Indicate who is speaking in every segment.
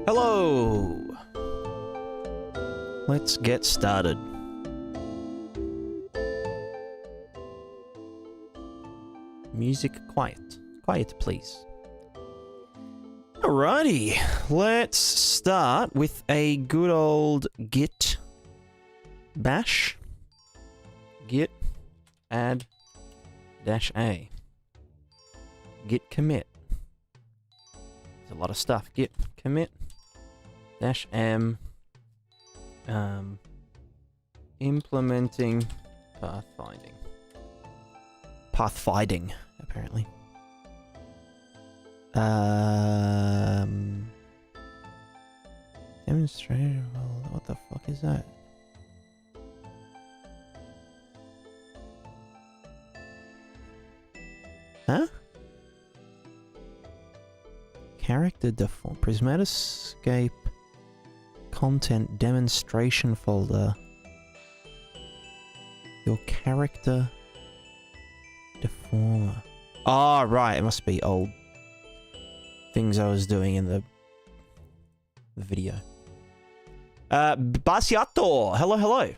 Speaker 1: Hello! Let's get started. Music quiet. Quiet, please. Alrighty, let's start with a good old git bash. Git add -a. Git commit. There's a lot of stuff. Git commit -m implementing pathfinding. Pathfinding, apparently. Demonstrator, what the fuck is that? Huh? Character default. Prismatiscape content demonstration folder. Your character deformer. Oh, right. It must be old things I was doing in the video. Basiato! Hello, hello.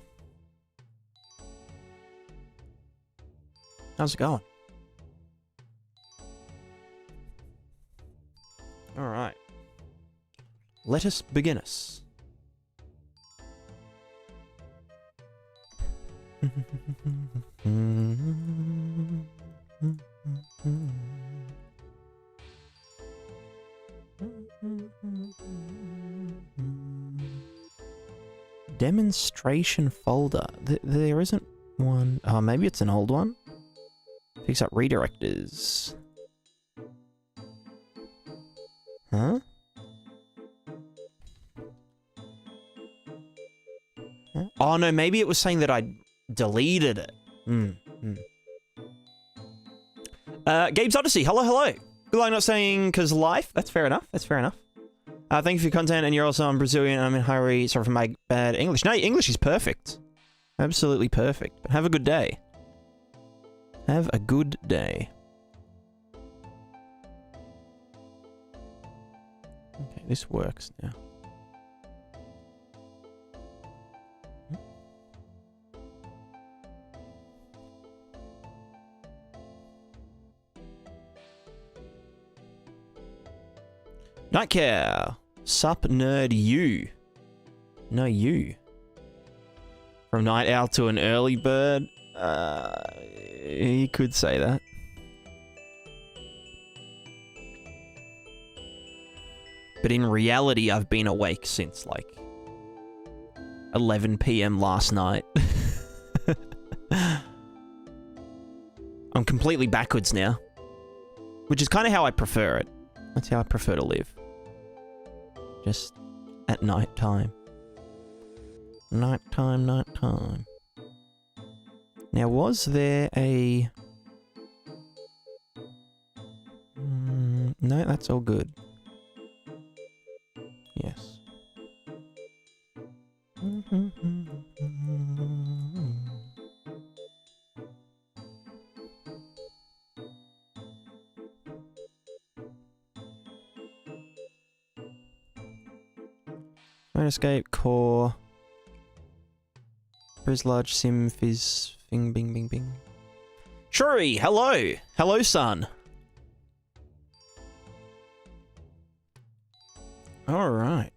Speaker 1: How's it going? Alright. Let us begin us. Demonstration folder. There isn't one. Oh, maybe it's an old one. Picks up redirectors. Huh? Oh no, maybe it was saying that I deleted it. Gabe's Odyssey, hello, hello. Good luck not saying cause life. That's fair enough. That's fair enough. Thank you for your content, and you're also I'm Brazilian. I'm in hurry. Sorry for my bad English. No, English is perfect. Absolutely perfect. But have a good day. Have a good day. Okay, this works now. Nightcare. Sup nerd you. No you. From night owl to an early bird. You could say that. But in reality, I've been awake since like 11 PM last night. I'm completely backwards now. Which is kind of how I prefer it. That's how I prefer to live. Just at night time. Nighttime, nighttime. Now, was there a... no, that's all good. Yes. Escape, core. Briz large sim fizz bing bing bing bing. Shuri, hello! Hello, son. Alright.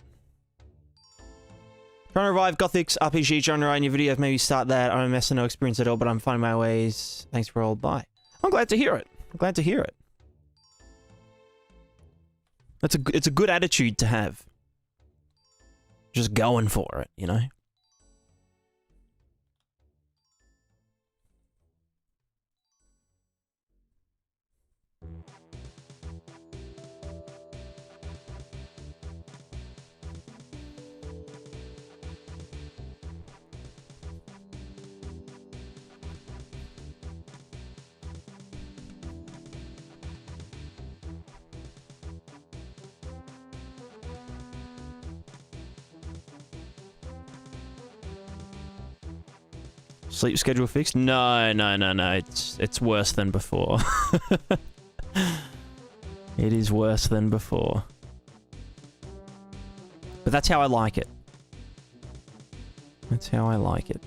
Speaker 1: Trying to revive Gothic's RPG genre in your video, maybe start that. I'm a mess and no experience at all, but I'm finding my ways. Thanks for all, bye. I'm glad to hear it. I'm glad to hear it. It's a good attitude to have. Just going for it, you know? Sleep schedule fixed? No. It's worse than before. It is worse than before. But that's how I like it. That's how I like it.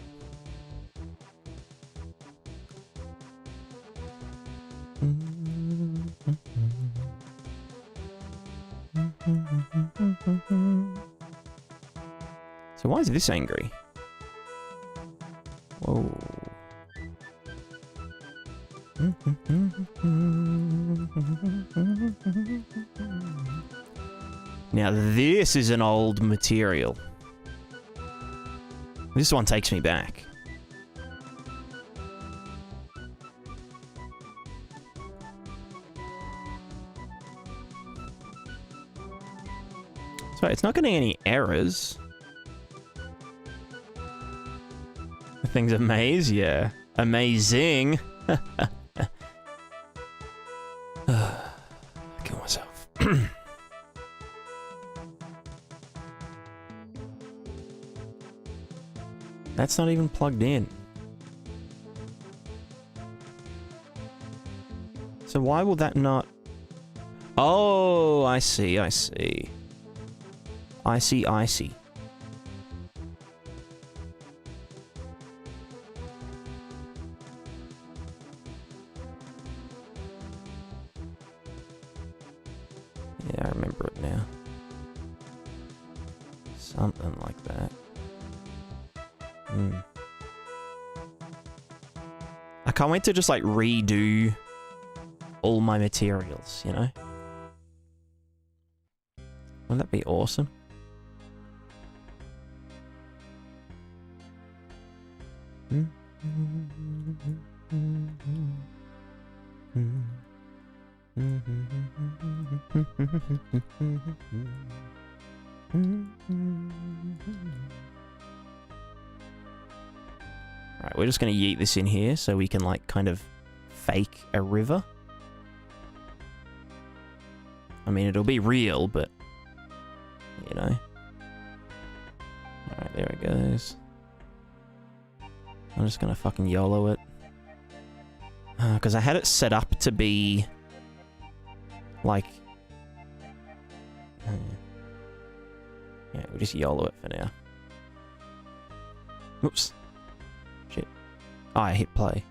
Speaker 1: So why is this angry? Whoa. Now this is an old material. This one takes me back. So it's not getting any errors. The thing's amazing, yeah. Amazing. Kill myself. That's not even plugged in. So why will that not... Oh, I see. I see. Yeah, I remember it now. Something like that. I can't wait to just like redo all my materials, you know? Wouldn't that be awesome? Alright, we're just gonna yeet this in here so we can like kind of fake a river. I mean, it'll be real, but you know. Alright, there it goes. I'm just gonna fucking YOLO it. Because I had it set up to be like... Yeah, we'll just YOLO it for now. Oops. Shit. Oh, I hit play.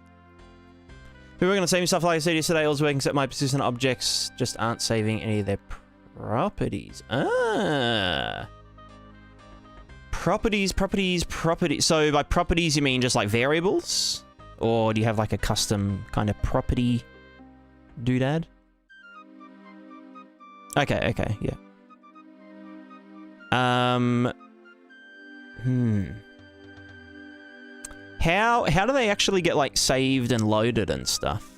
Speaker 1: We were going to save stuff like I said yesterday. I was working except my persistent objects just aren't saving any of their properties. Ah. Properties. So by properties, you mean just like variables? Or do you have like a custom kind of property doodad? Okay, yeah. How do they actually get like saved and loaded and stuff?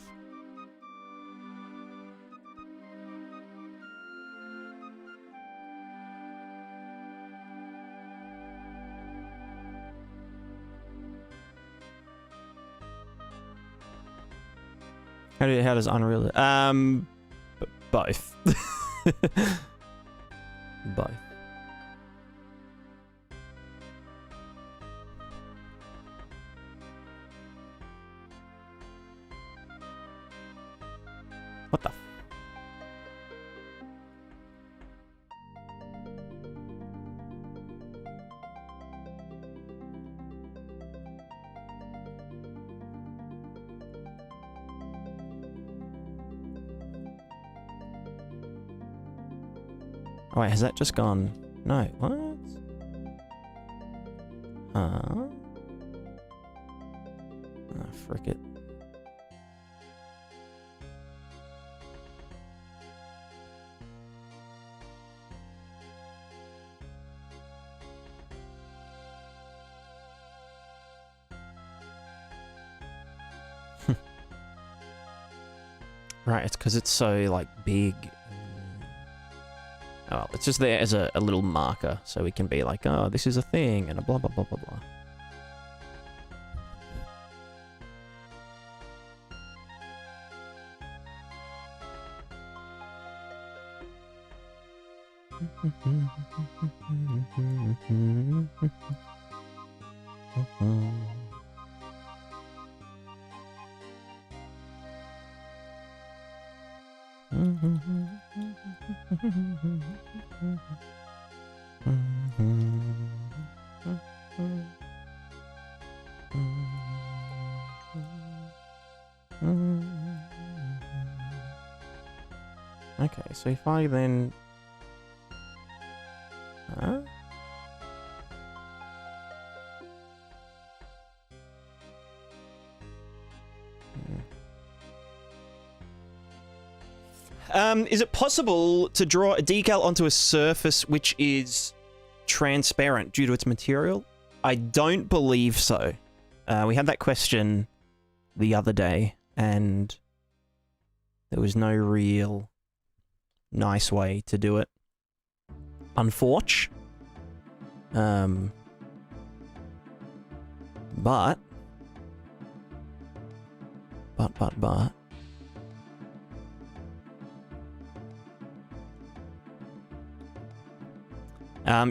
Speaker 1: How does Unreal? Both. Both. What the? Oh, wait, has that just gone? No, what? Huh? Oh, frick it. Right, it's because it's so, like, big. Oh, well, it's just there as a little marker, so we can be like, oh, this is a thing, and a blah, blah, blah, blah, blah. Okay, so if I then... Huh? Is it possible to draw a decal onto a surface which is transparent due to its material? I don't believe so. We had that question the other day, and there was no real nice way to do it. Unfortunately. But.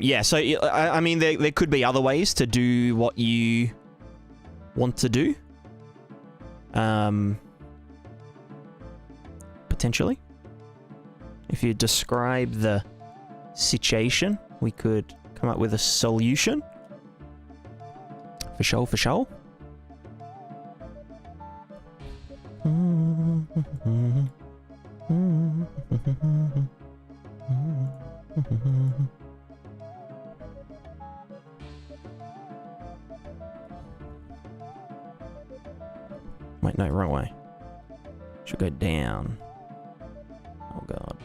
Speaker 1: Yeah, so, I mean, there could be other ways to do what you want to do. Potentially. If you describe the situation, we could come up with a solution. For sure, for sure. Wait, no, wrong way. Should go down. Oh god.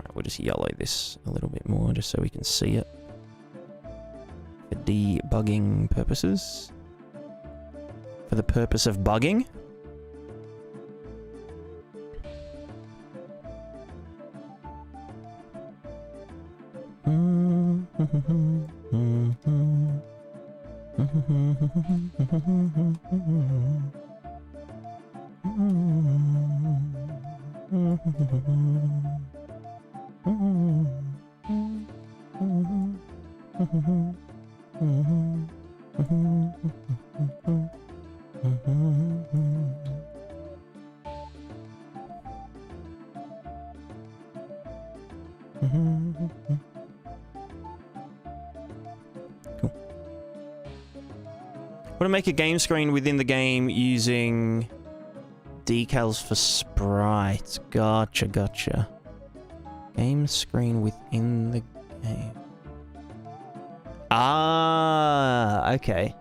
Speaker 1: Alright, we'll just yellow this a little bit more just so we can see it. For debugging purposes. For the purpose of bugging. Cool. Want to make a game screen within the game using decals for sprites. Gotcha, gotcha. Game screen within the game. Ah, okay.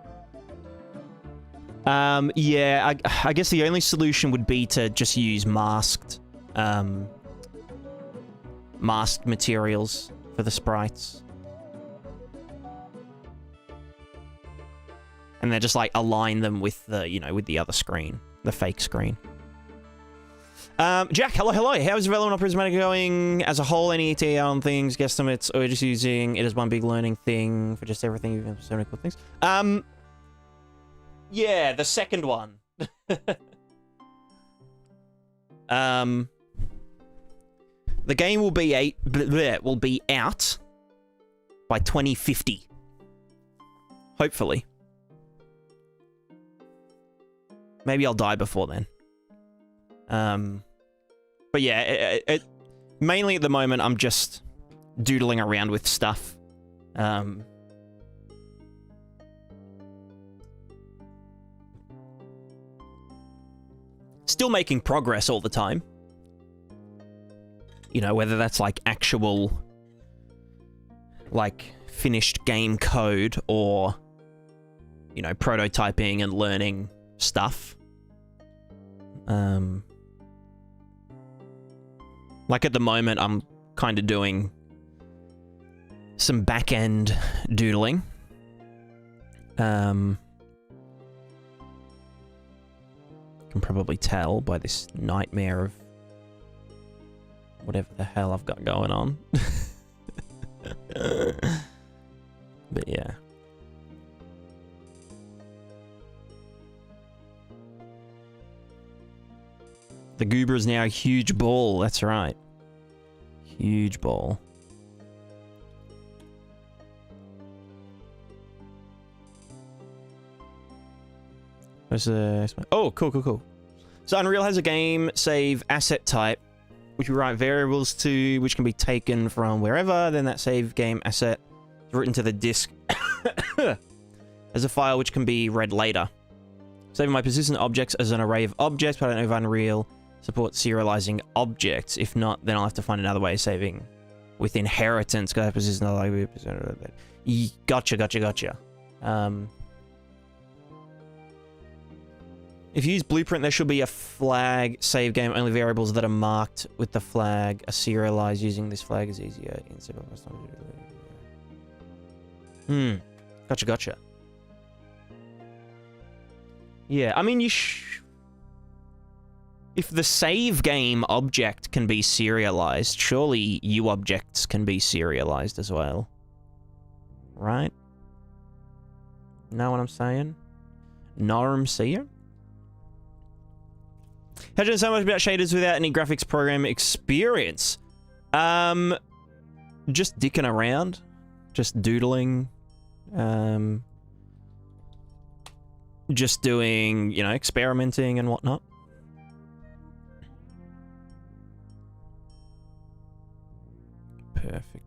Speaker 1: Yeah, I guess the only solution would be to just use masked materials for the sprites. And then just like align them with the, you know, with the other screen, the fake screen. Jack, hello. How is development of Prismatic going as a whole? Any ETA on things, guesstimates, or just using it as one big learning thing for just everything, even so many cool things? Yeah, the second one. The game will be out by 2050. Hopefully. Maybe I'll die before then. But yeah, mainly at the moment I'm just doodling around with stuff. Still making progress all the time. You know, whether that's like actual, like, finished game code or, you know, prototyping and learning stuff. Like at the moment, I'm kind of doing some back-end doodling. Can probably tell by this nightmare of whatever the hell I've got going on. But yeah. The goober is now a huge ball. That's right. Huge ball. Oh, cool. So Unreal has a game save asset type, which we write variables to, which can be taken from wherever. Then that save game asset is written to the disk as a file which can be read later. Saving my persistent objects as an array of objects, but I don't know if Unreal supports serializing objects. If not, then I'll have to find another way of saving with inheritance. Gotcha. If you use Blueprint, there should be a flag save game. Only variables that are marked with the flag are serialized. Using this flag is easier. Gotcha. Yeah, I mean, if the save game object can be serialized, surely U objects can be serialized as well. Right? Know what I'm saying? Normseer? How do you know so much about shaders without any graphics program experience? Just dicking around. Just doodling. Just doing, you know, experimenting and whatnot. Perfect.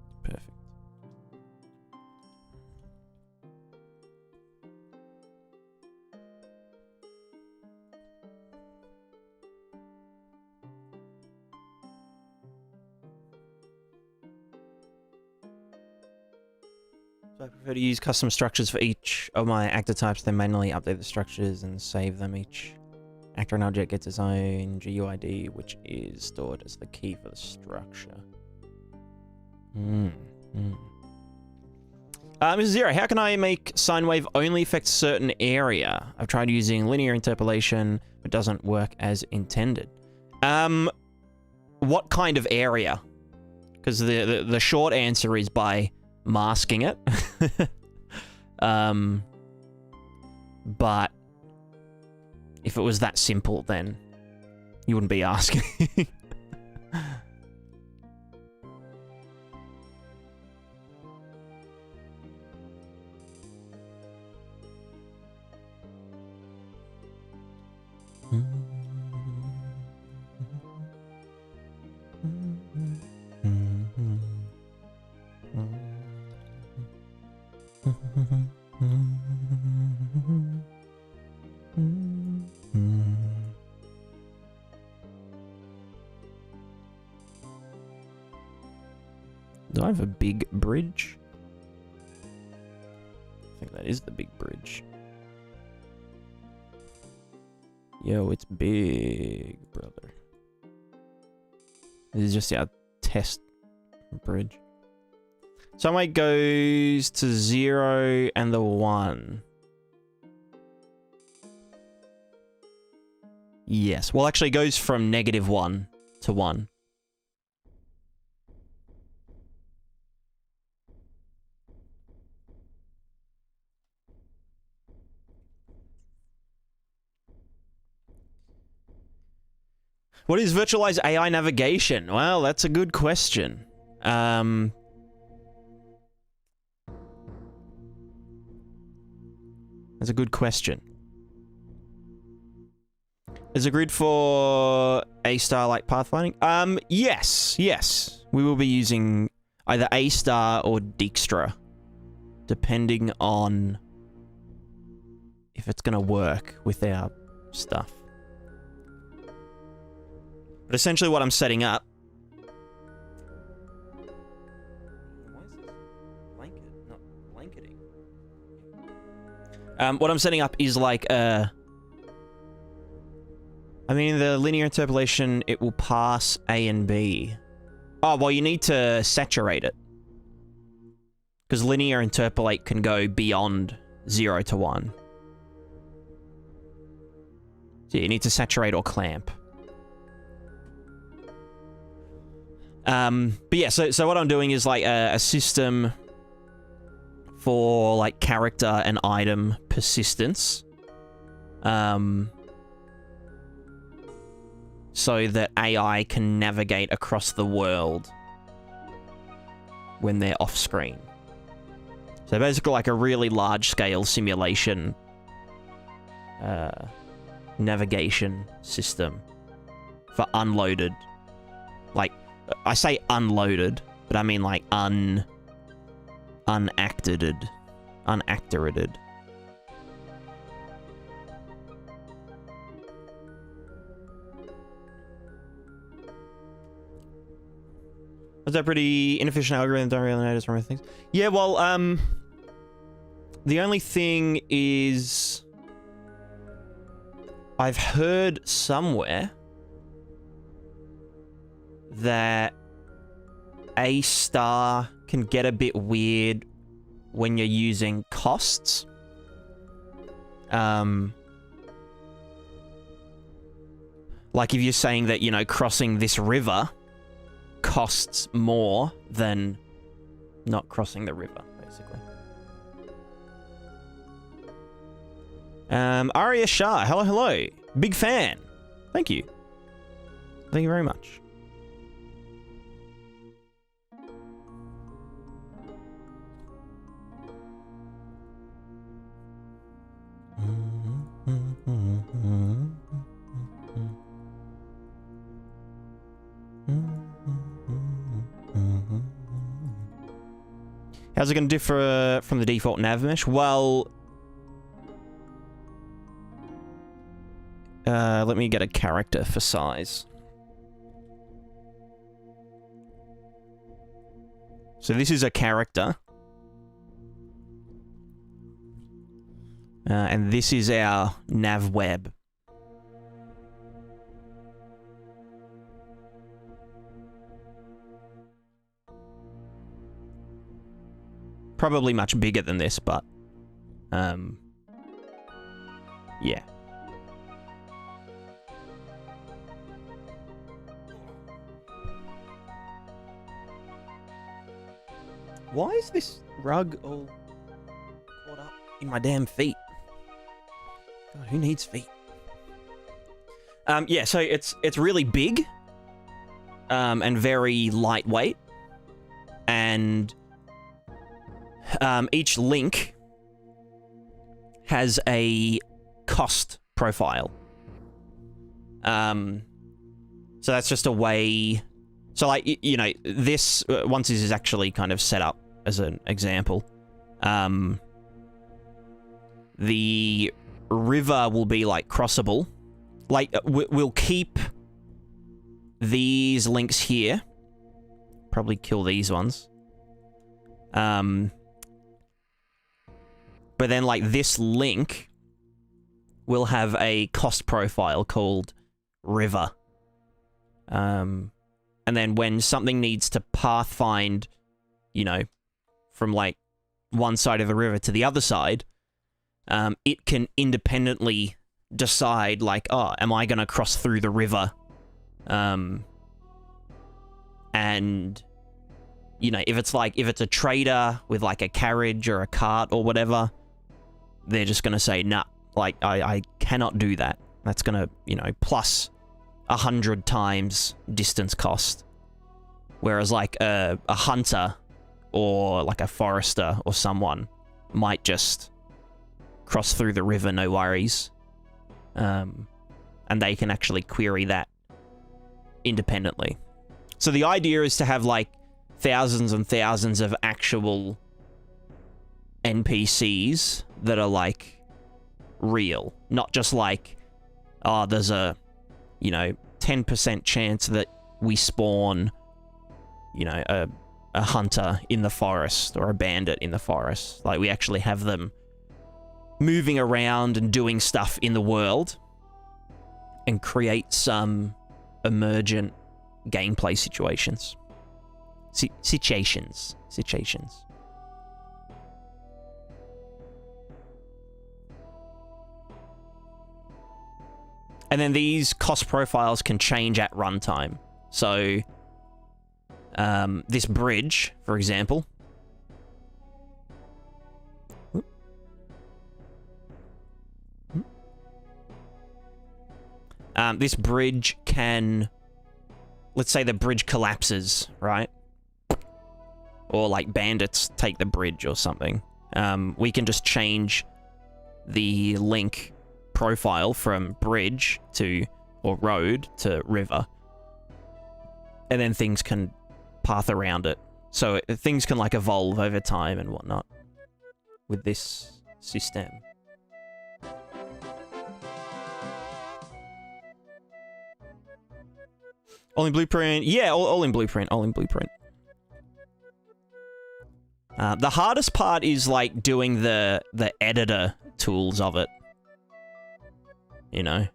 Speaker 1: So I prefer to use custom structures for each of my actor types, then manually update the structures and save them. Each actor and object gets its own GUID, which is stored as the key for the structure. Mrs. Zero, how can I make sine wave only affect certain area? I've tried using linear interpolation, but doesn't work as intended. What kind of area? Because the short answer is by masking it. But if it was that simple, then you wouldn't be asking. Do I have a big bridge? I think that is the big bridge. Yo, it's big, brother. This is just our test bridge. Somewhere goes to 0 and the 1. Yes. Well, actually, it goes from -1 to 1. What is virtualized AI navigation? Well, that's a good question. There's a good question. Is a grid for A-star like pathfinding? Yes. We will be using either A-star or Dijkstra, depending on if it's going to work with our stuff. But essentially what I'm setting up... Why is this blanket not blanketing? What I'm setting up is like a... I mean, the linear interpolation, it will pass A and B. Oh, well, you need to saturate it. Because linear interpolate can go beyond 0 to 1. So you need to saturate or clamp. But yeah, so what I'm doing is like a system for like character and item persistence. So that AI can navigate across the world when they're off screen. So basically like a really large scale simulation navigation system for unloaded, like, I say unloaded, but I mean like unacted. Was that pretty inefficient algorithm? Don't really notice from things. Yeah, well, the only thing is, I've heard somewhere that A-star can get a bit weird when you're using costs. Like if you're saying that, you know, crossing this river costs more than not crossing the river, basically. Arya Shah, hello. Big fan. Thank you. Thank you very much. How's it going to differ from the default nav mesh? Well, let me get a character for size. So this is a character. And this is our nav web. Probably much bigger than this, but... yeah. Why is this rug all caught up in my damn feet? God, who needs feet? Yeah, so it's really big, and very lightweight, and each link has a cost profile. So that's just a way. So like, you know, this once this is actually kind of set up as an example, the river will be like crossable. Like we'll keep these links here. Probably kill these ones. But then like this link will have a cost profile called river. And then when something needs to pathfind, you know, from like one side of the river to the other side, it can independently decide like, oh, am I going to cross through the river? And, you know, if it's a trader with like a carriage or a cart or whatever, they're just going to say, nah, like I cannot do that. That's going to, you know, plus 100 times distance cost. Whereas like a hunter or like a forester or someone might just cross through the river, no worries. And they can actually query that independently. So the idea is to have like thousands and thousands of actual NPCs that are like real, not just like, oh, there's a, you know, 10% chance that we spawn, you know, a hunter in the forest or a bandit in the forest. Like, we actually have them moving around and doing stuff in the world and create some emergent gameplay situations. Situations. And then these cost profiles can change at runtime. So, this bridge, for example. This bridge can... Let's say the bridge collapses, right? Or, like, bandits take the bridge or something. We can just change the link profile from bridge to... or road to river. And then things can path around it. So things can, like, evolve over time and whatnot with this system. All in Blueprint? Yeah, all in Blueprint. All in Blueprint. The hardest part is, like, doing the editor tools of it. You know?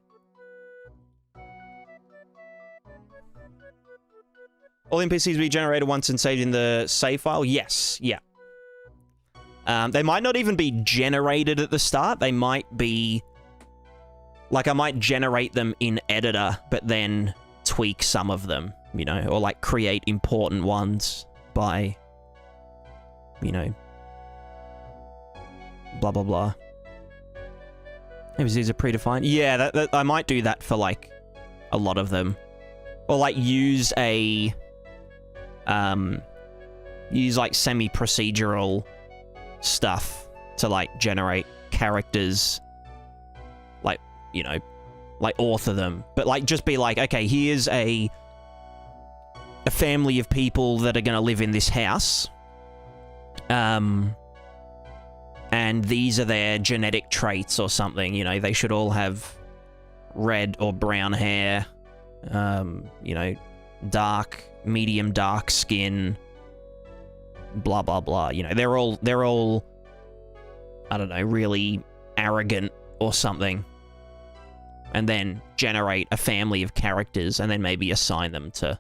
Speaker 1: All NPCs be generated once and saved in the save file? Yes, yeah. They might not even be generated at the start. They might be... Like, I might generate them in editor, but then tweak some of them, you know? Or, like, create important ones by... You know... Blah, blah, blah. Maybe these are predefined. Yeah, that I might do that for, like, a lot of them. Or, like, use a... use, like, semi-procedural stuff to, like, generate characters. Like, you know, like, author them. But, like, just be like, okay, here's a family of people that are gonna live in this house. And these are their genetic traits or something, you know, they should all have red or brown hair, you know, dark, medium dark skin, blah, blah, blah, you know, they're all, I don't know, really arrogant or something. And then generate a family of characters and then maybe assign them to,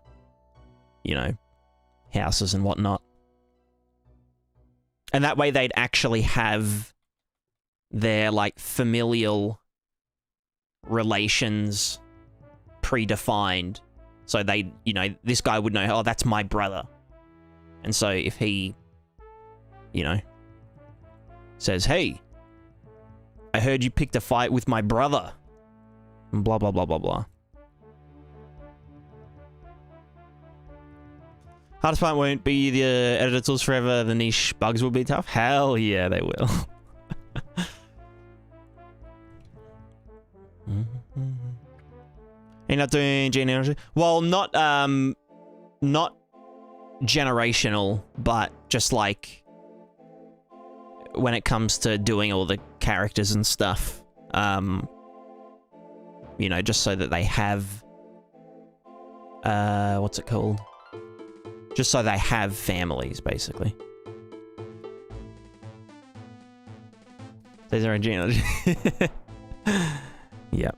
Speaker 1: you know, houses and whatnot. And that way they'd actually have their, like, familial relations predefined. So they, you know, this guy would know, oh, that's my brother. And so if he, you know, says, hey, I heard you picked a fight with my brother. And blah, blah, blah, blah, blah. Hardest part won't be the editor tools forever. The niche bugs will be tough. Hell yeah, they will. You're not doing genealogy? Well, not generational, but just like when it comes to doing all the characters and stuff, you know, just so that they have, what's it called? Just so they have families, basically. These are genealogy. Yep.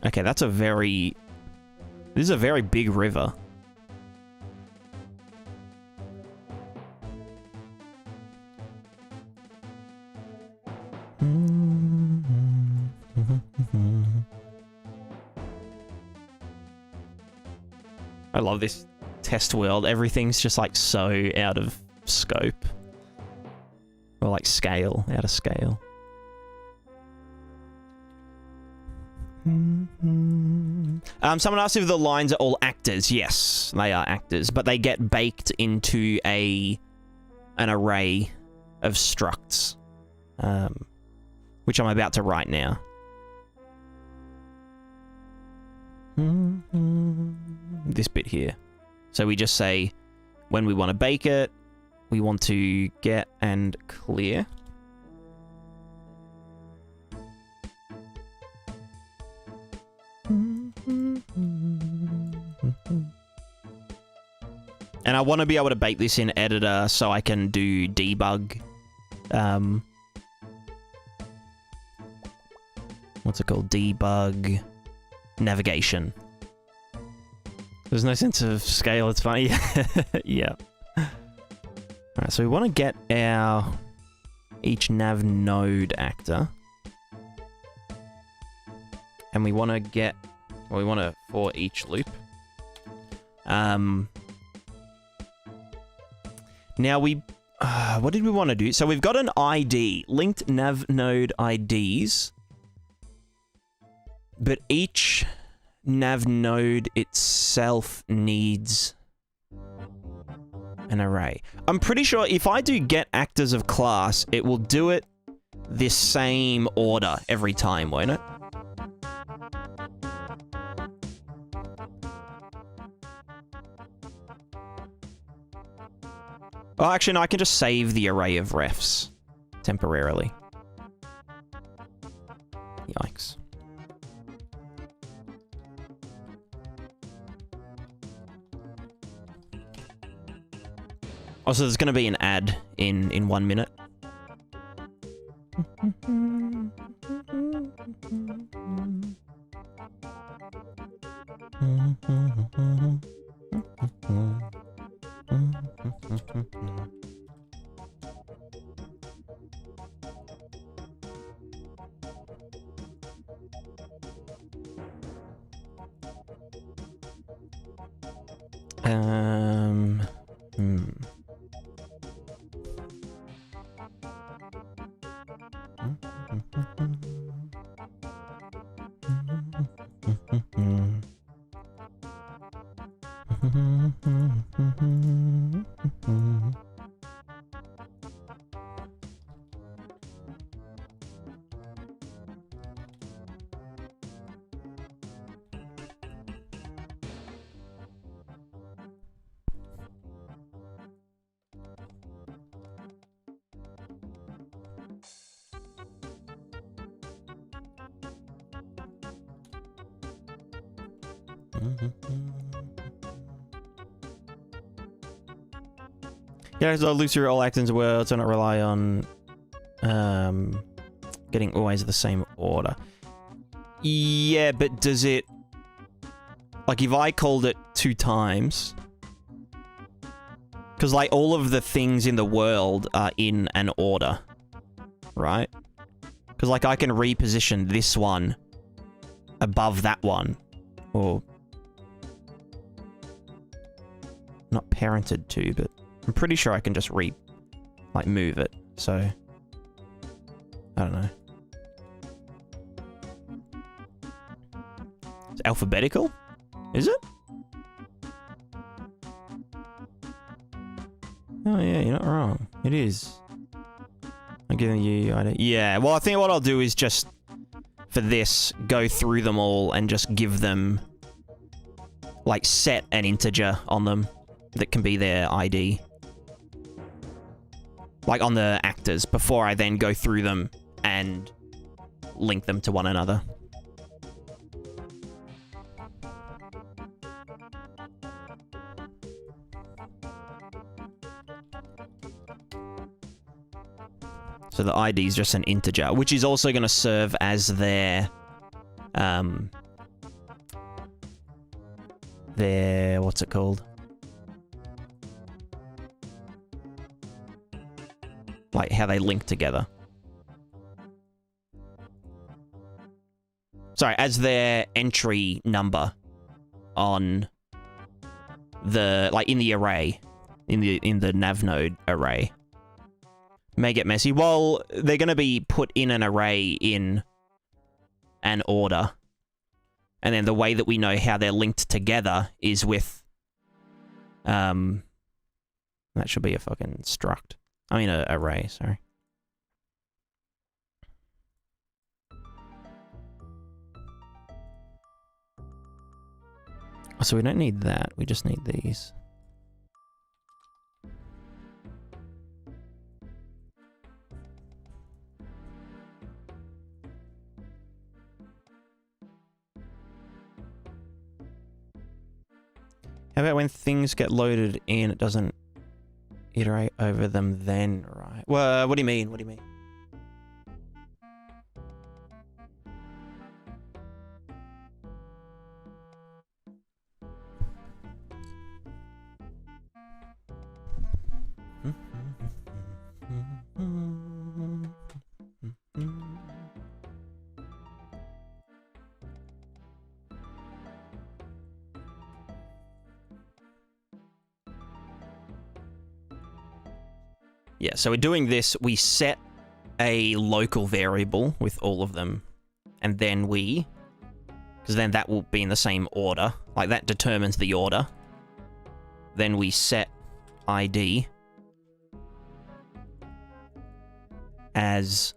Speaker 1: Okay, that's a very... This is a very big river. I love this test world. Everything's just like so out of scope. Or like scale, out of scale. Someone asked if the lines are all actors. Yes, they are actors, but they get baked into an array of structs, which I'm about to write now. This bit here. So we just say when we want to bake it, we want to get and clear. And I want to be able to bake this in editor so I can do debug. What's it called? Debug navigation. There's no sense of scale, it's funny. Yeah. Alright, so we want to get our each nav node actor. And we want to get, well, we want to for each loop. Now we, what did we want to do? So we've got an ID, linked nav node IDs, but each nav node itself needs an array. I'm pretty sure if I do get actors of class, it will do it this same order every time, won't it? Oh, actually, no, I can just save the array of refs temporarily. Yikes. Also, there's going to be an ad in 1 minute. Yeah, so loop through all actors well to not rely on getting always the same order. Yeah, but does it... Like, if I called it 2 times... Because, like, all of the things in the world are in an order, right? Because, like, I can reposition this one above that one, or... Not parented to, but I'm pretty sure I can just move it So, I don't know. It's alphabetical? Is it? Oh yeah, you're not wrong. It is. I'm giving you ID. Yeah, well I think what I'll do is just, for this, go through them all and just give them, like, set an integer on them that can be their ID. Like on the actors, before I then go through them and link them to one another. So the ID is just an integer, which is also going to serve as their, what's it called? Like how they link together. Sorry, as their entry number on the, like in the array, in the nav node array. May get messy. Well, they're going to be put in an array in an order. And then the way that we know how they're linked together is with, that should be a fucking struct. I mean, an array, sorry. So we don't need that. We just need these. How about when things get loaded in, it doesn't iterate over them then, right? Well, what do you mean? What do you mean? Yeah, so we're doing this. We set a local variable with all of them, and then because then that will be in the same order. Like, that determines the order. Then we set ID as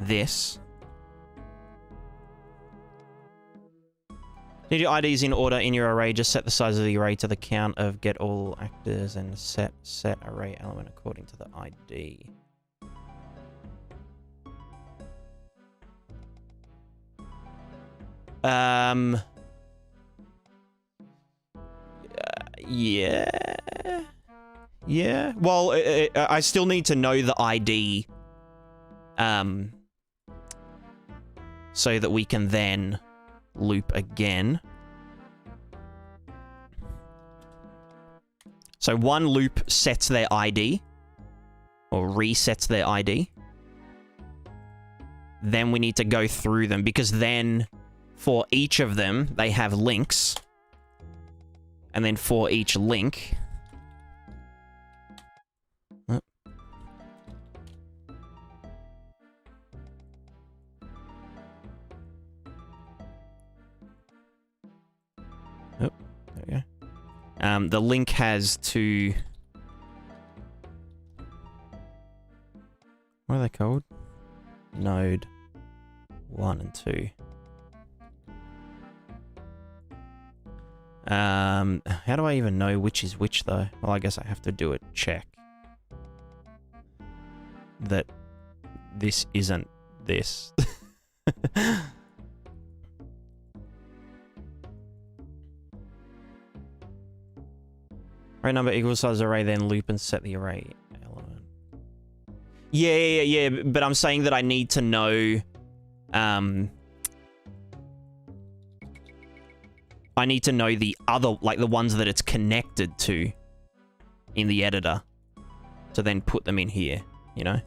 Speaker 1: this. Need your IDs in order in your array. Just set the size of the array to the count of get all actors and set array element according to the ID. Yeah. Yeah. Well, I still need to know the ID, so that we can then loop again. So one loop sets their ID, or resets their ID. Then we need to go through them, because then for each of them, they have links. And then for each link... Oh, there we go. The link has to... What are they called? Node 1 and 2. How do I even know which is which, though? Well, I guess I have to do a check. That this isn't this. Array number equals size array, then loop and set the array element. Yeah, but I'm saying that I need to know, I need to know the other, like the ones that it's connected to in the editor, to then put them in here, you know?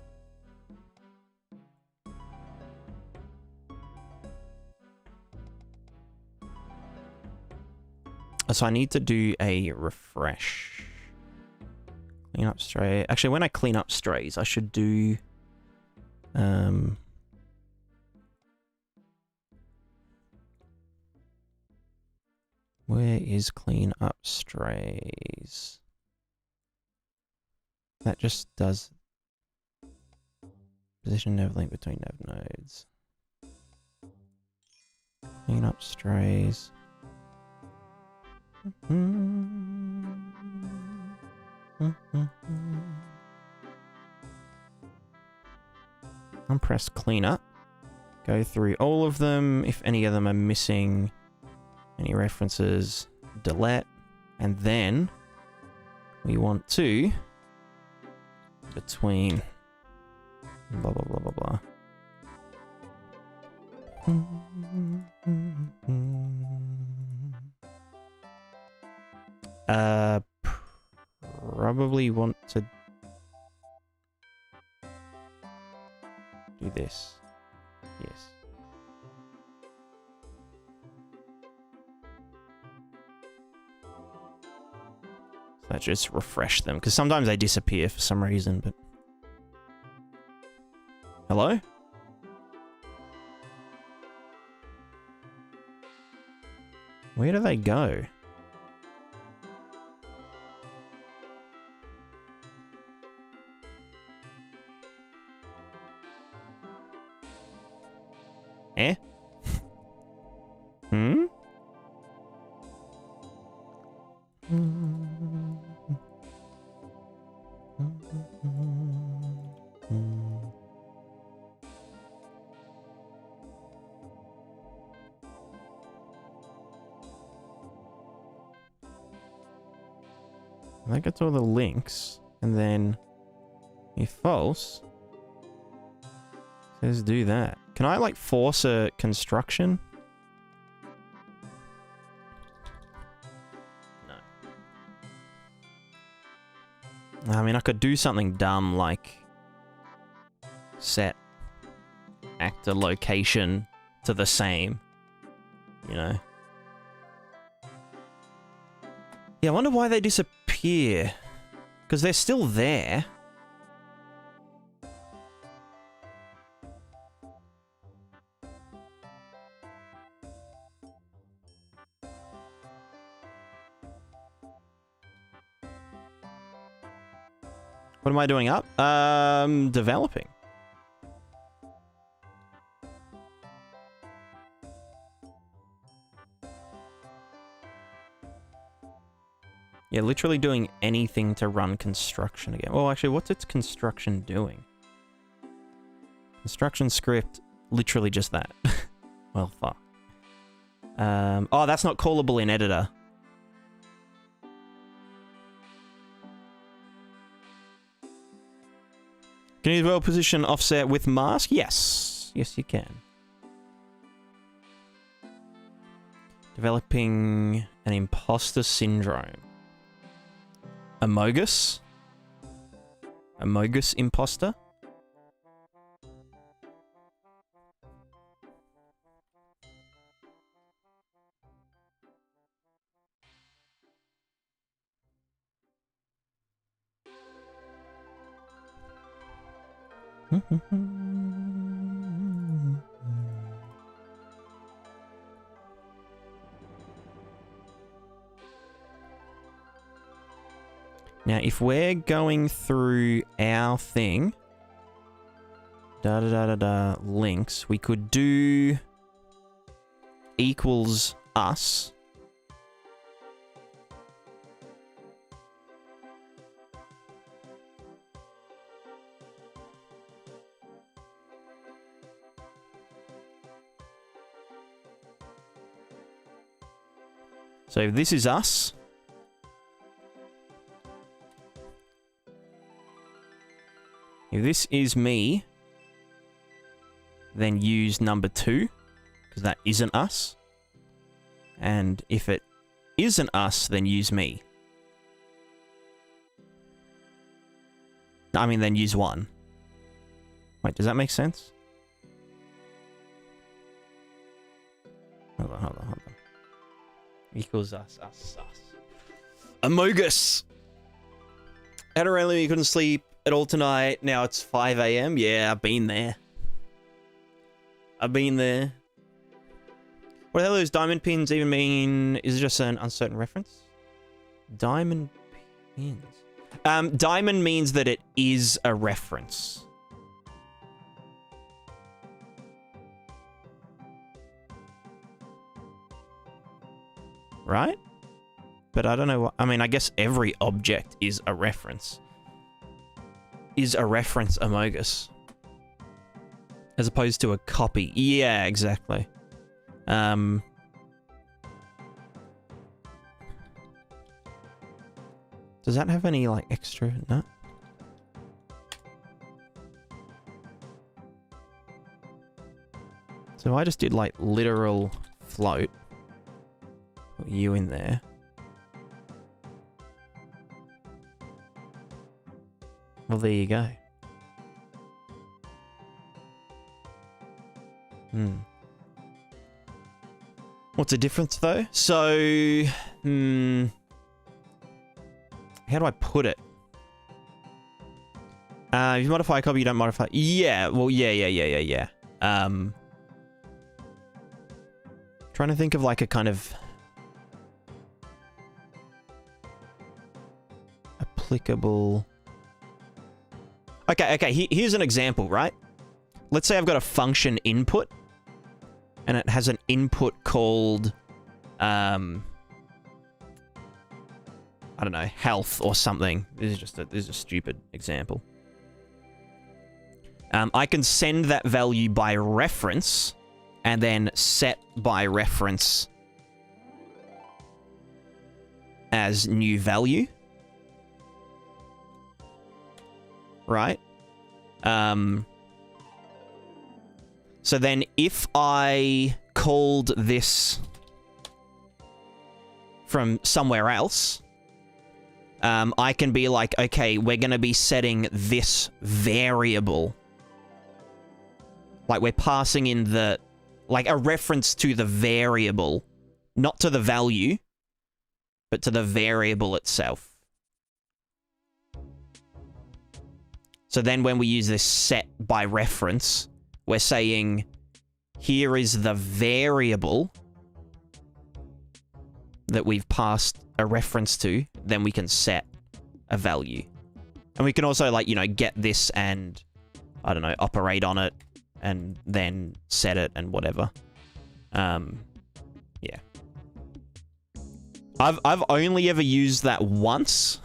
Speaker 1: So I need to do a refresh. Clean up stray. Actually, when I clean up strays, I should do... Where is clean up strays? That just does... Position nav link between nav nodes. Clean up strays. And press clean up. Go through all of them. If any of them are missing any references, delete. And then we want to between blah blah blah blah blah. Probably want to do this. Yes. So that just refresh them, because sometimes they disappear for some reason, but... Hello? Where do they go? Eh? Hmm? That gets all the links, and then if false, says do that. Can I like force a construction? No. I mean, I could do something dumb like set actor location to the same, you know. Yeah, I wonder why they disappear. Because they're still there. What am I doing up? Developing. Yeah, literally doing anything to run construction again. Well, actually, what's its construction doing? Construction script, literally just that. Well, fuck. Oh, that's not callable in editor. Can you well position offset with mask? Yes. Yes, you can. Developing an imposter syndrome. Amogus? Amogus imposter? Now, if we're going through our thing, links, we could do equals us. So if this is us, if this is me, then use number 2, because that isn't us. And if it isn't us, then use me. I mean, then use 1. Wait, does that make sense? Hold on. Equals us. Amogus! Had a rally, you couldn't sleep at all tonight. Now it's 5 a.m. Yeah, I've been there. I've been there. What the hell do those diamond pins even mean? Is it just an uncertain reference? Diamond pins. Diamond means that it is a reference. Right? But I don't know what... I mean, I guess every object is a reference. Is a reference Amogus. As opposed to a copy. Yeah, exactly. Does that have any, like, extra... No? So I just did, like, literal float. Put you in there. Well, there you go. What's the difference, though? So, how do I put it? If you modify a copy, you don't modify... Yeah, well, yeah. Trying to think of, like, a kind of... applicable... Okay, here's an example, right? Let's say I've got a function input, and it has an input called, I don't know, health or something. This is a stupid example. I can send that value by reference, and then set by reference as new value. Right? So then if I called this from somewhere else, I can be like, okay, we're going to be setting this variable. Like, we're passing in the... like, a reference to the variable. Not to the value, but to the variable itself. So then when we use this set by reference, we're saying, here is the variable that we've passed a reference to, then we can set a value. And we can also, like, you know, get this and, I don't know, operate on it, and then set it and whatever. Yeah. I've only ever used that once.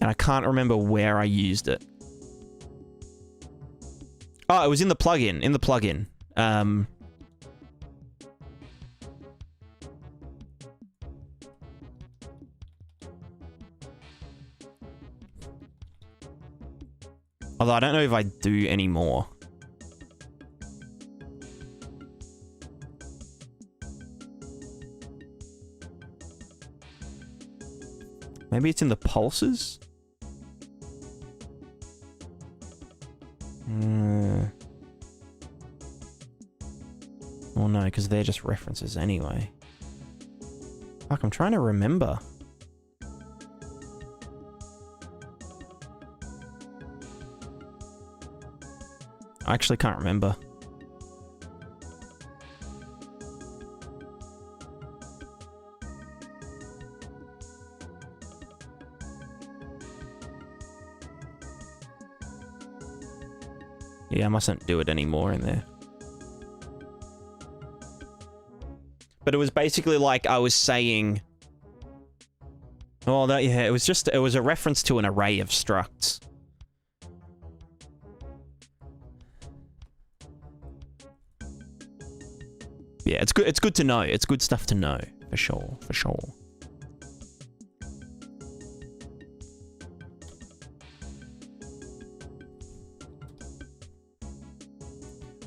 Speaker 1: And I can't remember where I used it. Oh, it was in the plugin. Although I don't know if I do anymore. Maybe it's in the pulses? Well, no, because they're just references anyway. Fuck, I'm trying to remember. I actually can't remember. Yeah, I mustn't do it anymore in there. But it was basically like I was saying... Oh, that, yeah, it was a reference to an array of structs. Yeah, it's good to know. It's good stuff to know, for sure.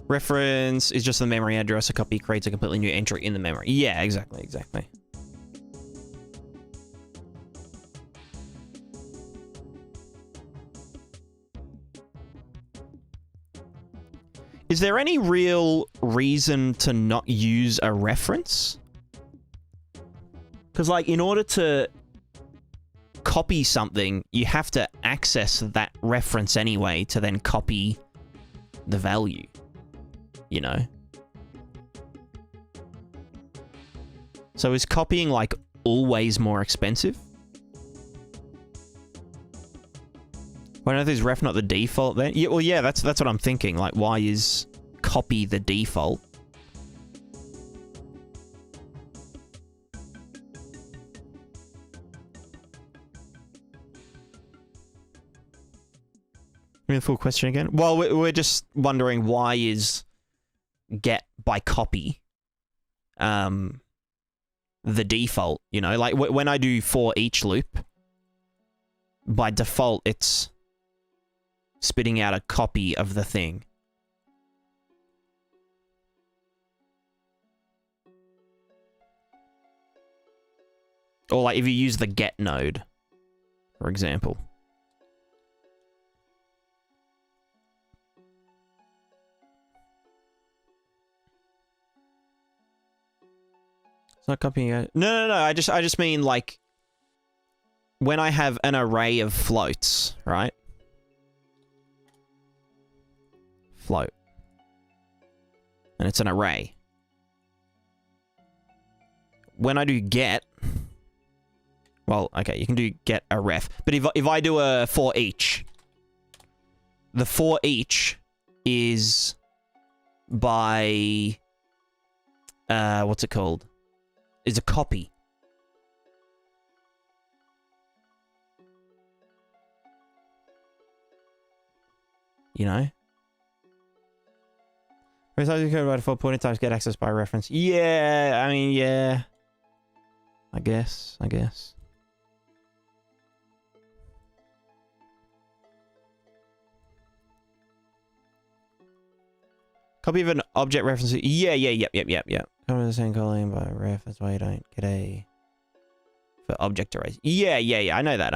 Speaker 1: Reference is just the memory address. A copy creates a completely new entry in the memory. Yeah, exactly. Is there any real reason to not use a reference? Because, like, in order to copy something, you have to access that reference anyway to then copy the value, you know? So is copying, like, always more expensive? Why don't is ref not the default then? Yeah, well, yeah, that's what I'm thinking. Like, why is copy the default? Give me the full question again. Well, we're just wondering why is get by copy the default, you know? Like, when I do for each loop, by default, it's spitting out a copy of the thing. Or, like, if you use the get node, for example. It's not copying it. No. I just mean, like, when I have an array of floats, right? Float. And it's an array. When I do get, well, okay, you can do get a ref. But if I do a for each, the for each is by, what's it called? Is a copy. You know? Besides, you could write a full pointer types get access by reference. Yeah, I mean, yeah. I guess. Copy of an object reference. Yeah. Come to the same calling by ref. That's why you don't get a for object arrays. Yeah. I know that.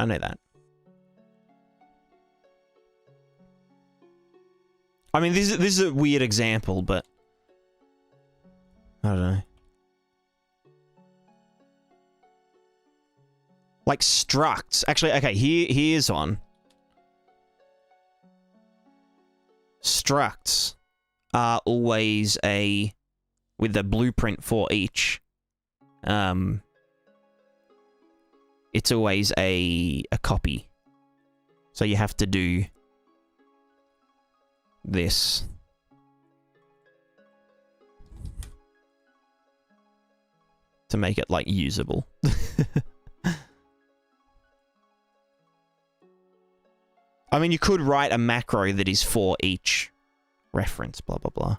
Speaker 1: I mean, this is a weird example, but I don't know. Like structs. Actually, okay. Here's one. Structs are always a with the blueprint for each. It's always a copy. So you have to do this. To make it, like, usable. I mean, you could write a macro that is for each reference, blah, blah, blah.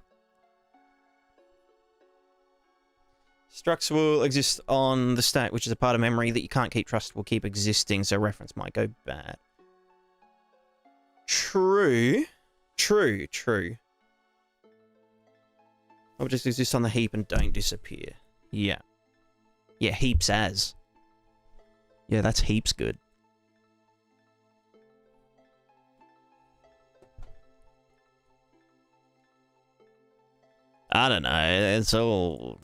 Speaker 1: Structs will exist on the stack, which is a part of memory that you can't keep trust will keep existing, so reference might go bad. True. Objects exist on the heap and don't disappear. Yeah. Yeah, heaps as. Yeah, that's heaps good. I don't know. It's all...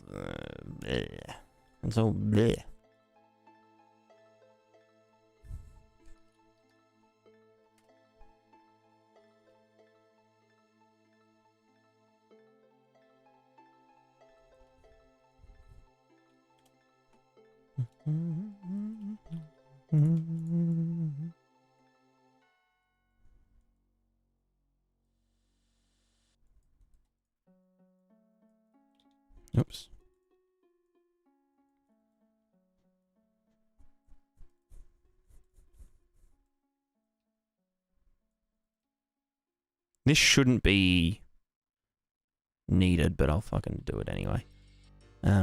Speaker 1: bleh. It's all bleh. Oops. This shouldn't be needed, but I'll fucking do it anyway.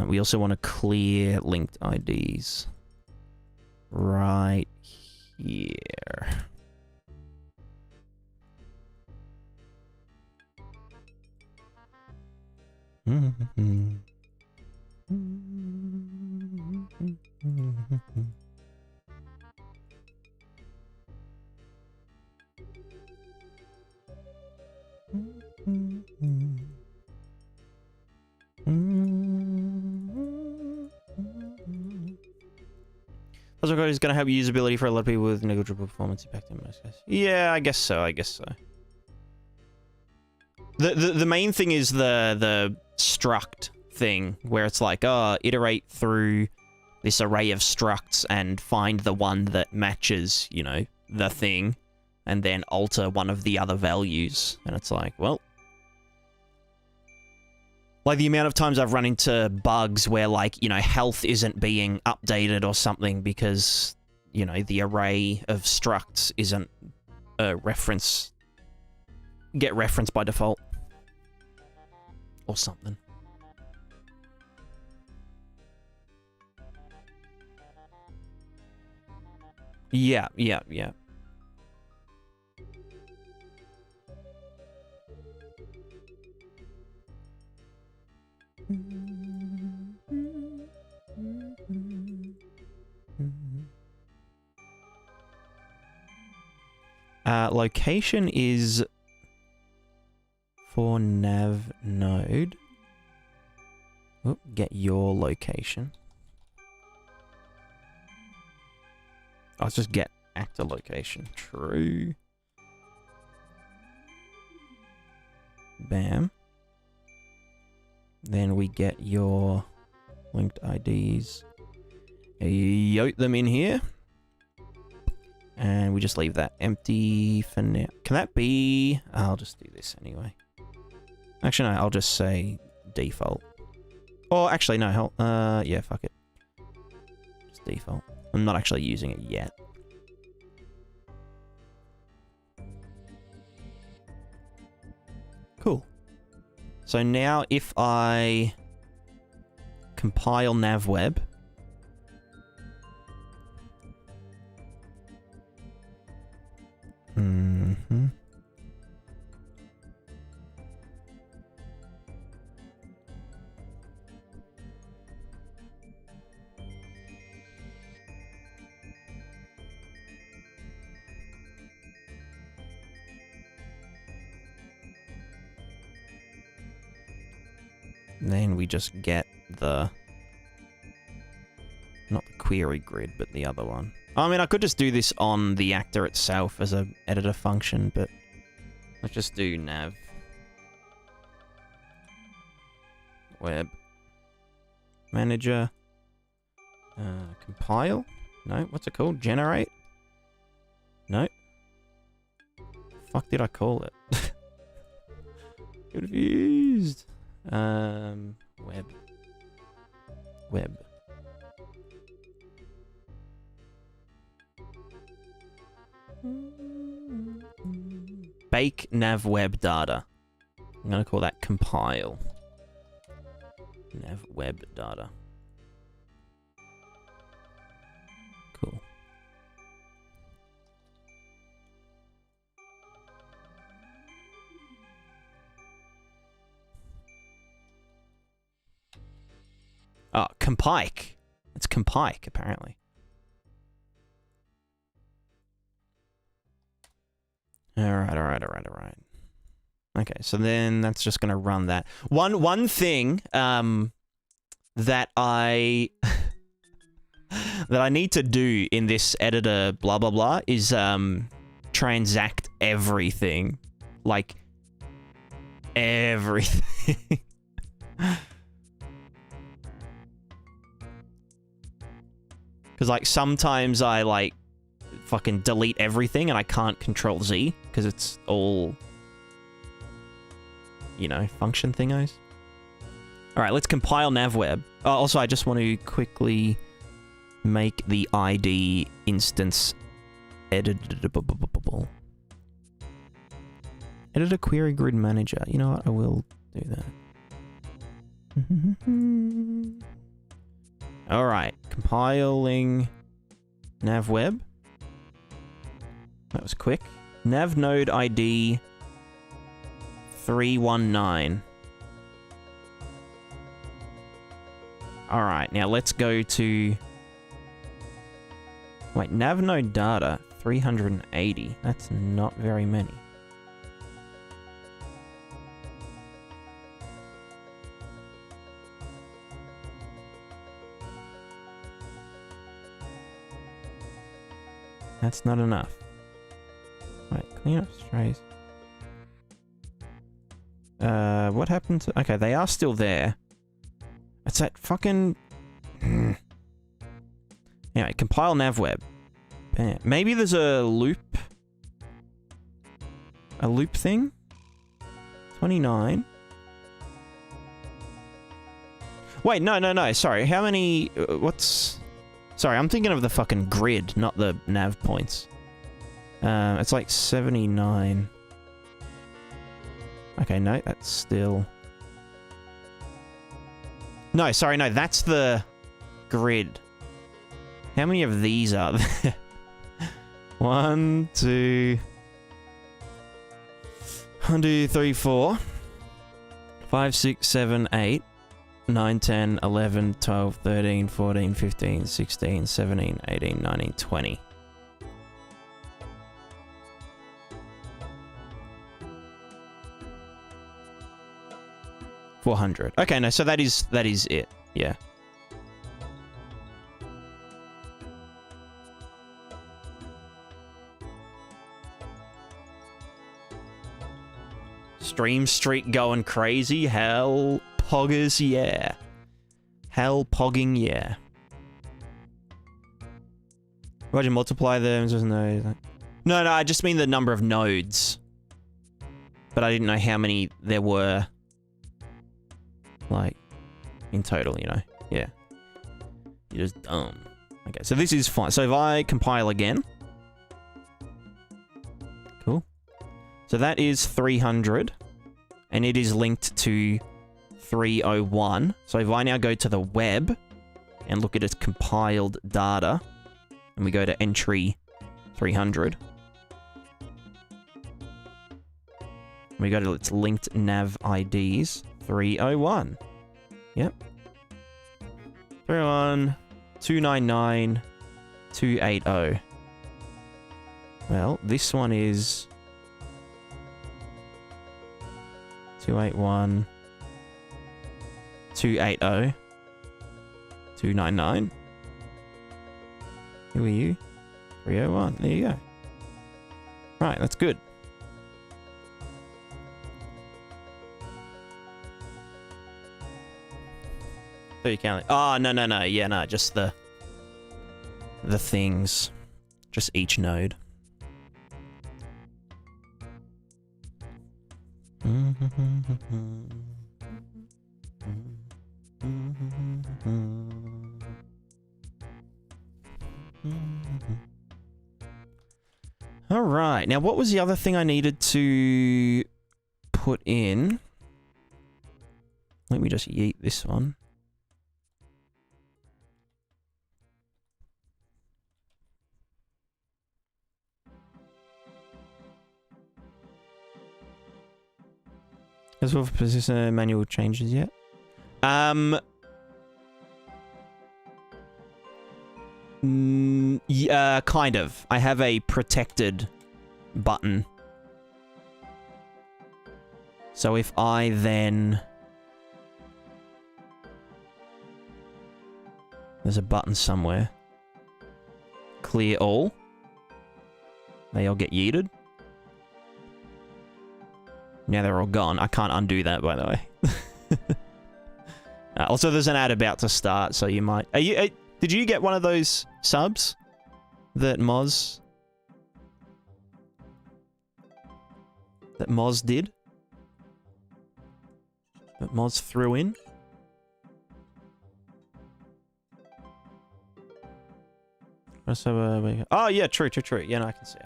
Speaker 1: We also want to clear linked IDs right here. Puzzle code is going to help usability for a lot of people with negligible performance impact in most cases. Yeah, I guess so. I guess so. The main thing is the struct thing, where it's like, oh, iterate through this array of structs and find the one that matches, you know, the thing, and then alter one of the other values. And it's like, well, like the amount of times I've run into bugs where, like, you know, health isn't being updated or something because, you know, the array of structs isn't get referenced by default. Or something. Yeah. Location is for nav node. Oop, get your location. Oh, let's just get actor location. True. Bam. Then we get your linked IDs. Yote them in here. And we just leave that empty for now. Can that be... I'll just do this anyway. Actually, no, I'll just say default. Or actually, no, hell, yeah, fuck it. Just default. I'm not actually using it yet. Cool. So now if I compile navweb, then we just get the... Not the query grid, but the other one. I mean, I could just do this on the actor itself as an editor function, but let's just do nav web manager compile. No, what's it called? Generate? No. Fuck did I call it? Confused. Web. Bake nav web data. I'm gonna call that compile. Nav web data. Cool. Oh, compike. It's compike, apparently. Alright. Okay, so then that's just gonna run that. One thing that I that I need to do in this editor blah blah blah is transact everything. Like everything. Cause like sometimes I like fucking delete everything and I can't control Z because it's all, you know, function thingos. Alright, let's compile navweb. Oh, also, I just want to quickly make the ID instance editable. Editor query grid manager. You know what? I will do that. Alright, compiling navweb. That was quick. Nav node ID 319. Alright, now let's go to... Wait, nav node data 380. That's not very many. That's not enough. Right, clean up strays. What happened to... Okay, they are still there. It's that fucking... Anyway, compile navweb. Bam. Maybe there's a loop... A loop thing? 29. Wait, no. Sorry, how many... what's... Sorry, I'm thinking of the fucking grid, not the nav points. It's like 79. Okay, no, that's still... No, sorry, no, that's the grid. How many of these are there? 1, 2... 1, 2, 3, 4... 5, 6, 7, 8... 9, 10, 11, 12, 13, 14, 15, 16, 17, 18, 19, 20. $400. Okay, no, so that is it. Yeah. Stream Street going crazy. Hell poggers, yeah. Hell pogging, yeah. Why'd you multiply them? No, I just mean the number of nodes. But I didn't know how many there were. Like, in total, you know? Yeah. You're just dumb. Okay, so this is fine. So if I compile again. Cool. So that is 300. And it is linked to 301. So if I now go to the web and look at its compiled data, and we go to entry 300, we go to its linked nav IDs, 301. Yep. 301, 299, 280. Well, this one is 281, 280, 299. Who are you? 301. There you go. Right, that's good. So you can't... Oh, no. Yeah, no, just the things. Just each node. All right. Now, what was the other thing I needed to put in? Let me just yeet this one. As well for persistent manual changes yet? Yeah, kind of. I have a protected button. So if I then... There's a button somewhere. Clear all. They all get yeeted. Now they're all gone. I can't undo that, by the way. Also, there's an ad about to start, so you might... did you get one of those subs that Moz... That Moz did? That Moz threw in? So, oh, yeah, true. Yeah, no, I can see.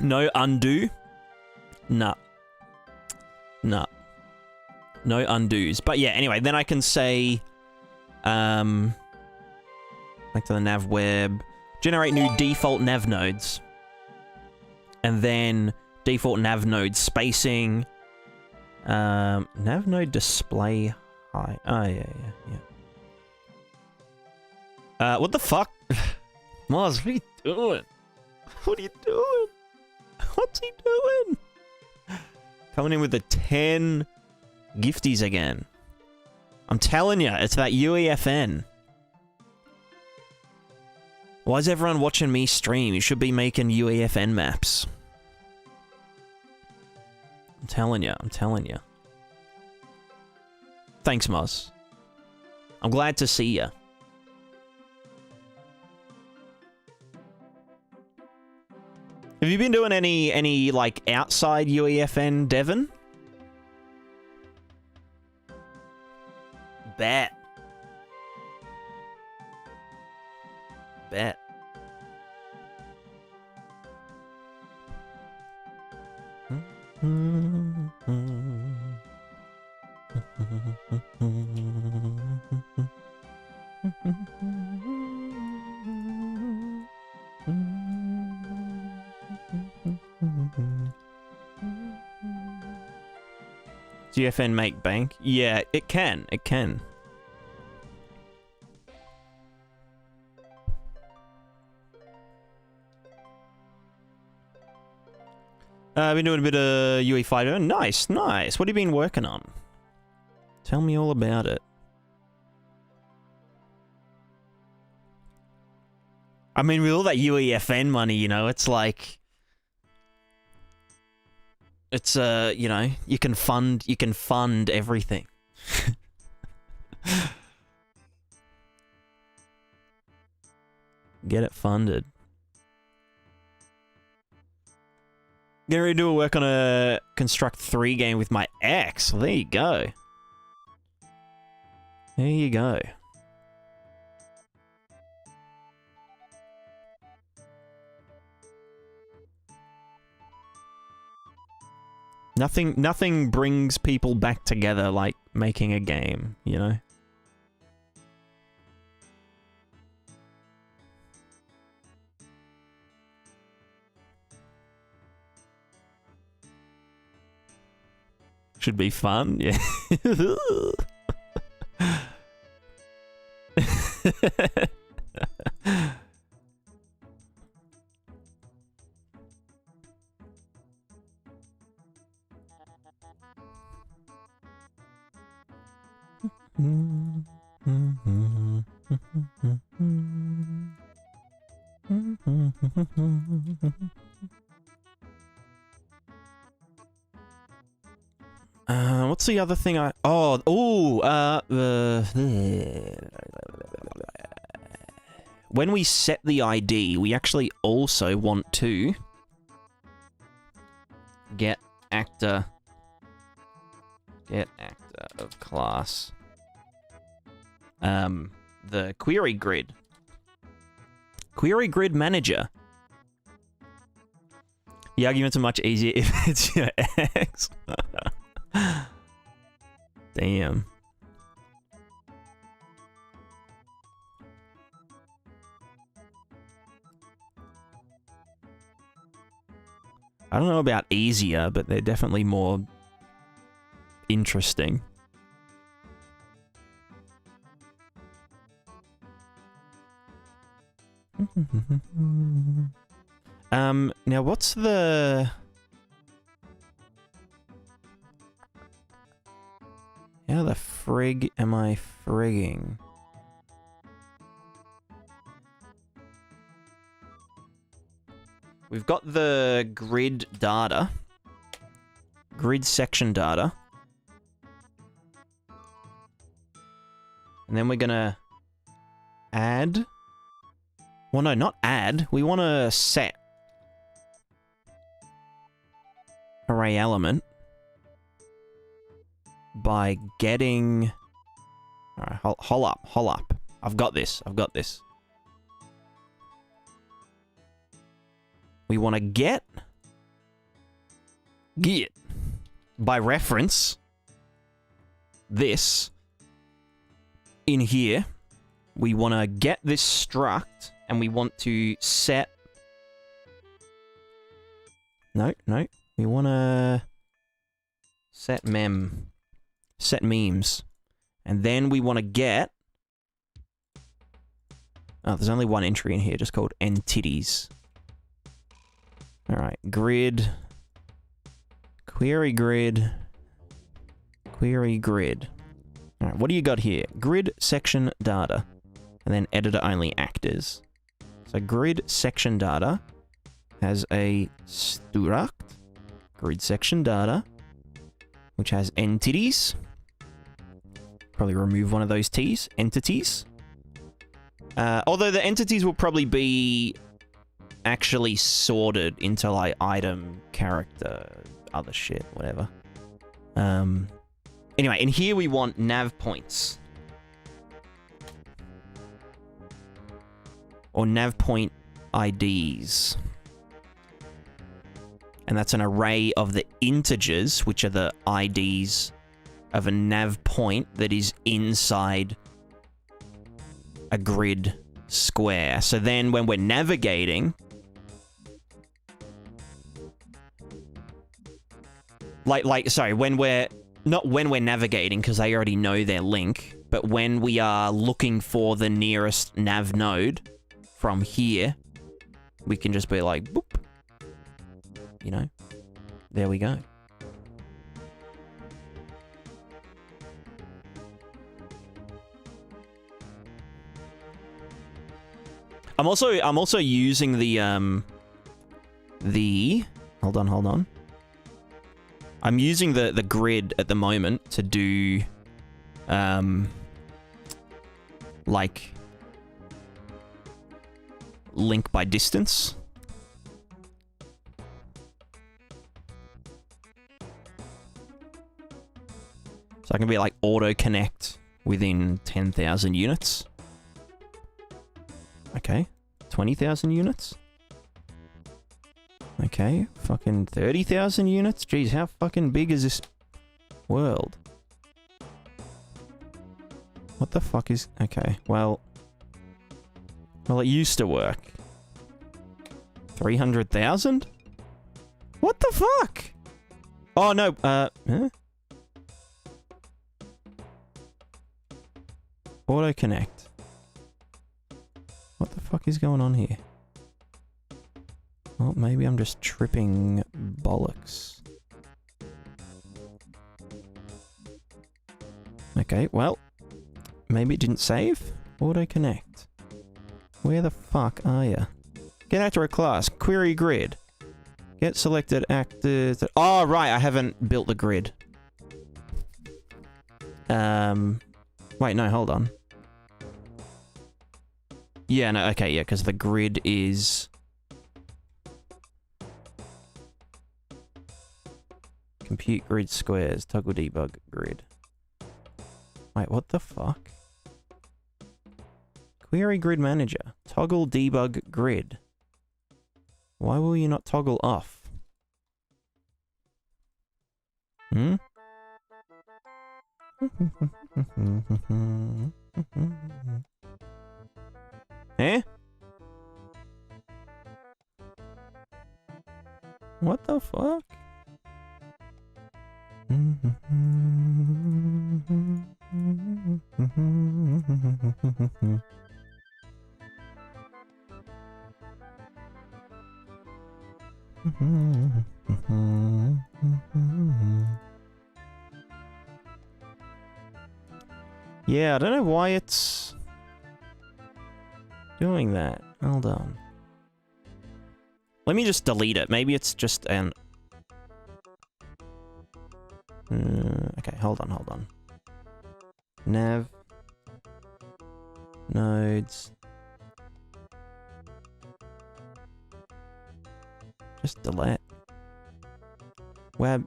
Speaker 1: No undo? Nah. No undos. But yeah, anyway, then I can say, back to the nav web, generate new default nav nodes. And then default nav node spacing, nav node display height. Oh, yeah. What the fuck? Moz, what are you doing? What are you doing? What's he doing? Coming in with the 10 gifties again. I'm telling you, it's that UEFN. Why is everyone watching me stream? You should be making UEFN maps. I'm telling you, I'm telling you. Thanks, Moz. I'm glad to see you. Have you been doing any like outside UEFN, Devon? Bet. Bet. GFN make bank? Yeah, it can. It can. I've been doing a bit of UE5. Oh, nice, nice. What have you been working on? Tell me all about it. I mean, with all that UEFN money, you know, it's like... It's, you know, you can fund everything. Get it funded. Getting ready to do a work on a Construct 3 game with my ex. Well, there you go. There you go. Nothing brings people back together like making a game, you know? Should be fun, yeah. What's the other thing when we set the ID, we actually also want to get actor of class. The query grid manager. The arguments are much easier if it's your ex. Damn. I don't know about easier, but they're definitely more interesting. Now what's the... How the frig am I frigging? We've got the grid data. Grid section data. And then we're gonna add... Well, no, not add. We want to set array element by getting... Alright, hol up. I've got this. We want to get by reference this in here. We want to get this struct and we want to set... No. We want to set memes. And then we want to get... Oh, there's only one entry in here, just called entities. Alright, grid. Query grid. Alright, Alright, what do you got here? Grid section data. And then editor only actors. So grid section data has a struct, grid section data, which has entities. Probably remove one of those T's. Entities. Although the entities will probably be actually sorted into like item, character, other shit, whatever. Anyway, in here we want nav points. Or nav point IDs. And that's an array of the integers, which are the IDs of a nav point that is inside a grid square. So then when we're navigating, when we're navigating, because they already know their link, but when we are looking for the nearest nav node from here, we can just be like, boop. You know, there we go. I'm also using the hold on. I'm using the grid at the moment to do like link by distance. So I can be like auto connect within 10,000 units. Okay. 20,000 units. Okay. Fucking 30,000 units. Jeez, how fucking big is this world? What the fuck is... Okay, well... Well, it used to work. 300,000? What the fuck? Oh, no, huh? Auto connect. What the fuck is going on here? Well, maybe I'm just tripping bollocks. Okay, well, maybe it didn't save. Auto connect. Where the fuck are you? Get actor a class. Query grid. Get selected actors. Oh, right, I haven't built the grid. Wait, no, hold on. Yeah, no, okay, yeah, because the grid is... Compute grid squares, toggle debug grid. Wait, what the fuck? Query grid manager, toggle debug grid. Why will you not toggle off? Hmm? Eh? What the fuck? Yeah, I don't know why it's doing that. Hold on. Let me just delete it. Maybe it's just an... okay, hold on. Nav. Nodes. Just delete.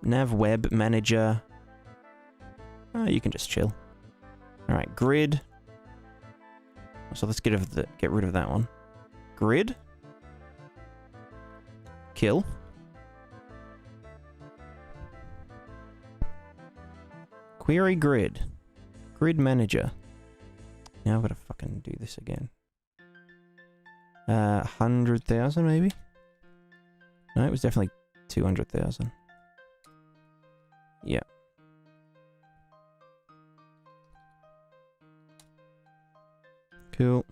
Speaker 1: Nav web manager. Oh, you can just chill. Alright, grid. So let's get rid of that one. Grid. Kill. Query grid. Grid manager. Now I've got to fucking do this again. 100,000 maybe? No, it was definitely 200,000. Yeah. Cool.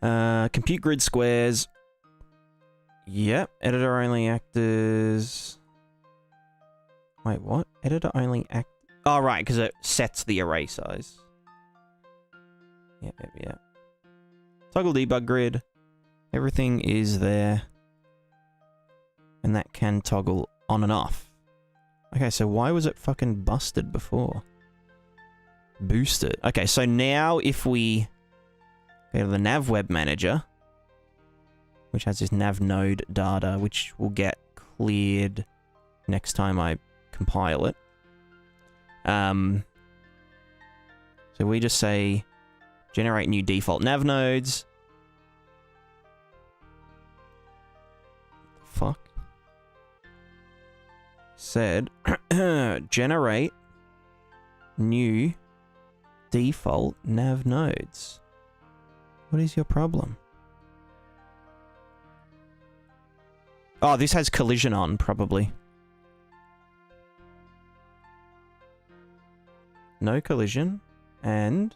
Speaker 1: Compute grid squares. Yep. Editor only actors. Wait, what? Editor only act... Oh, right, because it sets the array size. Yeah. Toggle debug grid. Everything is there. And that can toggle on and off. Okay, so why was it fucking busted before? Boosted. Okay, so now if we go to the nav web manager, which has this nav node data, which will get cleared next time I compile it. So we just say generate new default nav nodes. Fuck. Said generate new default nav nodes. What is your problem? Oh, this has collision on, probably. No collision, and...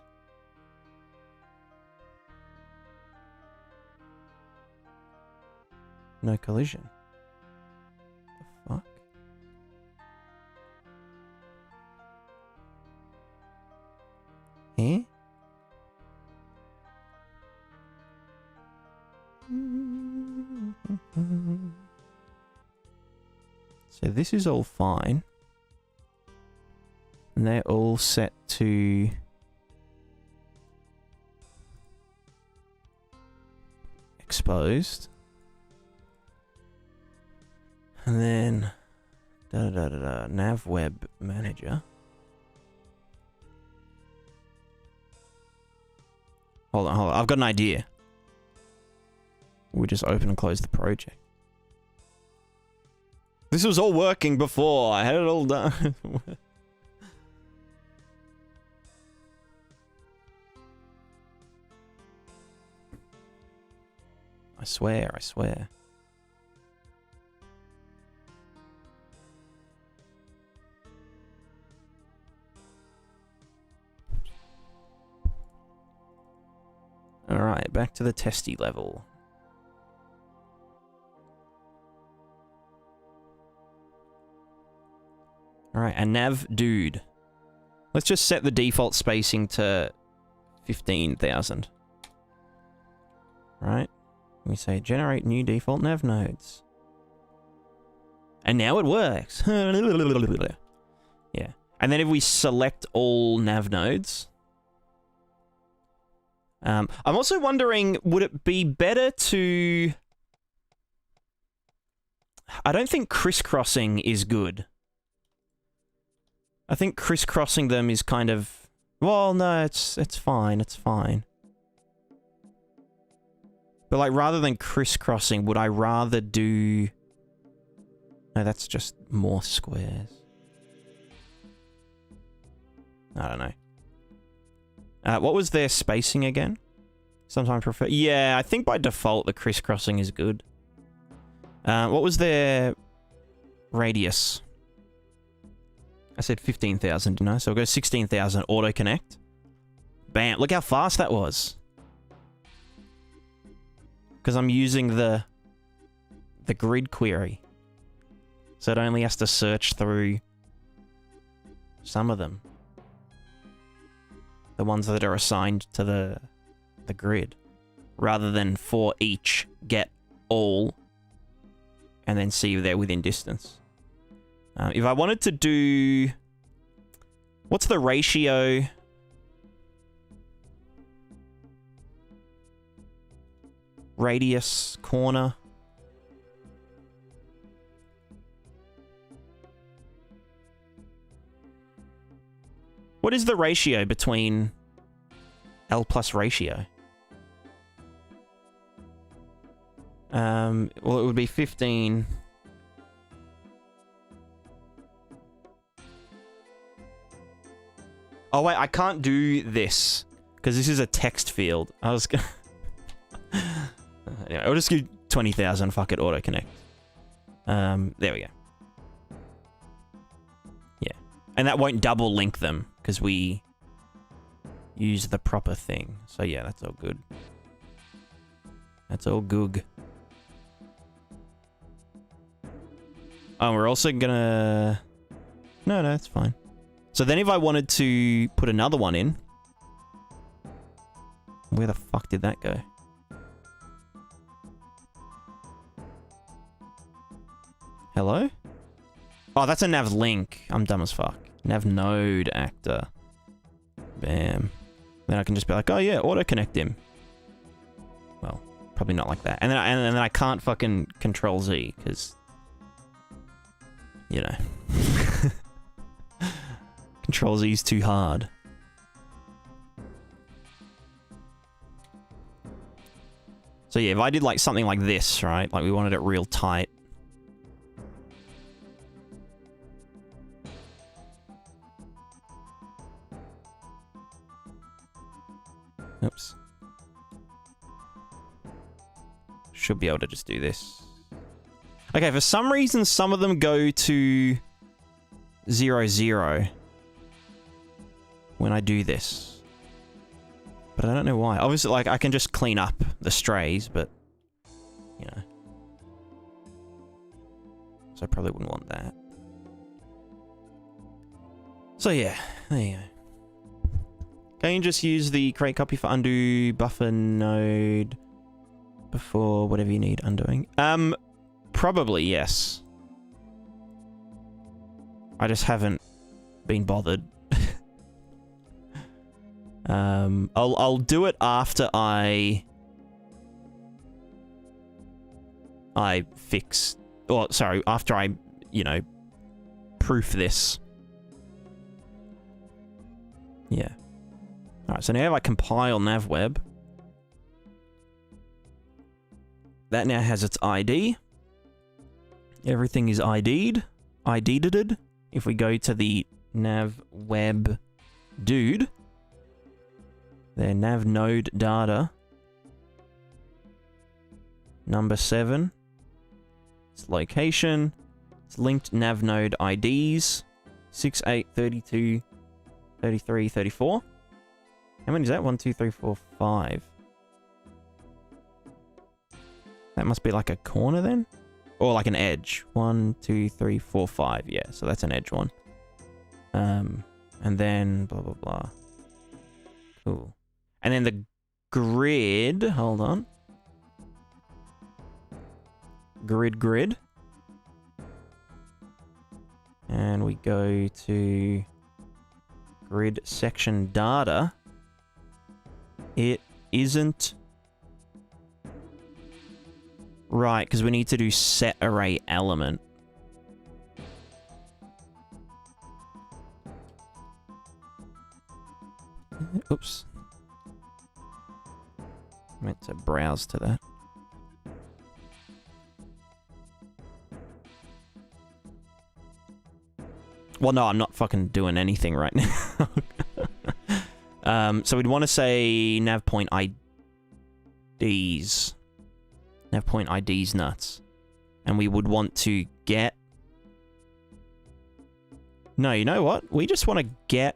Speaker 1: no collision. The fuck? Eh? So this is all fine. And they're all set to... exposed. And then... nav web manager. Hold on. I've got an idea. We just open and close the project. This was all working before. I had it all done. I swear. Alright, back to the testy level. Alright, a nav dude. Let's just set the default spacing to 15,000. Right? We say generate new default nav nodes. And now it works. Yeah. And then if we select all nav nodes... I'm also wondering, would it be better to... I don't think crisscrossing is good. I think crisscrossing them is kind of... well, no, it's fine, it's fine. But, like, rather than crisscrossing, would I rather do... no, that's just more squares. I don't know. What was their spacing again? Sometimes prefer... yeah, I think by default the crisscrossing is good. What was their radius? I said 15,000, didn't I? So we'll go 16,000 auto-connect. Bam. Look how fast that was. Because I'm using the grid query. So it only has to search through some of them. The ones that are assigned to the grid. Rather than for each, get all, and then see if they're within distance. If I wanted to do... what's the ratio? Radius, corner. What is the ratio between L plus ratio? Well, it would be 15. Oh, wait, I can't do this because this is a text field. I was gonna... anyway, I'll just do 20,000. Fuck it, auto connect. There we go. Yeah. And that won't double link them because we use the proper thing. So yeah, that's all good. That's all good. Oh, we're also gonna... No, that's fine. So then if I wanted to put another one in... Where the fuck did that go? Hello? Oh, that's a nav link. I'm dumb as fuck. Nav node actor. Bam. Then I can just be like, oh yeah, auto-connect him. Well, probably not like that. And then I can't fucking control Z, because... You know. Control Z is too hard. So yeah, if I did like something like this, right? Like we wanted it real tight. Oops. Should be able to just do this. Okay, for some reason, some of them go to 0, 0 when I do this. But I don't know why. Obviously, like, I can just clean up the strays, but, you know. So I probably wouldn't want that. So yeah, there you go. Can you just use the create copy for undo buffer node before whatever you need undoing? Probably, yes. I just haven't been bothered. I'll do it after I fix, or sorry, after I, you know, proof this. Yeah. Alright, so now if I compile navweb, that now has its ID. Everything is ID'd. ID'd. If we go to the navweb dude, then nav node data, number 7, its location, its linked nav node IDs, 6, 8, 32, 33, 34. How many is that? 1, 2, 3, 4, 5. That must be like a corner then? Or like an edge. 1, 2, 3, 4, 5. Yeah, so that's an edge one. And then blah, blah, blah. Cool. And then the grid, hold on. Grid. And we go to grid section data. It isn't right, because we need to do set array element. Oops. I meant to browse to that. Well, no, I'm not fucking doing anything right now. So we'd want to say nav point IDs. Nav point IDs nuts. And we would want to get... No, you know what? We just want to get...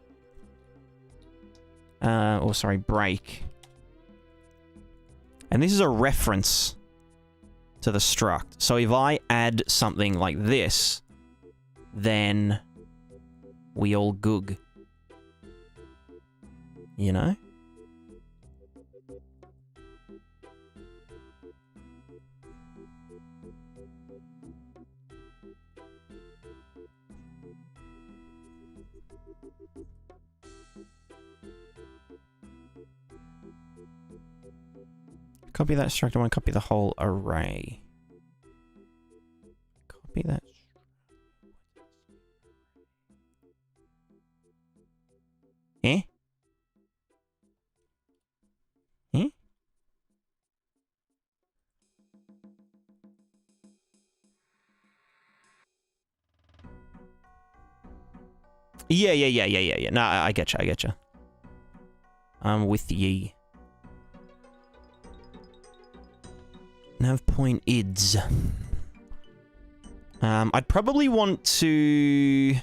Speaker 1: break. And this is a reference to the struct. So if I add something like this, then we all goog. You know? Copy that struct. I want to copy the whole array. Copy that. Eh? Eh? Yeah. No, I getcha. I'm with ye. Nav point ids. I'd probably want to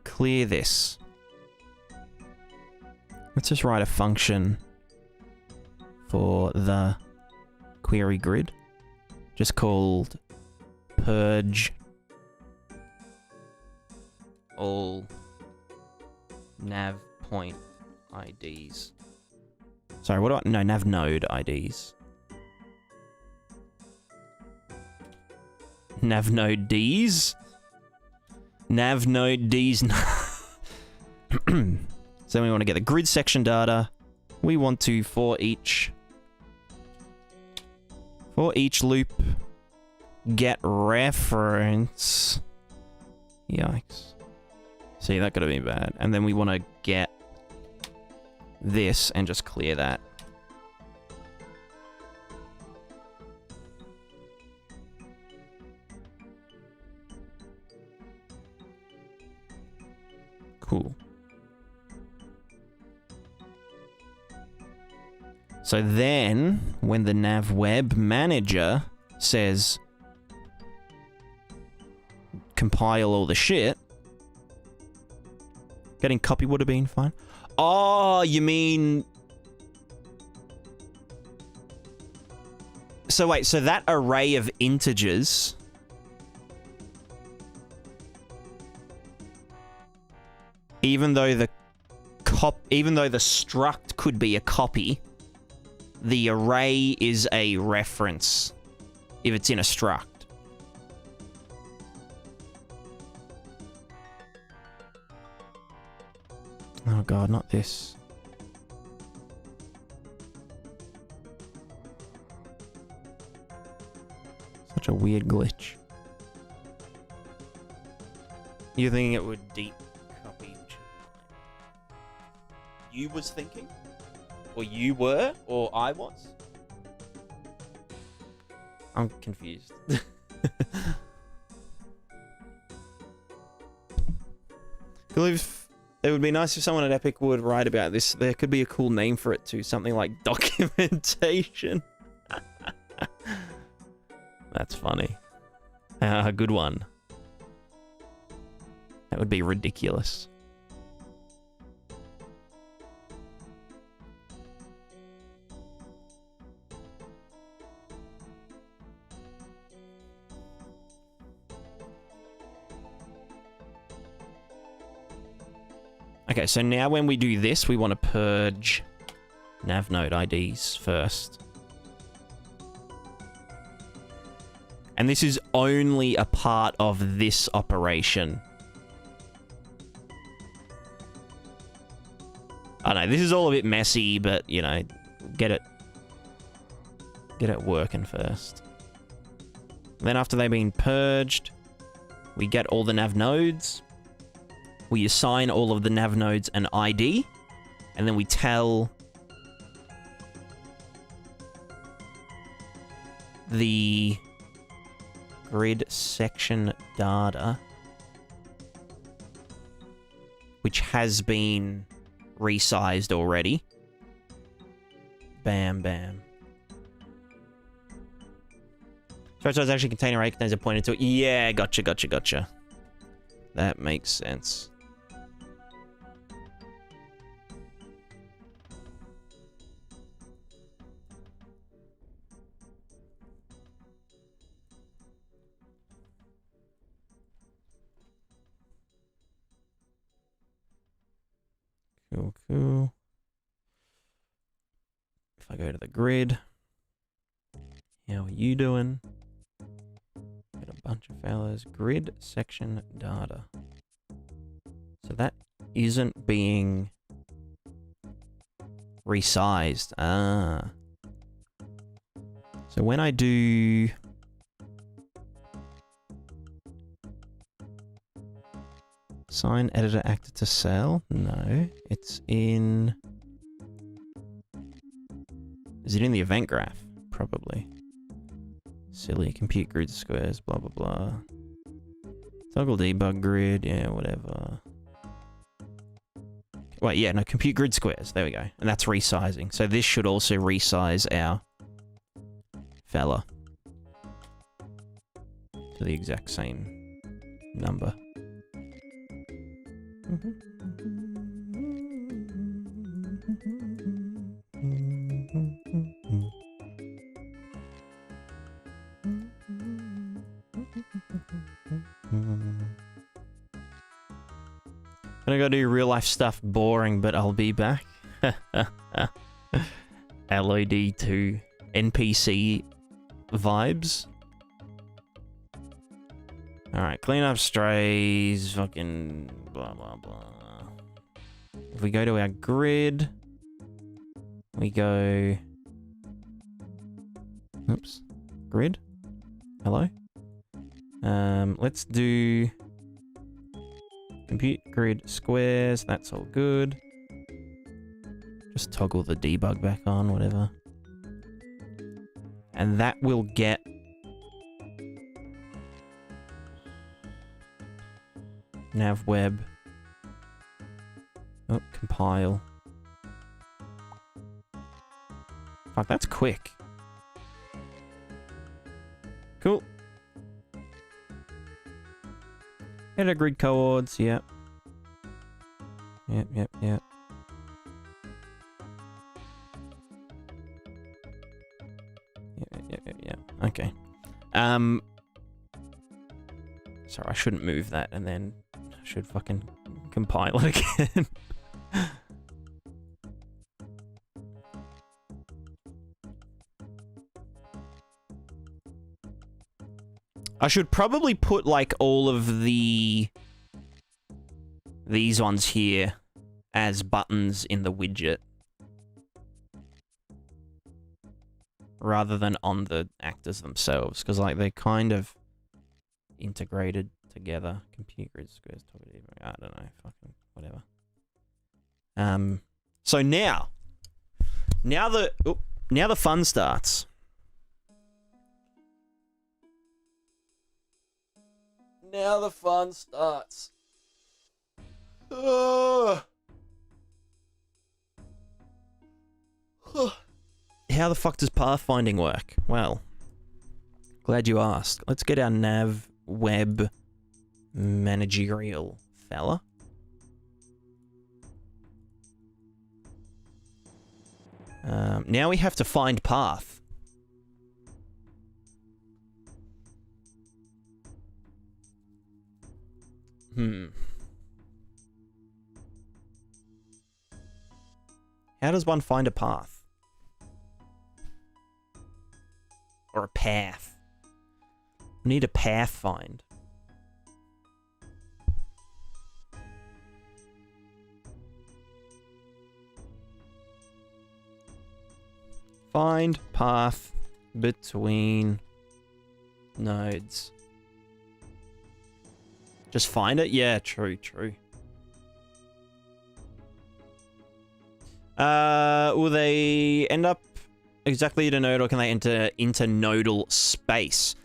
Speaker 1: clear this. Let's just write a function for the query grid, just called purge all nav point IDs. Sorry, what do I... No, nav node IDs. Nav node Ds? Nav node Ds. So we want to get the grid section data. We want to, for each loop, get reference. Yikes. See, that could have been bad. And then we want to get this and just clear that. Cool. So then, when the nav web manager says compile all the shit, getting copy would have been fine. Oh, you mean... So wait, so that array of integers... Even though the struct could be a copy, the array is a reference if it's in a struct. Oh god, not this. Such a weird glitch. You're thinking it would deep copy? You was thinking? Or you were? Or I was? I'm confused. It would be nice if someone at Epic would write about this. There could be a cool name for it too. Something like documentation. That's funny. Good one. That would be ridiculous. Okay, so now when we do this, we want to purge nav node IDs first. And this is only a part of this operation. I know, this is all a bit messy, but, you know, get it working first. Then after they've been purged, we get all the nav nodes. We assign all of the nav nodes an ID, and then we tell the grid section data, which has been resized already. Bam, bam. Virtualized actually contain array contains a pointer to it. Yeah, gotcha. That makes sense. Cool. If I go to the grid, how are you doing? Got a bunch of fellas. Grid section data. So that isn't being resized. Ah. So when I do... Sign editor actor to cell? No, it's in... Is it in the event graph? Probably. Silly. Compute grid squares, blah, blah, blah. Toggle debug grid, yeah, whatever. Wait, yeah, no, compute grid squares. There we go. And that's resizing. So this should also resize our fella to the exact same number. Gonna go do real life stuff. Boring, but I'll be back. LOD 2 NPC vibes. Alright, clean up strays, fucking blah blah blah. If we go to our grid, we go... Oops. Grid? Hello? Let's do... Compute grid squares, that's all good. Just toggle the debug back on, whatever. And that will get... nav web. Oh, compile. Fuck, that's quick. Cool. Edit grid coords, yep. Yep. Yep. Okay. Sorry, I shouldn't move that, and then I should fucking compile it again. I should probably put, like, all of these ones here as buttons in the widget. Rather than on the actors themselves, because, like, they're kind of integrated together. Compute grid squares, I don't know, fucking whatever. So now the fun starts. Now the fun starts. How the fuck does pathfinding work? Well, glad you asked. Let's get our nav web managerial fella. Now we have to find path. How does one find a path? Or a path? We need a path find. Find path between nodes. Just find it? Yeah, true. Will they end up exactly at a node, or can they enter internodal space?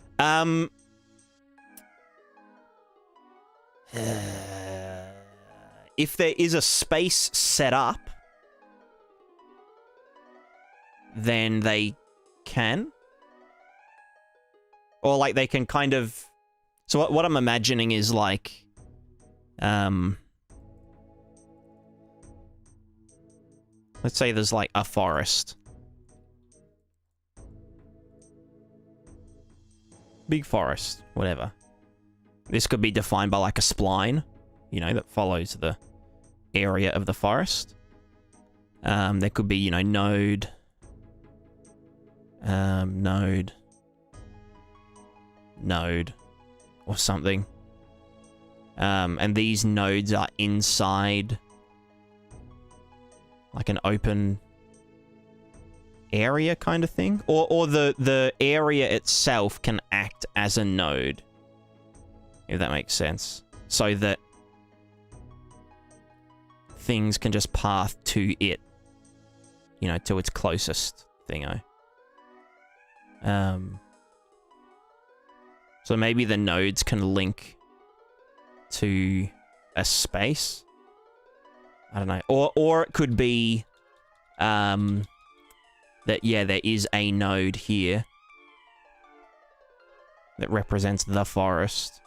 Speaker 1: If there is a space set up, then they can. Or, like, they can kind of... So what I'm imagining is, like... let's say there's, like, a forest. Big forest, whatever. This could be defined by, like, a spline, you know, that follows the area of the forest. There could be, you know, node, or something. And these nodes are inside, like, an open area kind of thing, or the area itself can act as a node, if that makes sense, so that things can just path to it, you know, to its closest thingo. So maybe the nodes can link to a space. I don't know, or it could be that, yeah, there is a node here that represents the forest.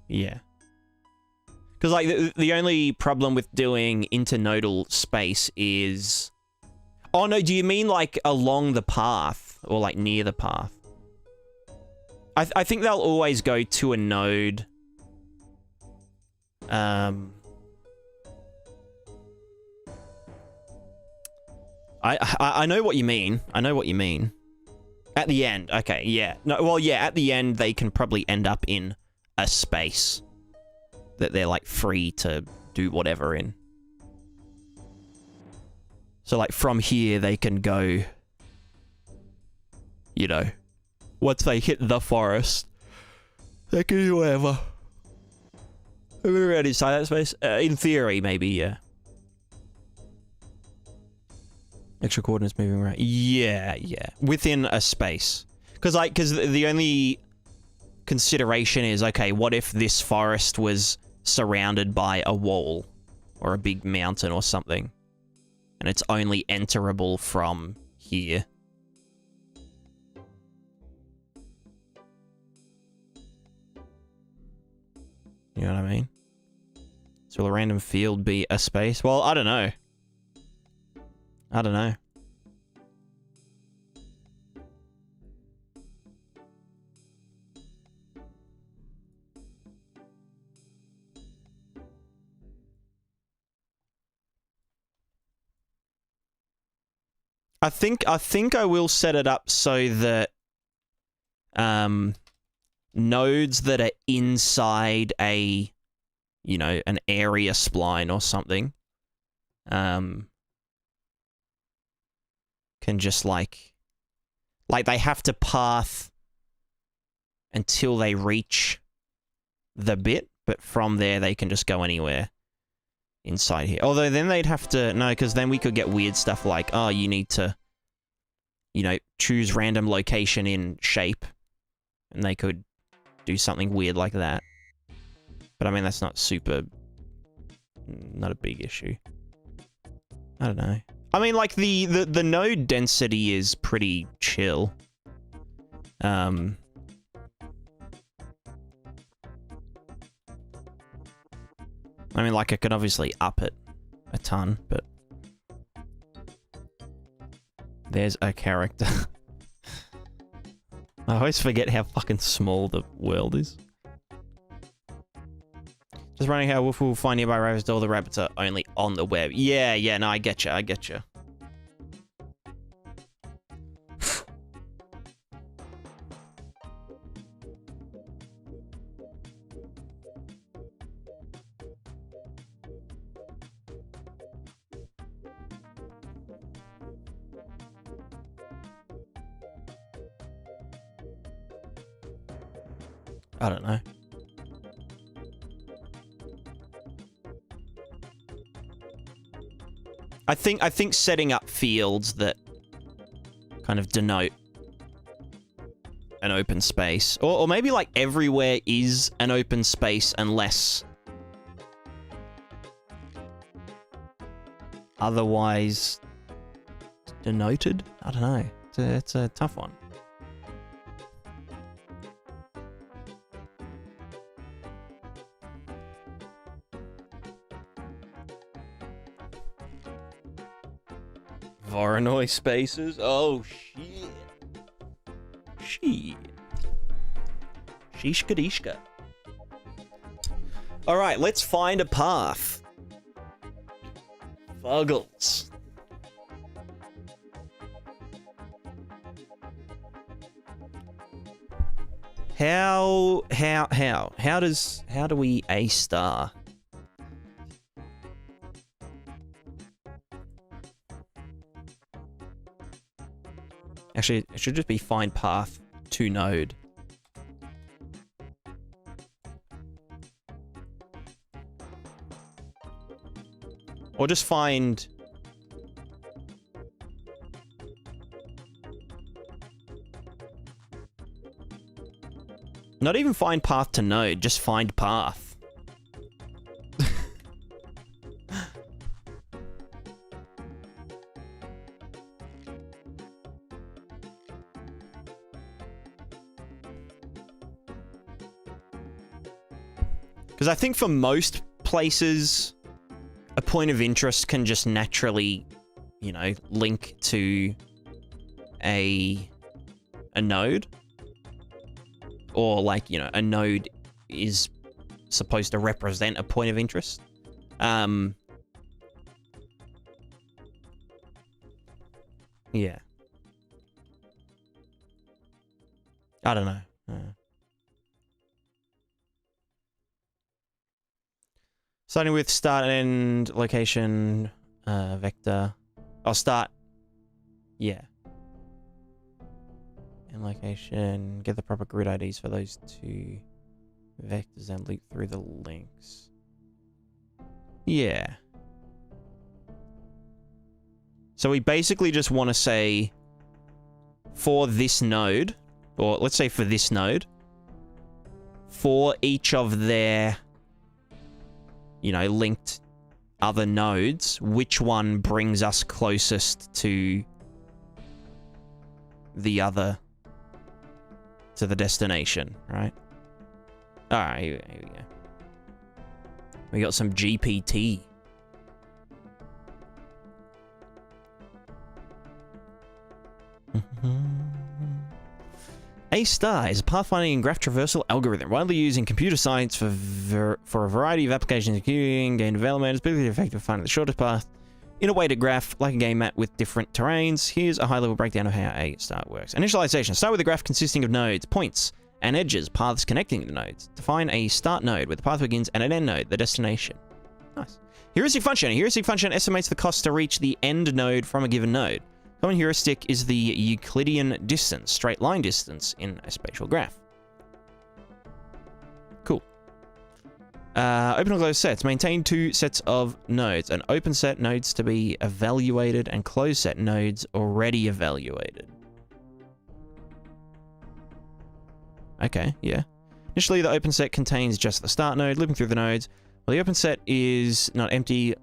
Speaker 1: Yeah. Because, like, the only problem with doing internodal space is... Oh, no, do you mean, like, along the path? or like near the path. I think they'll always go to a node. I know what you mean. I know what you mean. At the end, okay, yeah. No, well, yeah, at the end, they can probably end up in a space that they're, like, free to do whatever in. So, like, from here, they can go, you know, once they hit the forest, they can do whatever. Are we ready inside that space? In theory, maybe, yeah. Extra coordinates moving around. Yeah, yeah. Within a space. Because the only consideration is, okay, what if this forest was surrounded by a wall or a big mountain or something, and it's only enterable from here? You know what I mean? So will a random field be a space? Well, I don't know. I don't know. I think I will set it up so that nodes that are inside a, you know, an area spline or something can just like they have to path until they reach the bit, but from there they can just go anywhere inside here. Although then they'd have to, no, because then we could get weird stuff like, oh, you need to, you know, choose random location in shape, and they could do something weird like that. But I mean, that's not a big issue. I don't know. I mean, like, the node density is pretty chill. I mean, like, I could obviously up it a ton, but there's a character. I always forget how fucking small the world is. Just running how Wolf will find nearby rabbits, all the rabbits are only on the web. Yeah, yeah, no, I get you, I get you. I don't know. I think setting up fields that kind of denote an open space, or maybe like everywhere is an open space unless otherwise denoted. I don't know. It's a tough one. Voronoi spaces? Oh, shit. Shit. Shishka-dishka. Alright, let's find a path. Fuggles. How do we A star? Actually, it should just be find path to node. Or just find... Not even find path to node, just find path. Because I think for most places, a point of interest can just naturally, you know, link to a a node. Or like, you know, a node is supposed to represent a point of interest. Yeah. I don't know. Starting with start and end location vector. I'll start. Yeah. And location. Get the proper grid IDs for those two vectors and loop through the links. Yeah. So we basically just want to say for this node, or let's say for this node, for each of their, you know, linked other nodes, which one brings us closest to the other, to the destination, right? Alright, here we go. We got some GPT. A star is a pathfinding and graph traversal algorithm widely used in computer science for a variety of applications, including game development. It's particularly effective for finding the shortest path in a weighted graph, like a game map with different terrains. Here's a high-level breakdown of how a star works. Initialization. Start with a graph consisting of nodes, points, and edges, paths connecting the nodes. Define a start node where the path begins and an end node, the destination. Nice. Heuristic function. A heuristic function estimates the cost to reach the end node from a given node. Common heuristic is the Euclidean distance, straight line distance in a spatial graph. Cool. Open and closed sets. Maintain two sets of nodes. An open set nodes to be evaluated and closed set nodes already evaluated. Okay, yeah. Initially, the open set contains just the start node, looping through the nodes. Well, the open set is not empty.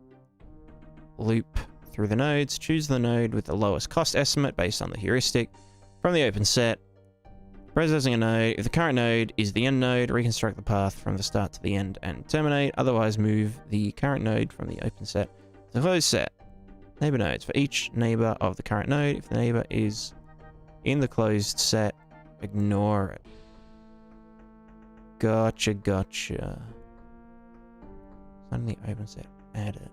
Speaker 1: Loop through the nodes. Choose the node with the lowest cost estimate based on the heuristic from the open set. Processing a node. If the current node is the end node, reconstruct the path from the start to the end and terminate. Otherwise, move the current node from the open set to the closed set. Neighbor nodes. For each neighbor of the current node, if the neighbor is in the closed set, ignore it. Gotcha, gotcha. On the open set, add it.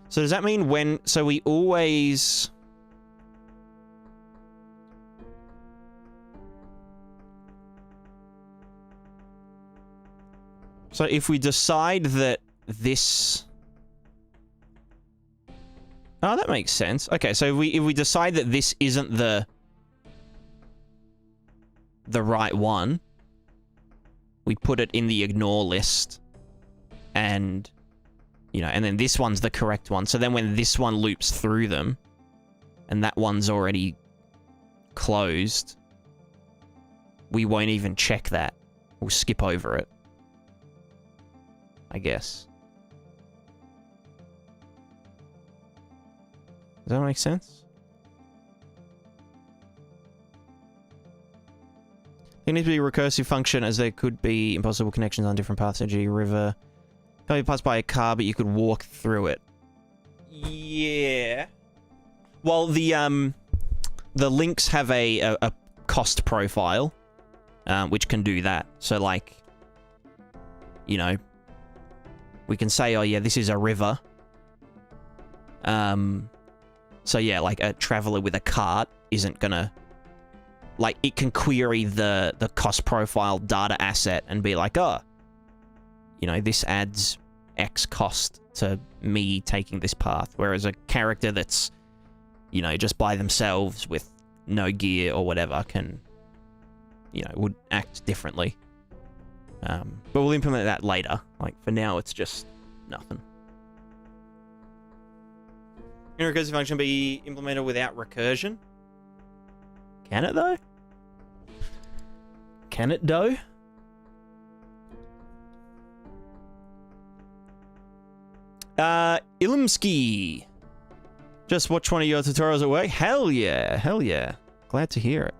Speaker 1: So does that mean when... So we always... So if we decide that this... Oh, that makes sense. Okay, so if we decide that this isn't the right one, we put it in the ignore list, and, you know, and then this one's the correct one. So then when this one loops through them, and that one's already closed, we won't even check that. We'll skip over it, I guess. Does that make sense? There needs to be a recursive function, as there could be impossible connections on different paths, e.g. river. Can't be passed by a car, but you could walk through it. Yeah. Well, the links have a cost profile, which can do that. So, like, you know, we can say, oh yeah, this is a river. So yeah, like a traveler with a cart isn't gonna... Like, it can query the cost profile data asset and be like, oh, you know, this adds X cost to me taking this path. Whereas a character that's, you know, just by themselves with no gear or whatever can, you know, would act differently. But we'll implement that later. Like, for now, it's just nothing. Can a recursive function be implemented without recursion? Can it, though? Can it, though? Ilmsky. Just watch one of your tutorials at work? Hell yeah. Hell yeah. Glad to hear it.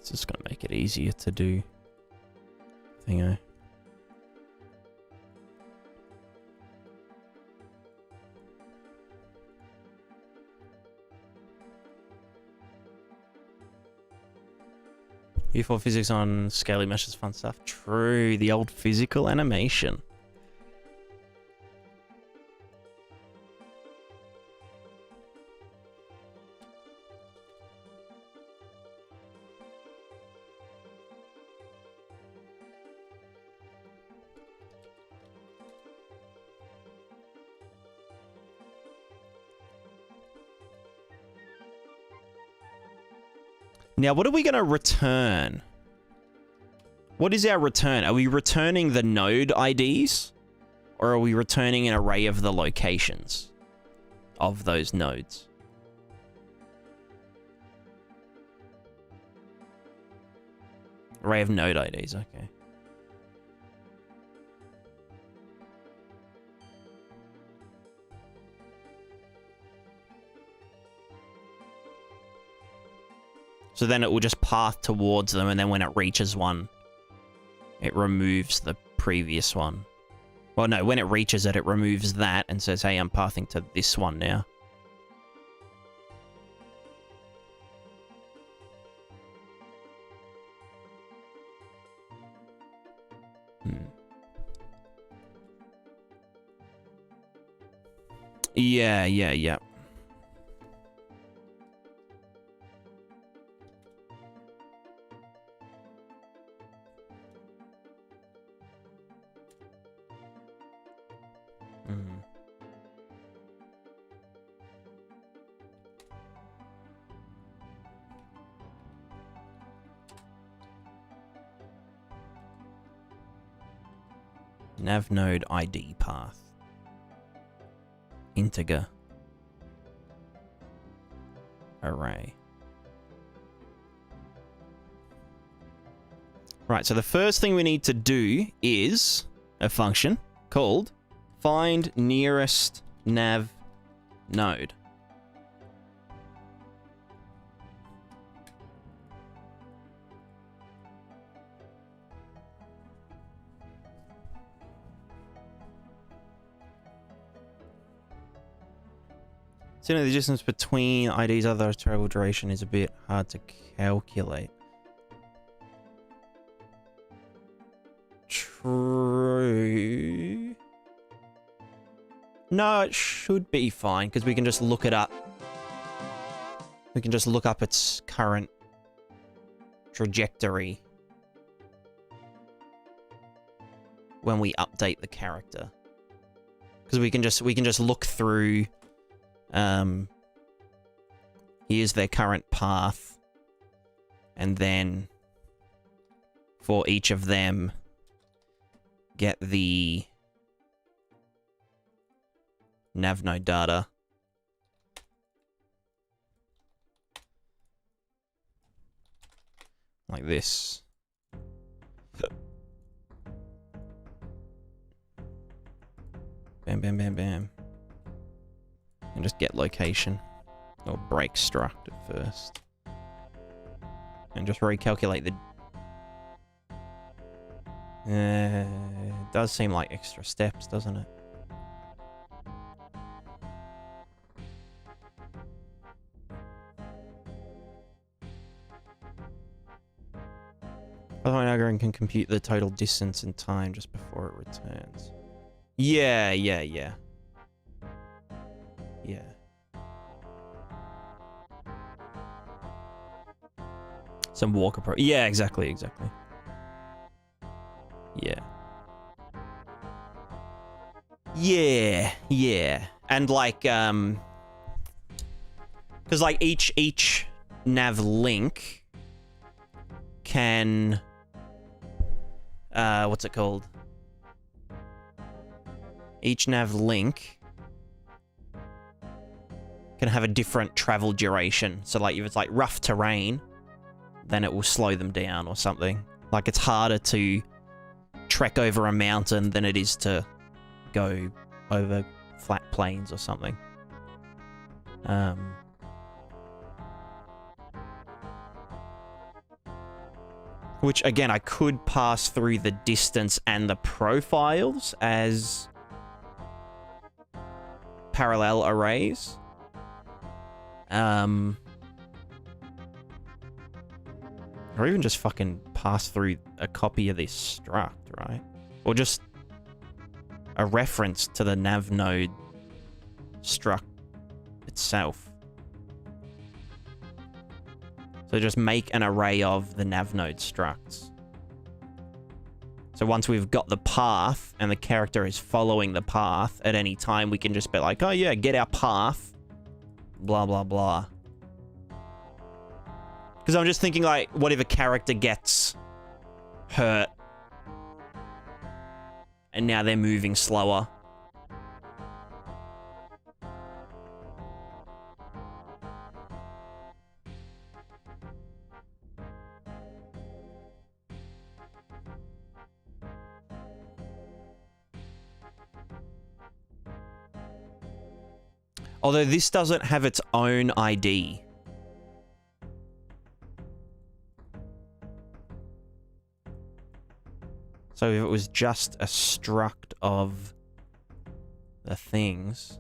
Speaker 1: It's just going to make it easier to do thingo. UE4 physics on scaly meshes, fun stuff. True, the old physical animation. Now, what are we going to return? What is our return? Are we returning the node IDs? Or are we returning an array of the locations of those nodes? Array of node IDs, okay. So then it will just path towards them, and then when it reaches one, it removes the previous one. Well, no, when it reaches it, it removes that and says, hey, I'm pathing to this one now. Yeah. Nav node ID path. Integer. Array. Right, so the first thing we need to do is a function called find nearest nav node. So, the distance between IDs other travel duration is a bit hard to calculate. True. No, it should be fine, because we can just look it up. We can just look up its current trajectory when we update the character. Because we can just look through. Here's their current path, and then for each of them, get the nav node data. Like this. Bam, bam, bam, bam. And just get location. Or break struct at first. And just recalculate the... it does seem like extra steps, doesn't it? Pathfinding algorithm can compute the total distance and time just before it returns. Yeah. Some walk approach. Yeah, exactly. Yeah. And like, because like each nav link can, what's it called? Each nav link can have a different travel duration. So like if it's like rough terrain, then it will slow them down or something. Like it's harder to trek over a mountain than it is to go over flat plains or something. Which, again, I could pass through the distance and the profiles as parallel arrays. Or even just fucking pass through a copy of this struct, right? Or just a reference to the nav node struct itself. So just make an array of the nav node structs. So once we've got the path and the character is following the path at any time, we can just be like, oh yeah, get our path, blah, blah, blah. Because I'm just thinking, like, what if a character gets hurt and now they're moving slower? Although this doesn't have its own ID. So if it was just a struct of the things,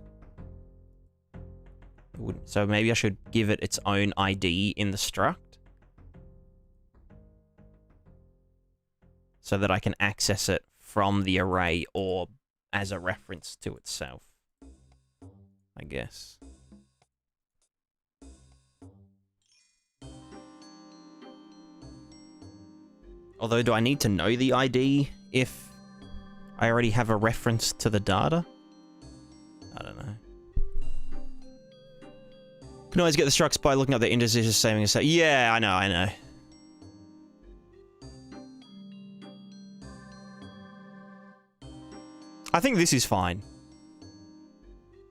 Speaker 1: it wouldn't. So maybe I should give it its own ID in the struct, so that I can access it from the array or as a reference to itself, I guess. Although, do I need to know the ID if I already have a reference to the data? I don't know. Can always get the structs by looking up the indices, saving a set. Yeah, I know. I think this is fine.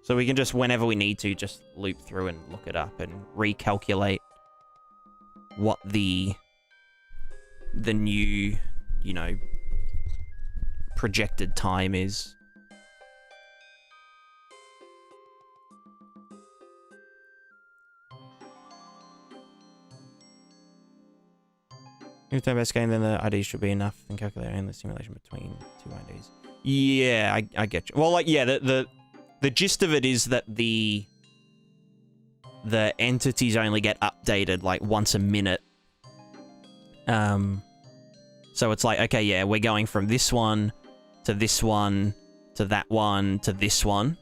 Speaker 1: So we can just, whenever we need to, just loop through and look it up and recalculate what the new, you know, projected time is. If it's best game, then the ID should be enough and calculating the simulation between two IDs. Yeah, I get you. Well, like, yeah, the gist of it is that the entities only get updated like once a minute. So it's like, okay, yeah, we're going from this one to this one to that one to this one,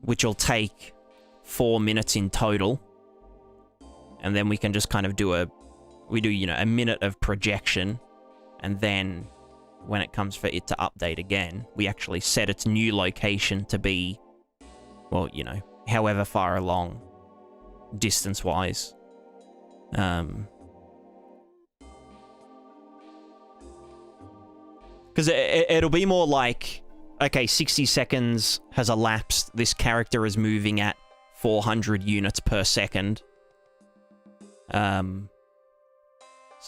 Speaker 1: which will take 4 minutes in total. And then we can just kind of do you know, a minute of projection, and then when it comes for it to update again, we actually set its new location to be, well, you know, however far along distance-wise. Because it'll be more like, okay, 60 seconds has elapsed, this character is moving at 400 units per second. So,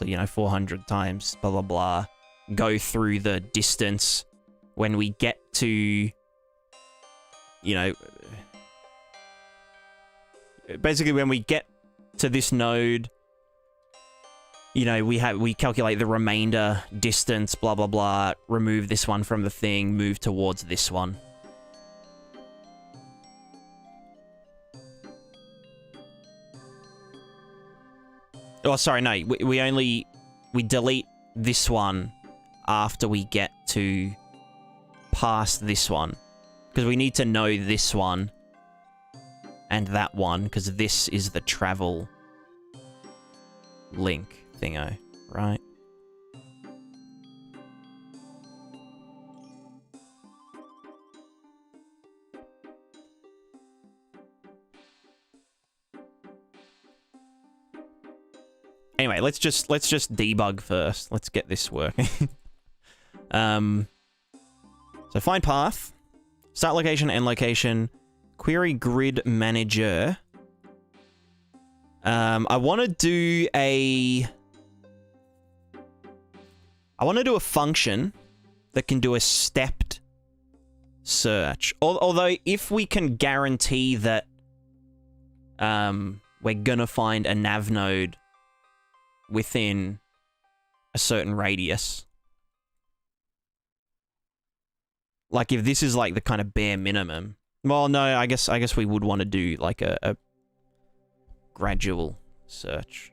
Speaker 1: you know, 400 times, blah, blah, blah. Go through the distance. When we get to, you know, basically when we get to this node, you know, we calculate the remainder distance, blah, blah, blah, remove this one from the thing, move towards this one. Oh, sorry, no, we delete this one after we get to past this one. Because we need to know this one and that one, because this is the travel link thingo, right? Anyway, let's just debug first. Let's get this working. So find path, start location, end location, query grid manager. I want to do a function that can do a stepped search. Although if we can guarantee that we're gonna find a nav node within a certain radius. Like if this is like the kind of bare minimum. Well, no, I guess we would want to do like a gradual search.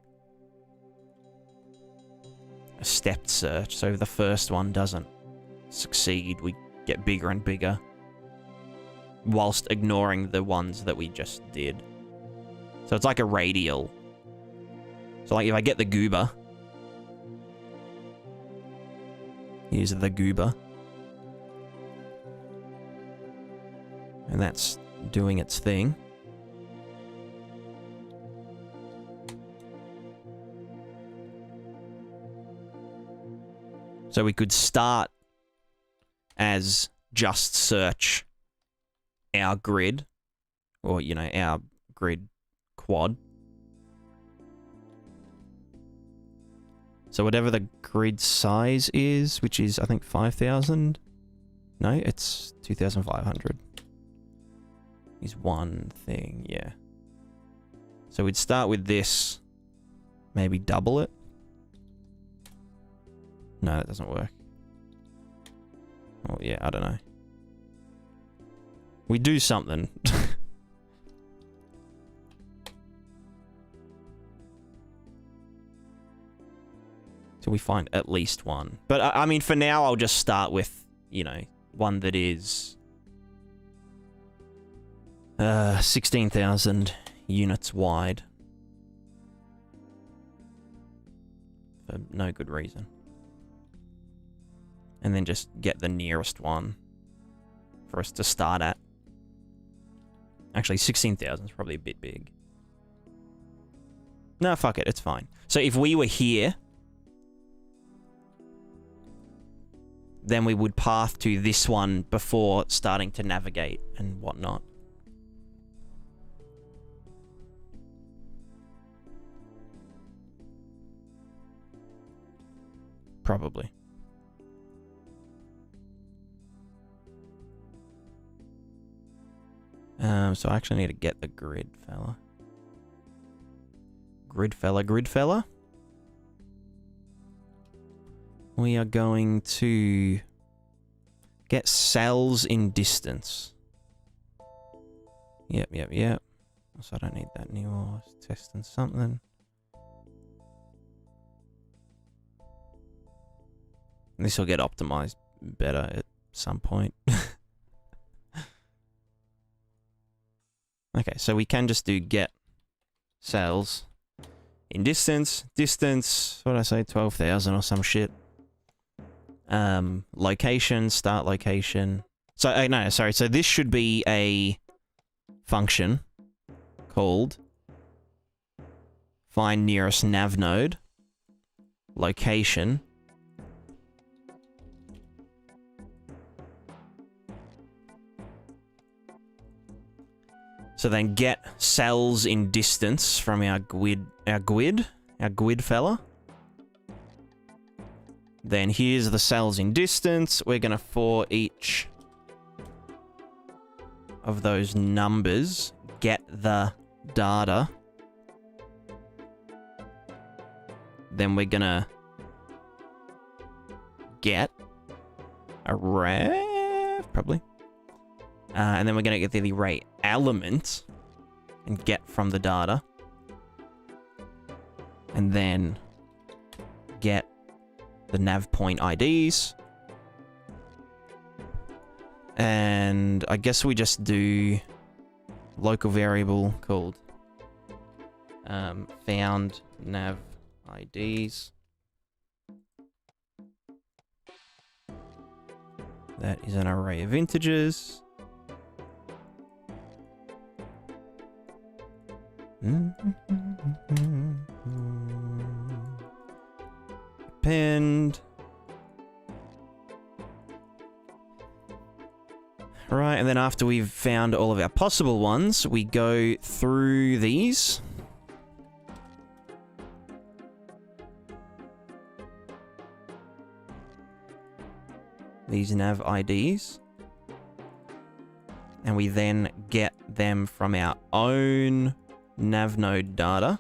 Speaker 1: A stepped search. So if the first one doesn't succeed, we get bigger and bigger. Whilst ignoring the ones that we just did. So it's like a radial. So like if I get the goober. Here's the goober. And that's doing its thing. So we could start as just search our grid, or, you know, our grid quad. So whatever the grid size is, which is, I think, 5,000. No, it's 2,500. Is one thing, yeah. So we'd start with this, maybe double it. No, that doesn't work. Oh, yeah, I don't know. We do something. So we find at least one. But, I mean, for now, I'll just start with, you know, one that is 16,000 units wide. For no good reason. And then just get the nearest one for us to start at. Actually, 16,000 is probably a bit big. No, fuck it, it's fine. So if we were here, then we would path to this one before starting to navigate and whatnot. Probably. So I actually need to get the grid fella. Grid fella. We are going to get cells in distance. Yep. So I don't need that anymore. Testing something. This will get optimized better at some point. Okay, so we can just do get cells in distance, what did I say, 12,000 or some shit. Location, start location. So, no, sorry, so this should be a function called find nearest nav node, location, so then get cells in distance from our grid fella. Then here's the cells in distance. We're gonna for each of those numbers get the data. Then we're gonna get a ref, probably. And then we're going to get the array element and get from the data. And then get the nav point IDs. And I guess we just do local variable called found nav IDs. That is an array of integers. Append. Right, and then after we've found all of our possible ones, we go through these. These nav IDs. And we then get them from our own nav node data.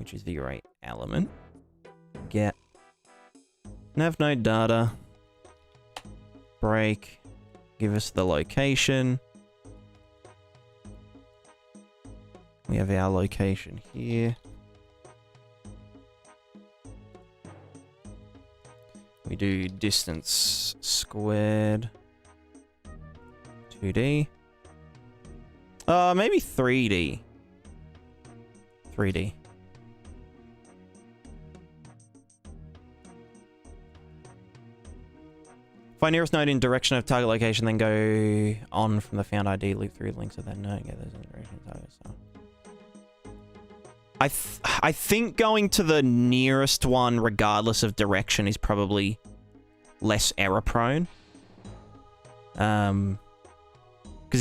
Speaker 1: which is the array element. Get nav node data. Break. Give us the location. We have our location here. We do distance squared. 2D. Maybe 3D. 3D. Find nearest node in direction of target location, then go on from the found ID, loop through the links of that node. Get those in the direction of target. So. I think going to the nearest one, regardless of direction, is probably less error prone. Because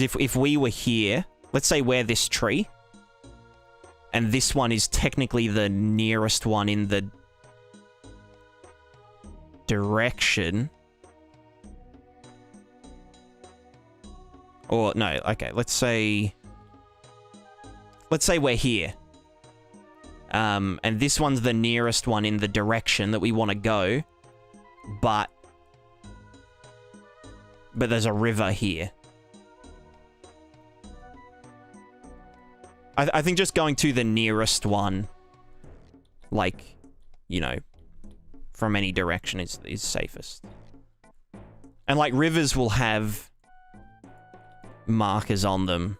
Speaker 1: if we were here, let's say we're this tree, and this one is technically the nearest one in the direction. Or, no, okay, let's say we're here. And this one's the nearest one in the direction that we want to go, but there's a river here. I think just going to the nearest one, like, you know, from any direction is safest. And, like, rivers will have markers on them.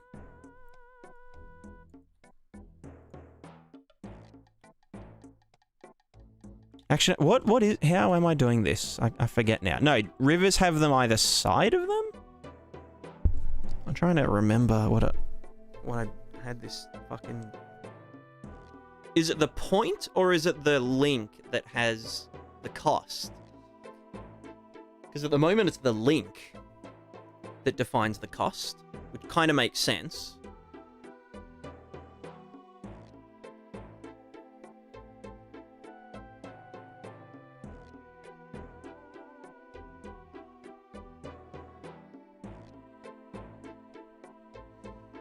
Speaker 1: Actually, what is... How am I doing this? I forget now. No, rivers have them either side of them? I'm trying to remember what I had this fucking... Is it the point, or is it the link that has the cost? Because at the moment, it's the link that defines the cost, which kind of makes sense.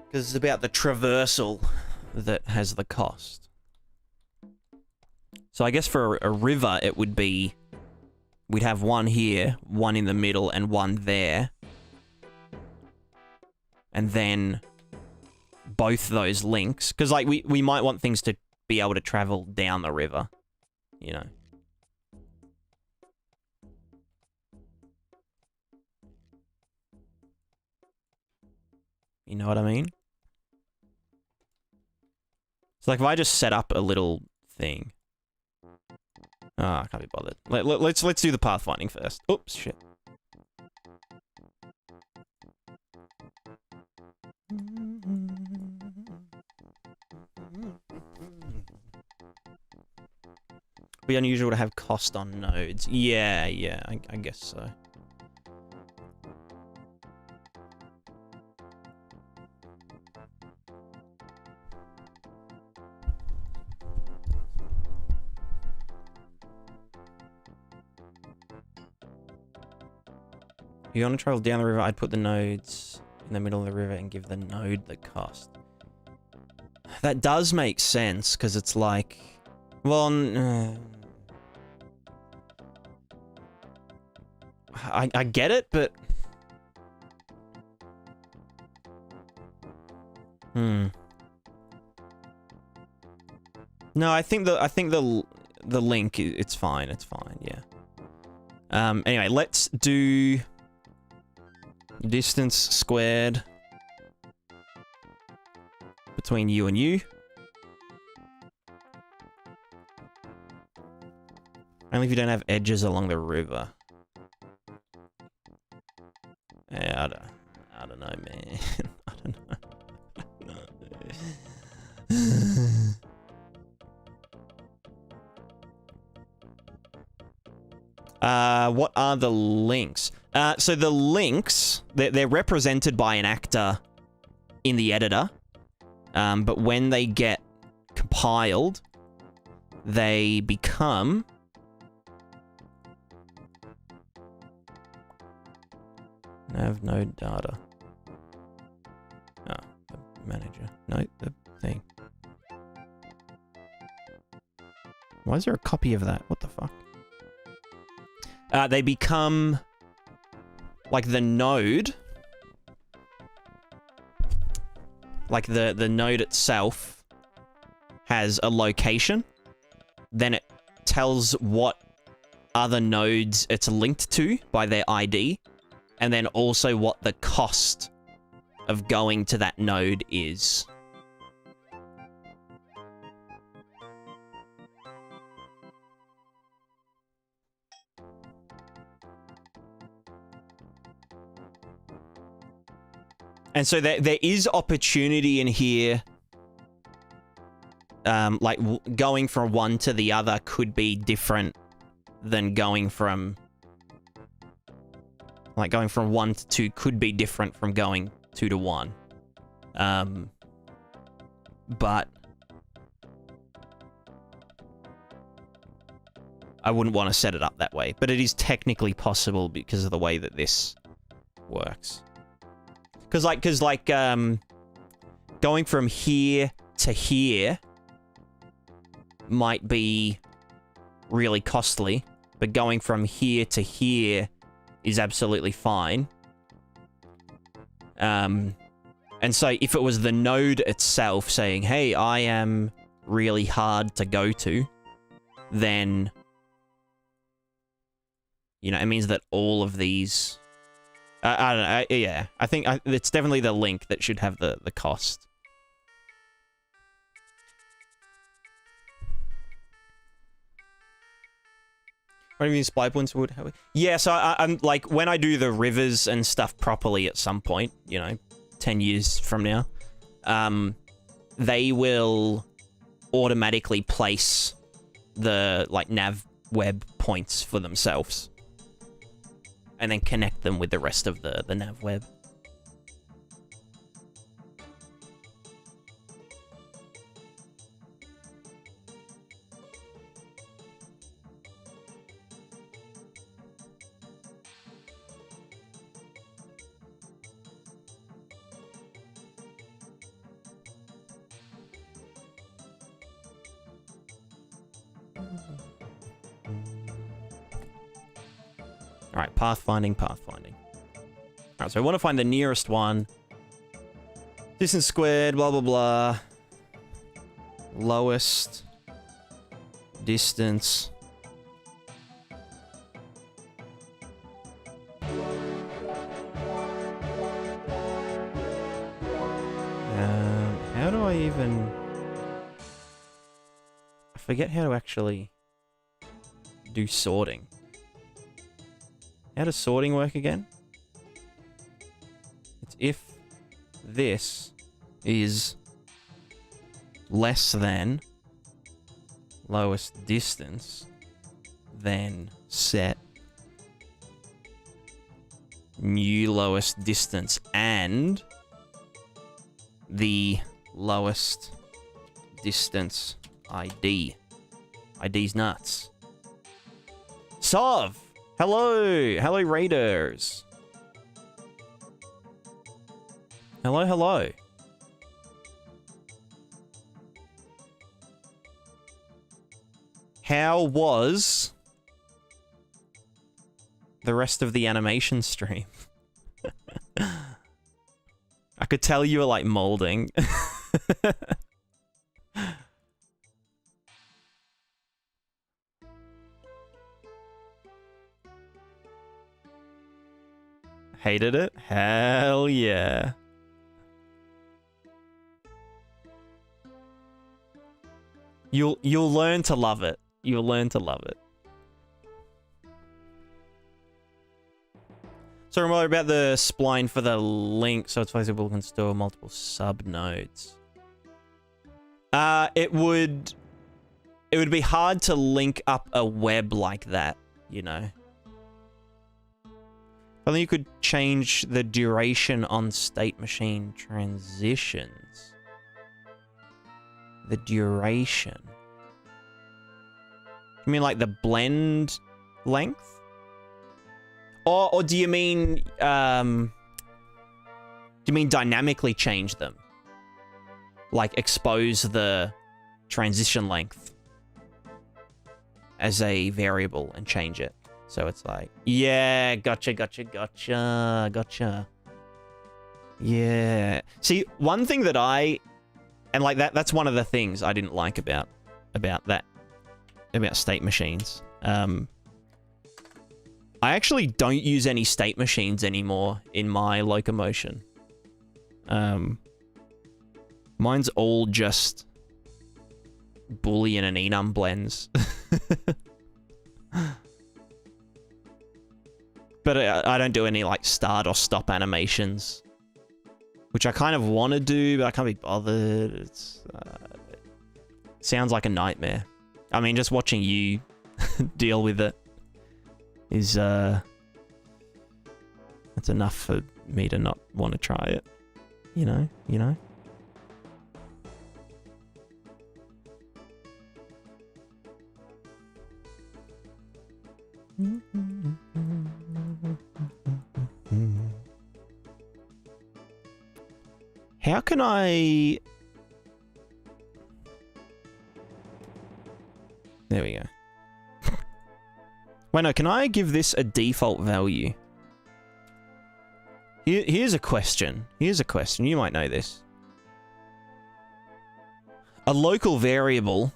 Speaker 1: Because it's about the traversal that has the cost. So I guess for a river, it would be... We'd have one here, one in the middle, and one there. And then both those links. Because, like, we might want things to be able to travel down the river. You know. You know what I mean? So, like, if I just set up a little thing. Oh, I can't be bothered. Let's do the pathfinding first. Oops, shit. Be unusual to have cost on nodes. Yeah, I guess so. If you want to travel down the river, I'd put the nodes in the middle of the river and give the node the cost. That does make sense, because it's like... Well, I get it, but... No, I think the link, it's fine, yeah. Anyway, let's do... Distance squared between you and you. Only if you don't have edges along the river. Yeah, I don't know, man. I don't know. What are the links? So the links, they're represented by an actor in the editor, but when they get compiled, they become... Nav node data. Oh, the manager. No, the thing. Why is there a copy of that? What the fuck? They become like the node. Like the node itself has a location. Then it tells what other nodes it's linked to by their ID. And then also what the cost of going to that node is. And so there is opportunity in here. Like going from one to the other could be different than going from... Like going from 1 to 2 could be different from going 2 to 1. But I wouldn't want to set it up that way. But it is technically possible because of the way that this works. Because going from here to here might be really costly, but going from here to here is absolutely fine. And so if it was the node itself saying, hey, I am really hard to go to, then, you know, it means that all of these... I don't know, yeah. I think it's definitely the link that should have the cost. What do you mean supply points would have? Yeah, so I'm like, when I do the rivers and stuff properly at some point, you know, 10 years from now, they will automatically place the, like, nav web points for themselves. And then connect them with the rest of the nav web. Alright, pathfinding. Alright, so I want to find the nearest one. Distance squared, blah, blah, blah. Lowest distance. How do I even... I forget how to actually do sorting. How does sorting work again? It's if this is less than lowest distance, then set new lowest distance and the lowest distance ID. ID's nuts. Sov! Hello! Hello, Raiders! Hello, hello. How was the rest of the animation stream? I could tell you were, like, molding. Hated it? Hell yeah. You'll learn to love it. You'll learn to love it. So remember about the spline for the link, so it's flexible, can store multiple subnodes. It would be hard to link up a web like that, you know. I think you could change the duration on state machine transitions. The duration. You mean like the blend length? Or do you mean dynamically change them? Like expose the transition length? as a variable and change it. So it's like, yeah, gotcha. Yeah. See, one thing that that's one of the things I didn't like about state machines. I actually don't use any state machines anymore in my locomotion. Mine's all just Boolean and enum blends. But I don't do any like start or stop animations, which I kind of want to do, but I can't be bothered. It sounds like a nightmare. I mean, just watching you deal with it is that's enough for me to not want to try it. You know. How can I... There we go. Wait, no, can I give this a default value? Here's a question. You might know this. A local variable,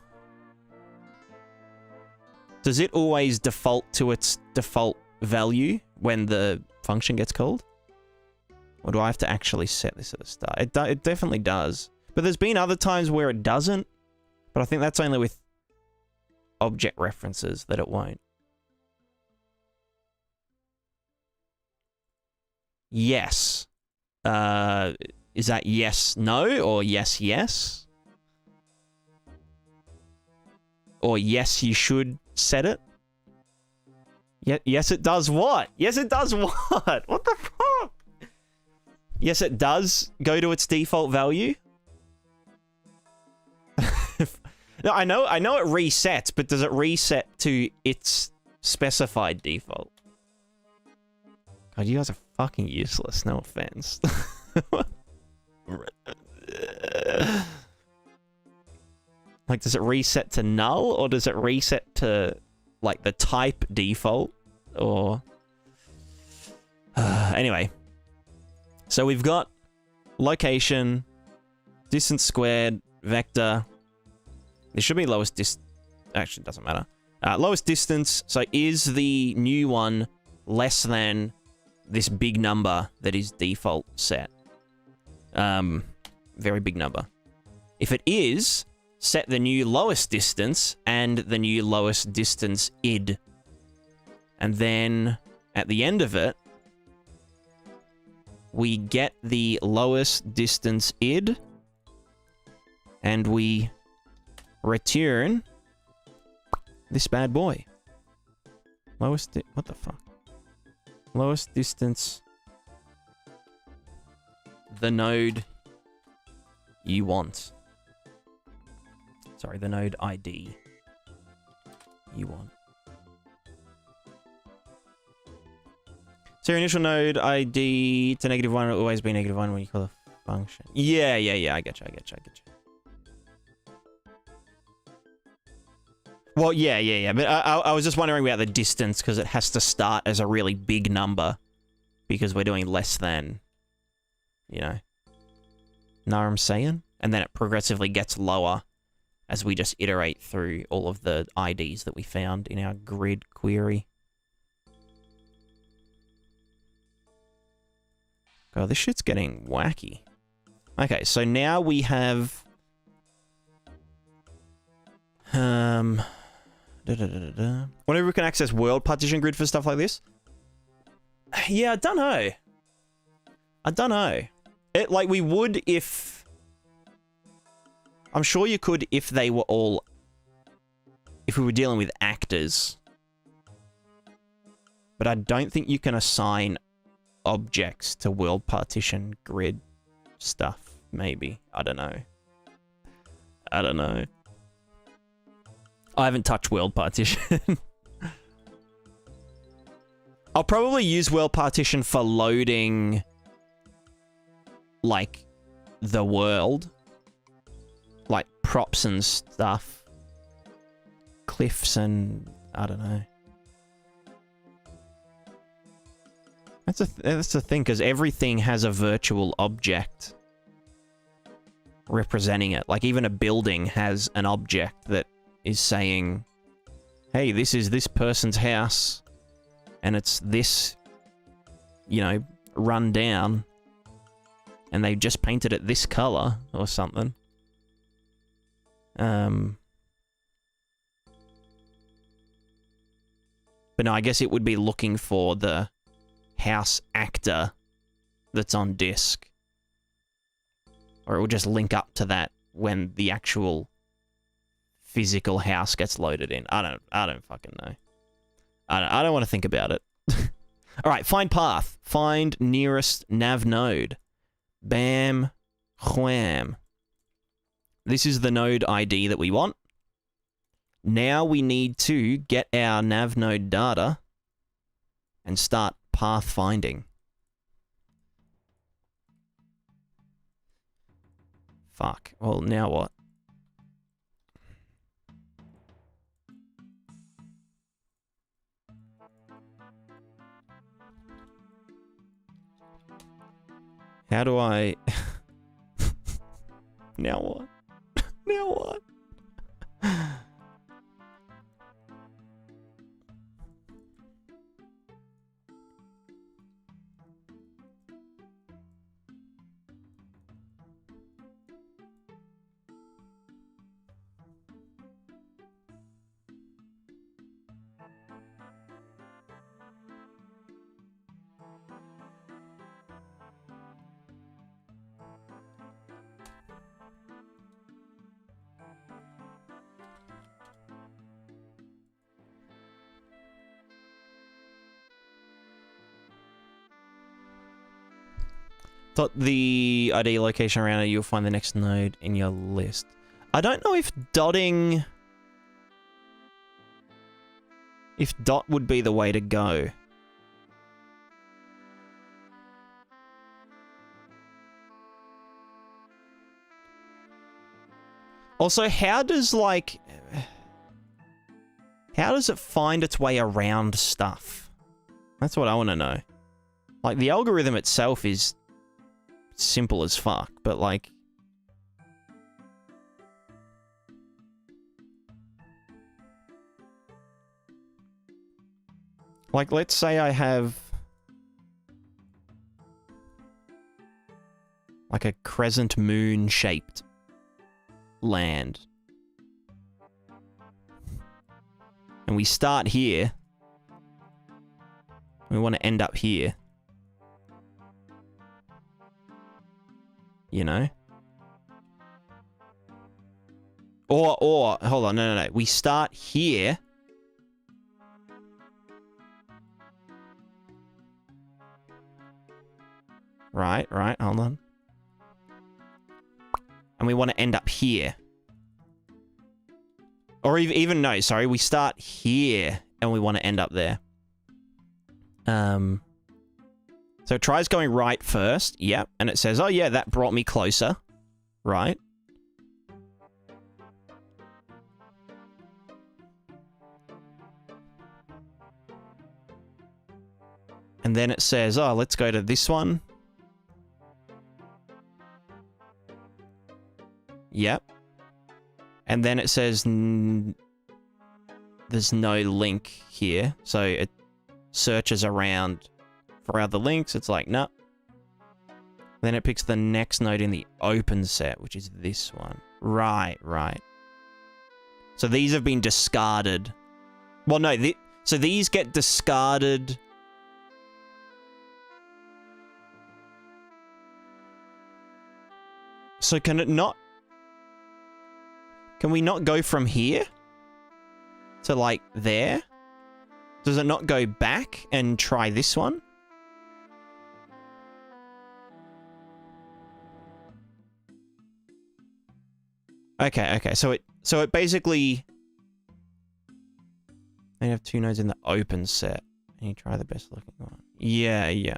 Speaker 1: does it always default to its default value when the function gets called? Or do I have to actually set this at the start? It definitely does. But there's been other times where it doesn't. But I think that's only with object references that it won't. Yes. Is that yes, no? Or yes, yes? Or yes, you should set it? Yes, it does what? Yes, it does what? What the fuck? Yes, it does go to its default value. No, I know it resets, but does it reset to its specified default? God, you guys are fucking useless. No offense. Like, does it reset to null, or does it reset to, like, the type default? Or... anyway. So we've got location, distance squared, vector. There should be lowest actually, it doesn't matter. Lowest distance. So is the new one less than this big number that is default set? Very big number. If it is, set the new lowest distance and the new lowest distance id. And then at the end of it, we get the lowest distance id, and we return this bad boy. What the fuck? Lowest distance, the node you want. Sorry, the node ID you want. So your initial node ID to -1 will always be -1 when you call a function. Yeah, I get you. Well, yeah. But I was just wondering about the distance, because it has to start as a really big number, because we're doing less than, you know. Know what I'm saying? And then it progressively gets lower as we just iterate through all of the IDs that we found in our grid query. God, this shit's getting wacky. Okay, so now we have... Whenever we can access world partition grid for stuff like this? Yeah, I don't know. It, like, we would if... I'm sure you could if they were all... If we were dealing with actors. But I don't think you can assign objects to world partition grid stuff, maybe. I don't know. I haven't touched world partition. I'll probably use world partition for loading, like, the world. Like, props and stuff. cliffs and I don't know. That's the thing, because everything has a virtual object representing it. Like, even a building has an object that is saying, hey, this is this person's house, and it's this, you know, run down, and they just painted it this color or something. But no, I guess it would be looking for the house actor that's on disk. Or it will just link up to that when the actual physical house gets loaded in. I don't fucking know. I don't want to think about it. All right, find path. Find nearest nav node. Bam, wham. This is the node ID that we want. Now we need to get our nav node data and start path finding. Fuck. Well, now what? How do I... Now what? Now what? Dot the ID location around it, you'll find the next node in your list. I don't know if dotting... If dot would be the way to go. Also, how does, like... How does it find its way around stuff? That's what I want to know. Like, the algorithm itself is simple as fuck, but, like... Like, let's say I have... like a crescent moon-shaped land. And we start here. We want to end up here. You know? Or, hold on, no. We start here. Right, hold on. And we want to end up here. Or even no, sorry, we start here and we want to end up there. So it tries going right first, yep, and it says, oh yeah, that brought me closer, right? And then it says, oh, let's go to this one. Yep. And then it says there's no link here. So it searches around for other links. It's like, no. Then it picks the next node in the open set, which is this one. Right. So these have been discarded. Well, no. So these get discarded. So can it not... Can we not go from here to, like, there? Does it not go back and try this one? Okay. So it basically... They have two nodes in the open set. And you try the best looking one. Yeah.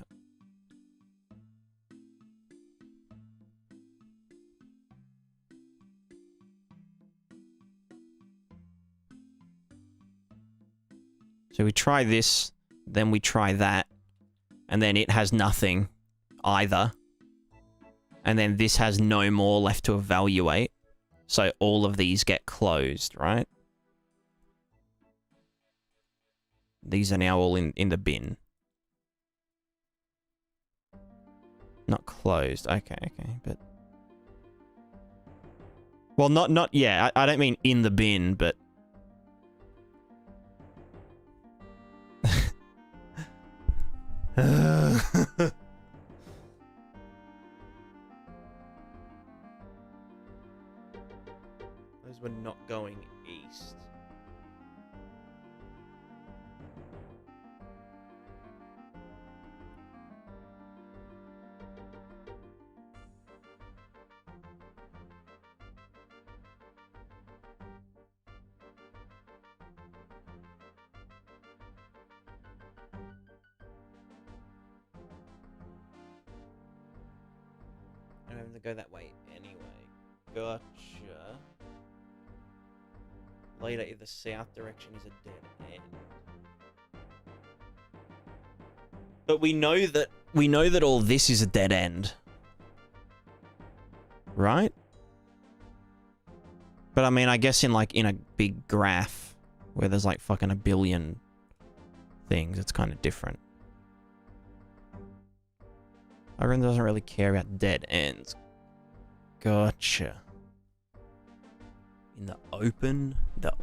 Speaker 1: So we try this, then we try that, and then it has nothing either. And then this has no more left to evaluate. So all of these get closed, right? These are now all in the bin. Not closed. Okay, but... Well, not yeah, I don't mean in the bin, but... Those were not going east. I'm having to go that way anyway. Gotcha. Later, if the south direction is a dead end. But we know that all this is a dead end. Right? But I mean, I guess in a big graph where there's like fucking a billion things, it's kind of different. Everyone doesn't really care about dead ends. Gotcha. In the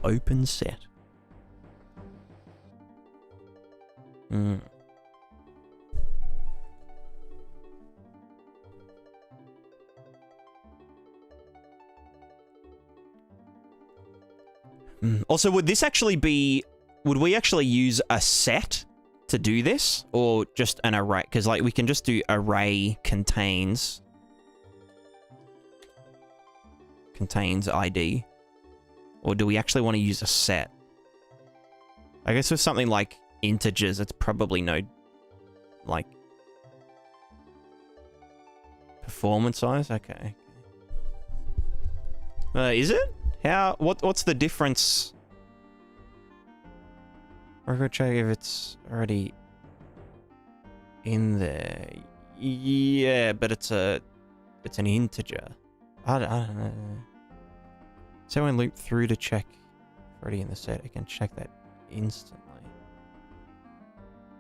Speaker 1: open set. Also, would we actually use a set to do this, or just an array? Because like we can just do array contains ID, or do we actually want to use a set? I guess with something like integers, it's probably no like performance size. Okay. Is it? What's the difference? We're gonna check if it's already in there. Yeah, but it's an integer. I don't know. So when loop through to check if already in the set, I can check that instantly.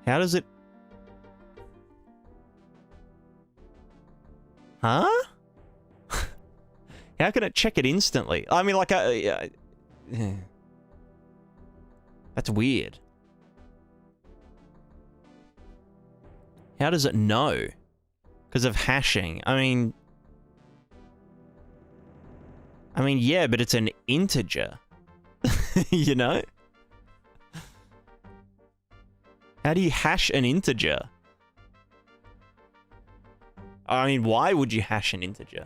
Speaker 1: How does it? Huh? How can it check it instantly? I mean, like, that's weird. How does it know? Because of hashing. I mean, yeah, but it's an integer. You know? How do you hash an integer? I mean, why would you hash an integer?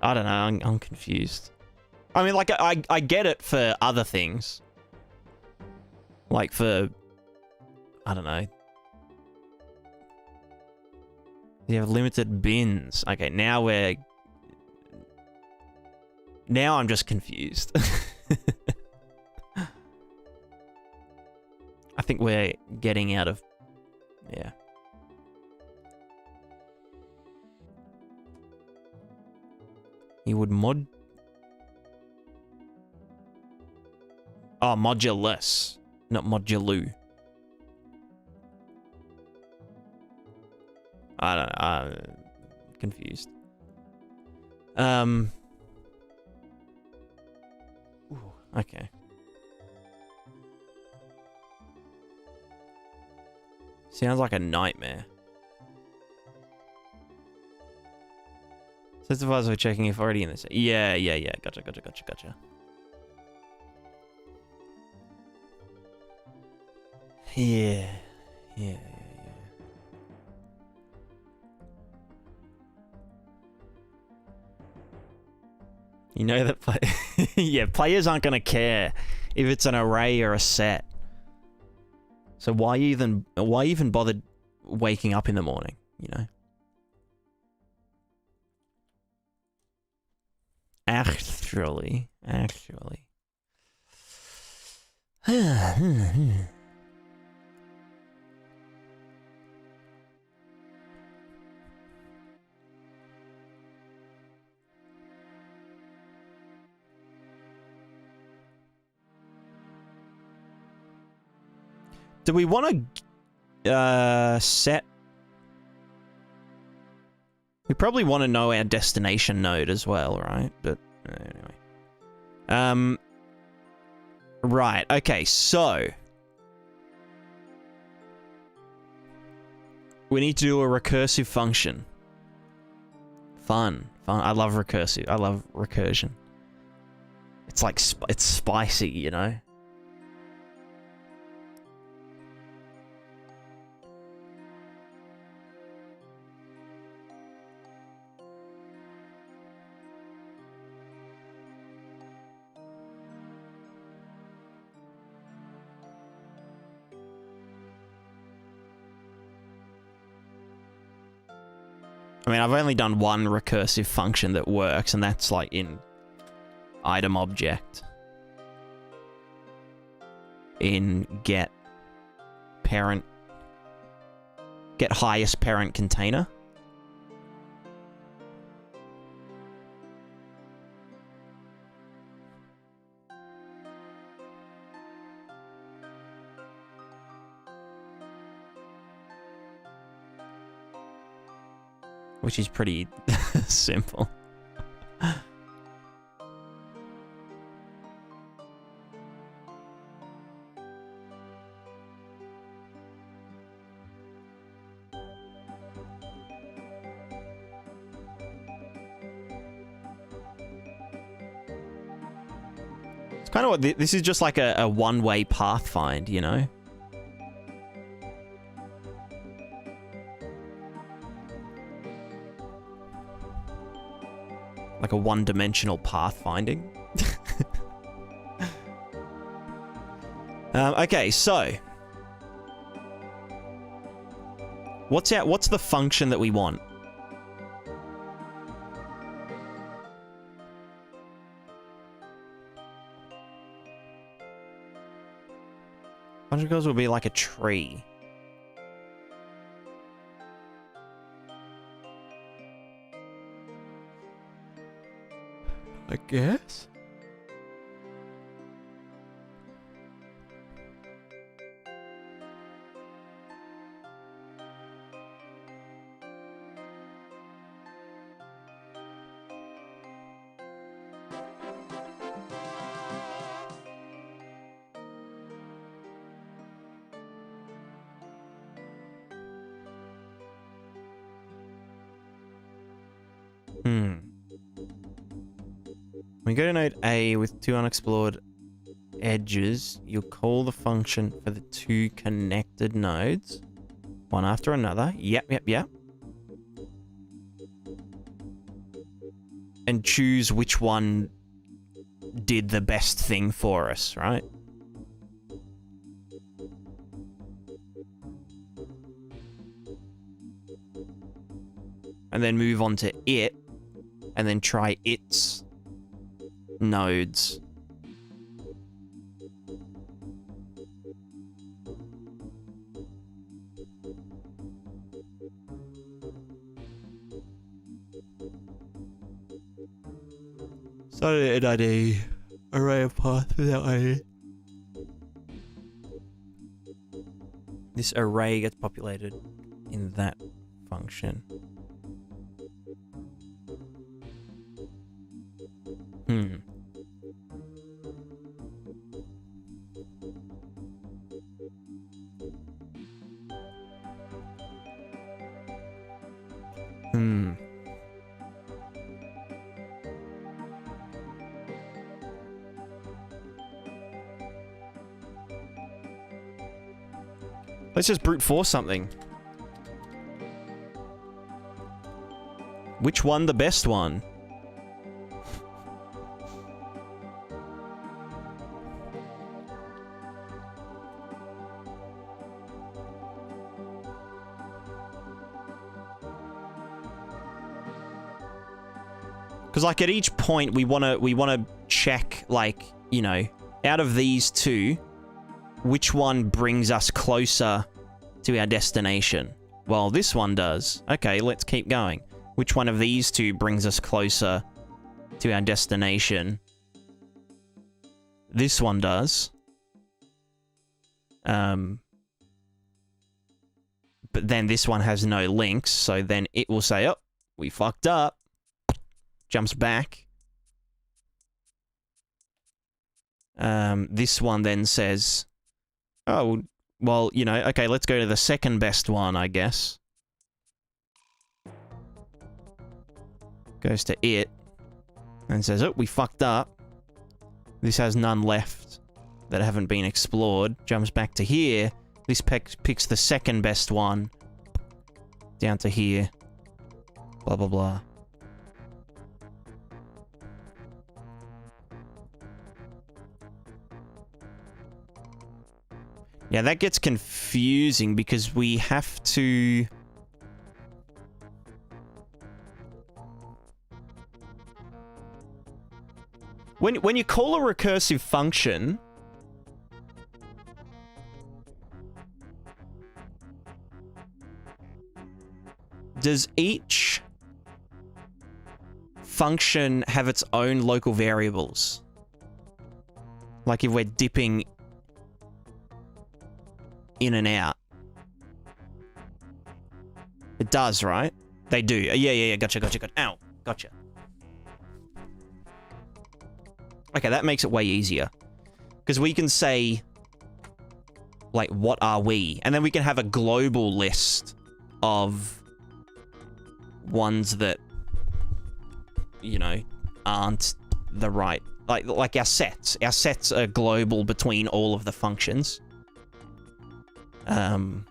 Speaker 1: I don't know, I'm confused. I mean, like, I get it for other things. Like for, I don't know. You have limited bins. Okay, now I'm just confused. I think we're getting out of, yeah. You would mod... Oh, modulus, not modulu. I don't know, I'm confused. Ooh, okay. Sounds like a nightmare. Specifies we're checking if already in this. Yeah. Gotcha. Yeah. You know that yeah, players aren't gonna care if it's an array or a set. So why even bother waking up in the morning, you know? Actually. Do we want to set... We probably want to know our destination node as well, right? But anyway. Right, okay, so... We need to do a recursive function. Fun. I love recursive. I love recursion. It's like, it's spicy, you know? I mean, I've only done one recursive function that works, and that's like in item object. In get parent, get highest parent container. Which is pretty simple. It's kind of what this is, just like a one-way pathfind, you know? Like a one-dimensional pathfinding. Okay, so what's the function that we want? Function goals will be like a tree. I guess. When you go to node A with two unexplored edges, you'll call the function for the two connected nodes, one after another. Yep. And choose which one did the best thing for us, right? And then move on to it, and then try its nodes. Started an ID array of paths without ID. This array gets populated in that function. Let's just brute force something. Which one the best one? Because like at each point we wanna check, like, you know, out of these two, which one brings us closer to our destination. Well, this one does. Okay, let's keep going. Which one of these two brings us closer to our destination? This one does. But then this one has no links, so then it will say, oh, we fucked up. Jumps back. This one then says, oh, well, you know, okay, let's go to the second best one, I guess. Goes to it. And says, oh, we fucked up. This has none left that haven't been explored. Jumps back to here. This picks the second best one. Down to here. Blah, blah, blah. Yeah, that gets confusing because we have to... When you call a recursive function... Does each function have its own local variables? Like if we're dipping in and out. It does, right? They do. Yeah. Gotcha. Ow. Gotcha. Okay, that makes it way easier. Because we can say, like, what are we? And then we can have a global list of ones that, you know, aren't the right... Like our sets. Our sets are global between all of the functions. Oh,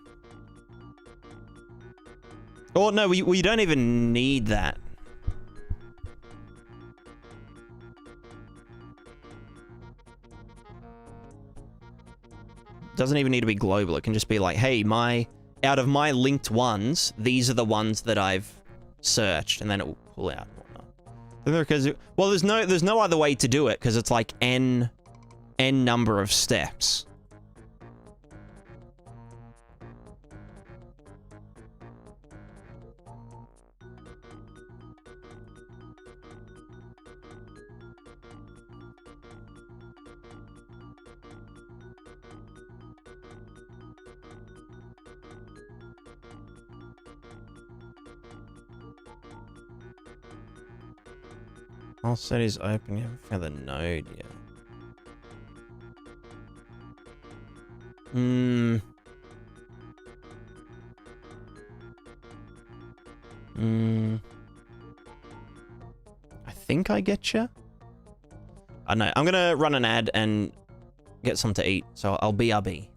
Speaker 1: no, we don't even need that. Doesn't even need to be global. It can just be like, hey, out of my linked ones, these are the ones that I've searched, and then it will pull out and whatnot. Because, well, there's no other way to do it, because it's like n number of steps. All set is open. You haven't found the node yet. I think I get you. I know. I'm gonna run an ad and get something to eat. So I'll BRB.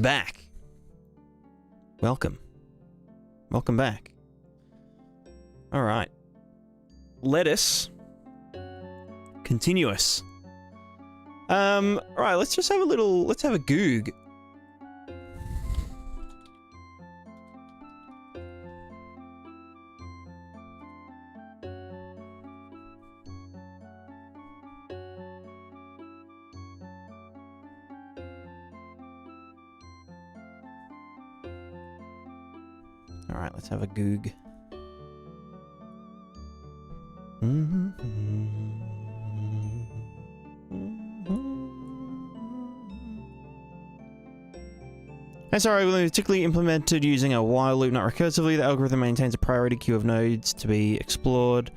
Speaker 1: He's back. Welcome. Welcome back. All right. Lettuce. Continuous. All right, let's just have a little, let's have a goog. All right, let's have a goog. SRI will be particularly implemented using a while loop, not recursively. The algorithm maintains a priority queue of nodes to be explored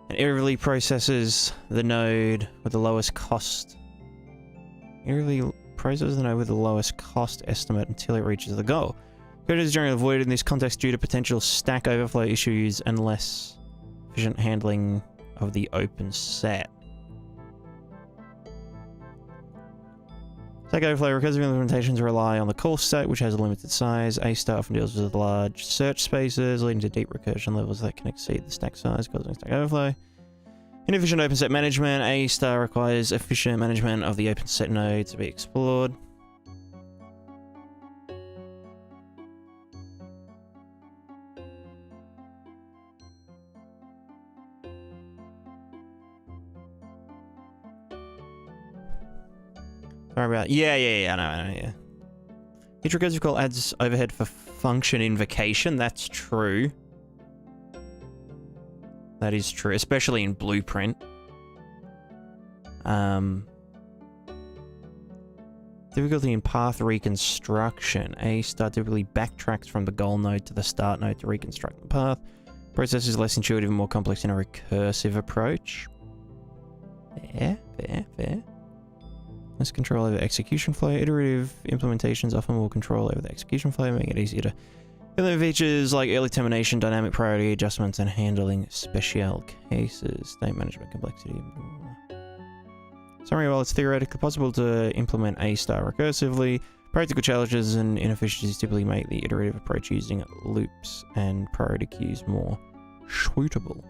Speaker 1: and iteratively processes the node with the lowest cost. Iteratively processes the node with the lowest cost estimate until it reaches the goal. Code is generally avoided in this context due to potential stack overflow issues and less efficient handling of the open set. Stack overflow recursive implementations rely on the call state, which has a limited size. A star often deals with large search spaces, leading to deep recursion levels that can exceed the stack size, causing stack overflow. Inefficient open set management. A star requires efficient management of the open set node to be explored. Sorry about I know, yeah. Each recursive call adds overhead for function invocation. That's true. That is true, especially in Blueprint. Difficulty in path reconstruction. A star typically backtracks from the goal node to the start node to reconstruct the path. Process is less intuitive and more complex in a recursive approach. Fair. Less control over execution flow. Iterative implementations often will control over the execution flow, making it easier to implement features like early termination, dynamic priority adjustments, and handling special cases. State management complexity. Summary, while it's theoretically possible to implement A star recursively, practical challenges and inefficiencies typically make the iterative approach using loops and priority queues more suitable.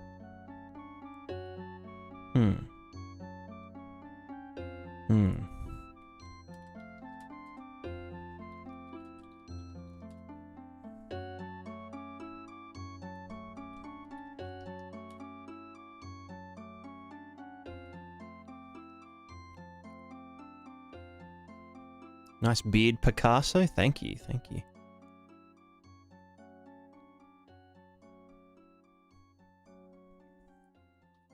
Speaker 1: Nice beard, Picasso. Thank you, thank you.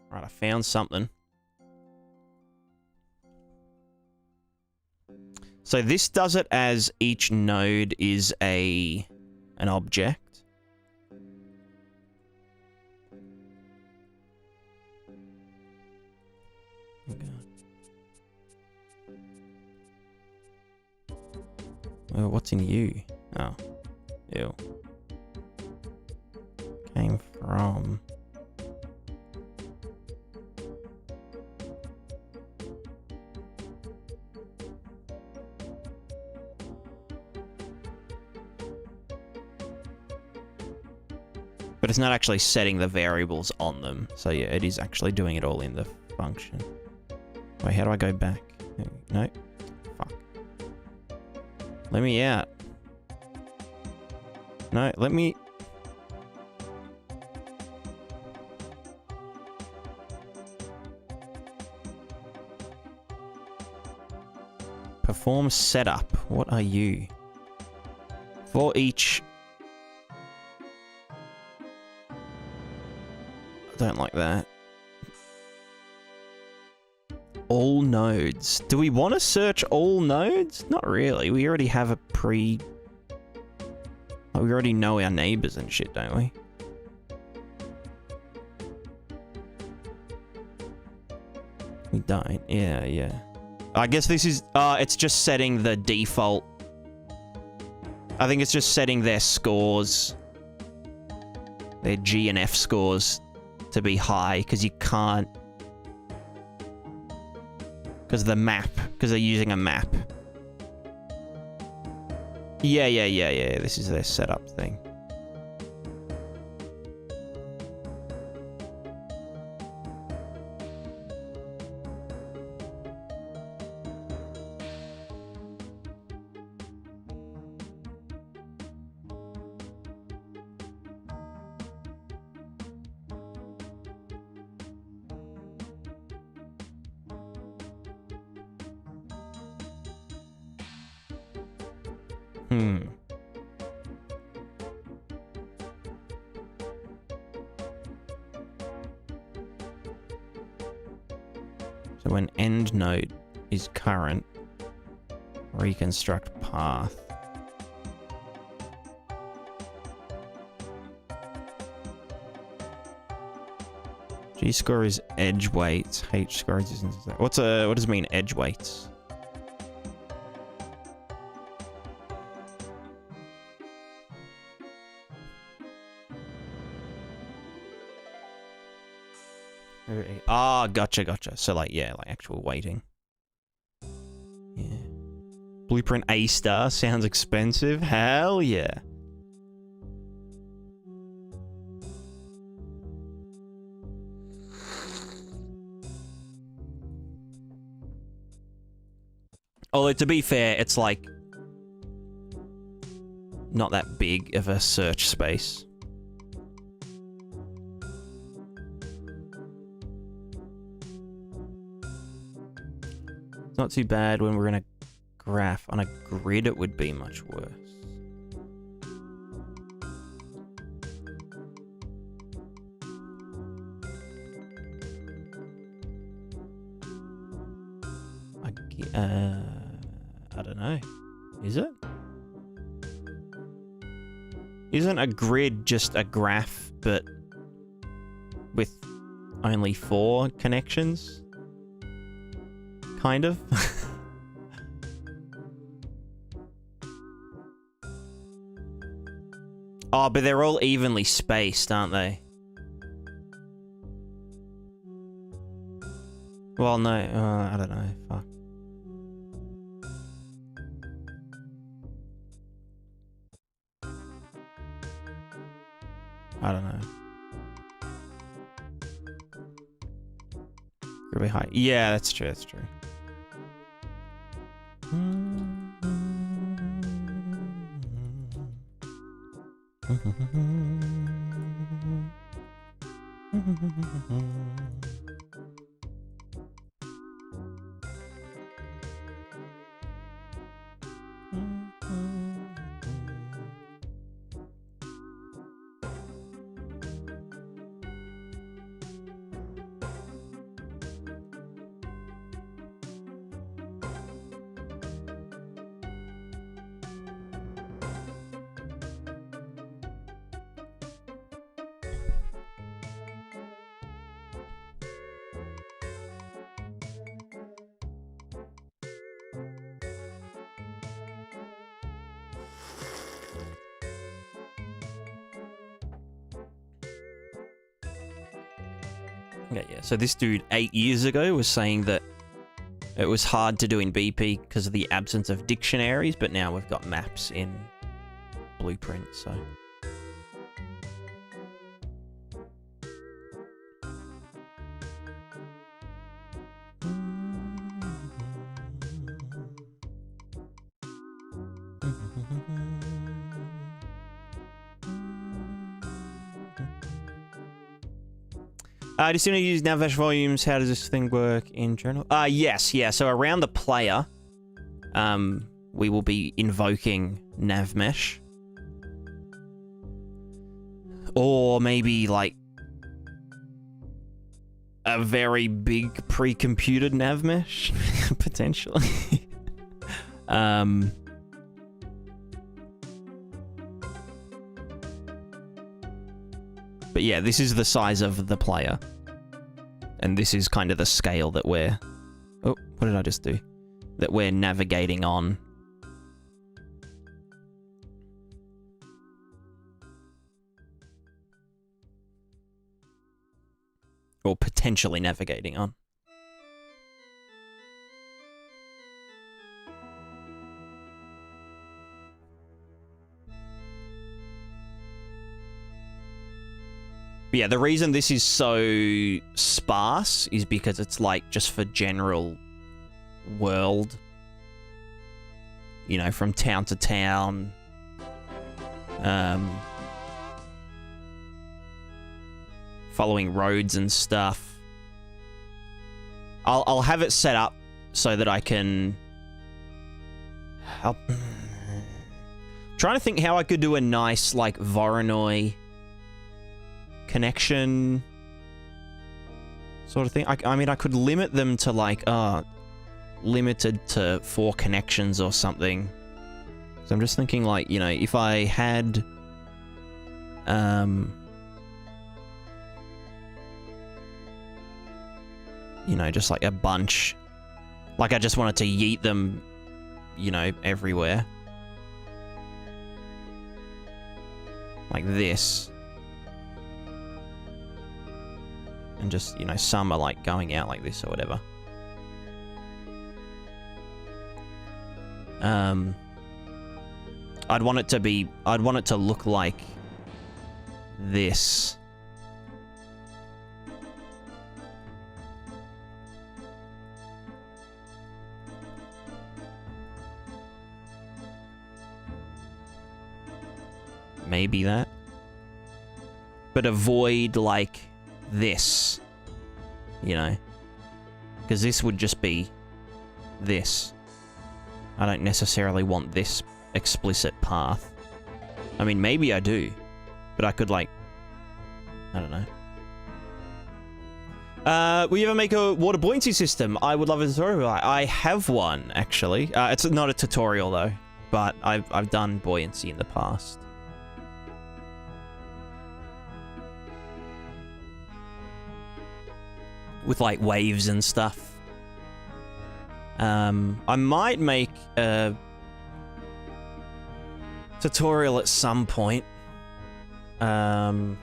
Speaker 1: Right, I found something. So this does it as each node is an object. Oh, what's in you? Oh. Ew. Came from... But it's not actually setting the variables on them. So yeah, it is actually doing it all in the function. Wait, how do I go back? No. Fuck. Let me out. No, let me... Perform setup. What are you? For each... I don't like that. All nodes. Do we want to search all nodes? Not really. We already have a pre... Like, we already know our neighbors and shit, don't we? We don't. Yeah. I guess this is... it's just setting the default... I think it's just setting their scores... Their G and F scores to be high, because you can't... Because the map. Because they're using a map. Yeah. This is their setup thing. So when end node is current, reconstruct path. G score is edge weights. H score is what does it mean, edge weights? Ah, gotcha. So like, yeah, like actual weighting. Yeah. Blueprint A star sounds expensive. Hell yeah. Although to be fair, it's like not that big of a search space. Not too bad when we're in a graph. On a grid, it would be much worse. I don't know. Is it? Isn't a grid just a graph, but with only 4 connections? Kind of. Oh, but they're all evenly spaced, aren't they? Well, no, I don't know. Fuck. I don't know. Really high. Yeah, that's true. That's true. Yeah. So this dude 8 years ago was saying that it was hard to do in BP because of the absence of dictionaries, but now we've got maps in Blueprint, so... Do you still need to use NavMesh volumes? How does this thing work in general? Yes, yeah. So around the player, we will be invoking NavMesh. Or maybe, like, a very big pre-computed NavMesh, potentially. But yeah, this is the size of the player. And this is kind of the scale that we're... Oh, what did I just do? That we're navigating on. Or potentially navigating on. But yeah, the reason this is so sparse is because it's like just for general world. You know, from town to town. Following roads and stuff. I'll have it set up so that I can... Trying to think how I could do a nice, like, Voronoi connection sort of thing. I mean, I could limit them to, like, limited to 4 connections or something. So I'm just thinking, like, you know, if I had... you know, just like a bunch. Like I just wanted to yeet them, you know, everywhere. Like this. And just, you know, some are like going out like this or whatever. I'd want it to look like this. Maybe that. But avoid, like, this. You know? Because this would just be this. I don't necessarily want this explicit path. I mean, maybe I do. But I could, like... I don't know. Will you ever make a water buoyancy system? I would love a tutorial. I have one, actually. It's not a tutorial, though. But I've done buoyancy in the past. With like waves and stuff. I might make a tutorial at some point. Try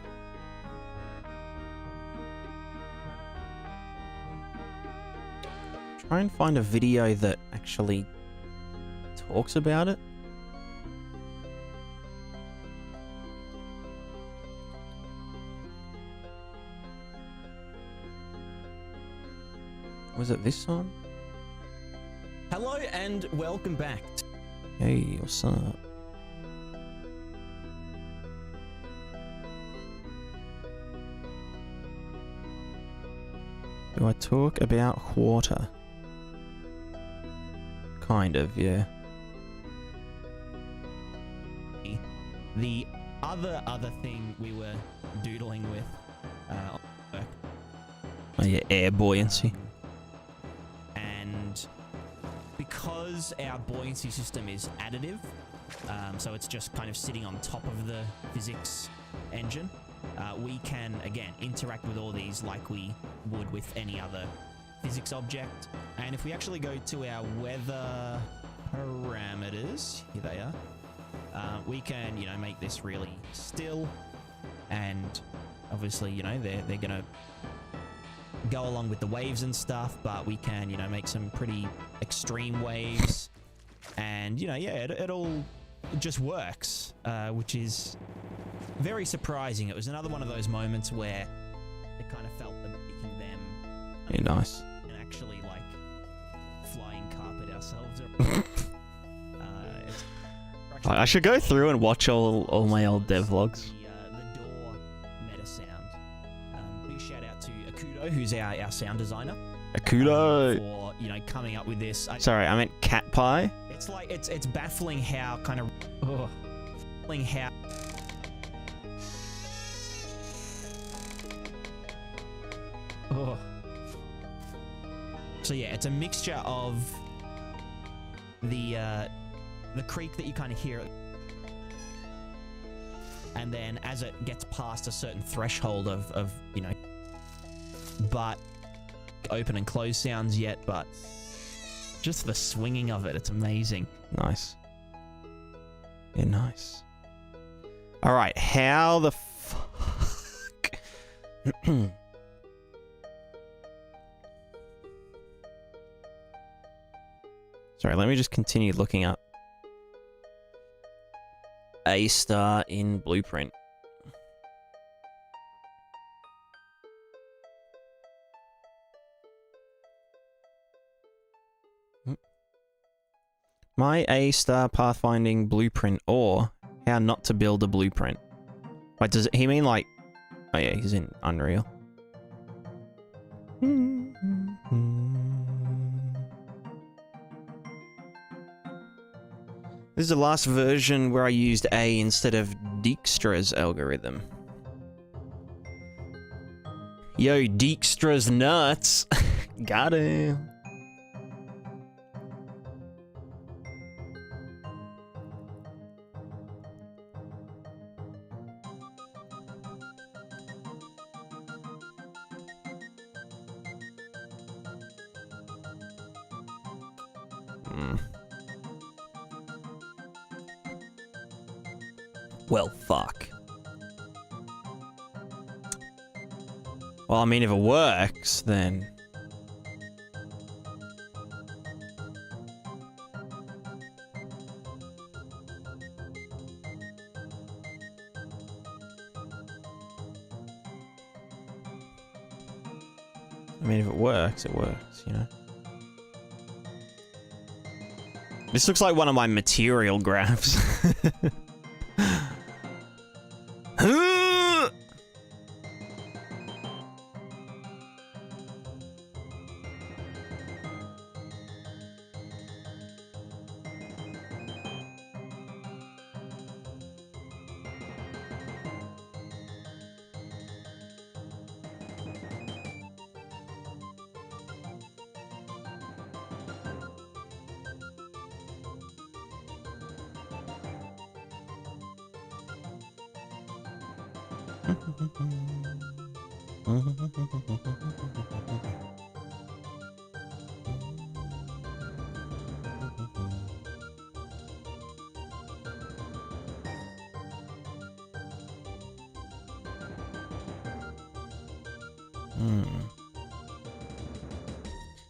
Speaker 1: and find a video that actually talks about it. Was it this one? Hello and welcome back. Hey, what's up? Do I talk about water? Kind of, yeah. The other thing we were doodling with, oh yeah, air buoyancy. Because our buoyancy system is additive, so it's just kind of sitting on top of the physics engine, we can, again, interact with all these like we would with any other physics object. And if we actually go to our weather parameters, here they are, we can, you know, make this really still, and obviously, you know, they're gonna go along with the waves and stuff, but we can, you know, make some pretty extreme waves, and, you know, yeah, it all just works, which is very surprising. It was another one of those moments where it kind of felt that making them
Speaker 2: Very nice.
Speaker 1: and actually, like, flying carpet ourselves.
Speaker 2: I should go through and watch all my old dev vlogs.
Speaker 1: The door meta sound. Big shout out to Akudo, who's our sound designer.
Speaker 2: Akudo!
Speaker 1: For, you know, coming up with this.
Speaker 2: Sorry, I meant cat pie.
Speaker 1: It's like, it's baffling how kind of... baffling how... So yeah, it's a mixture of the creak that you kind of hear, and then as it gets past a certain threshold of you know, but open and close sounds yet, but just the swinging of it, it's amazing.
Speaker 2: Nice. Yeah, nice. Alright, how the fuck... Sorry, let me just continue looking up A star in Blueprint.
Speaker 1: My A-star pathfinding blueprint, or how not to build a blueprint. Wait, does he mean like... Oh yeah, he's in Unreal. This is the last version where I used A instead of Dijkstra's algorithm. Yo, Dijkstra's nuts. Got him. Well, fuck. Well, I mean, if it works, then... I mean, if it works, you know? This looks like one of my material graphs.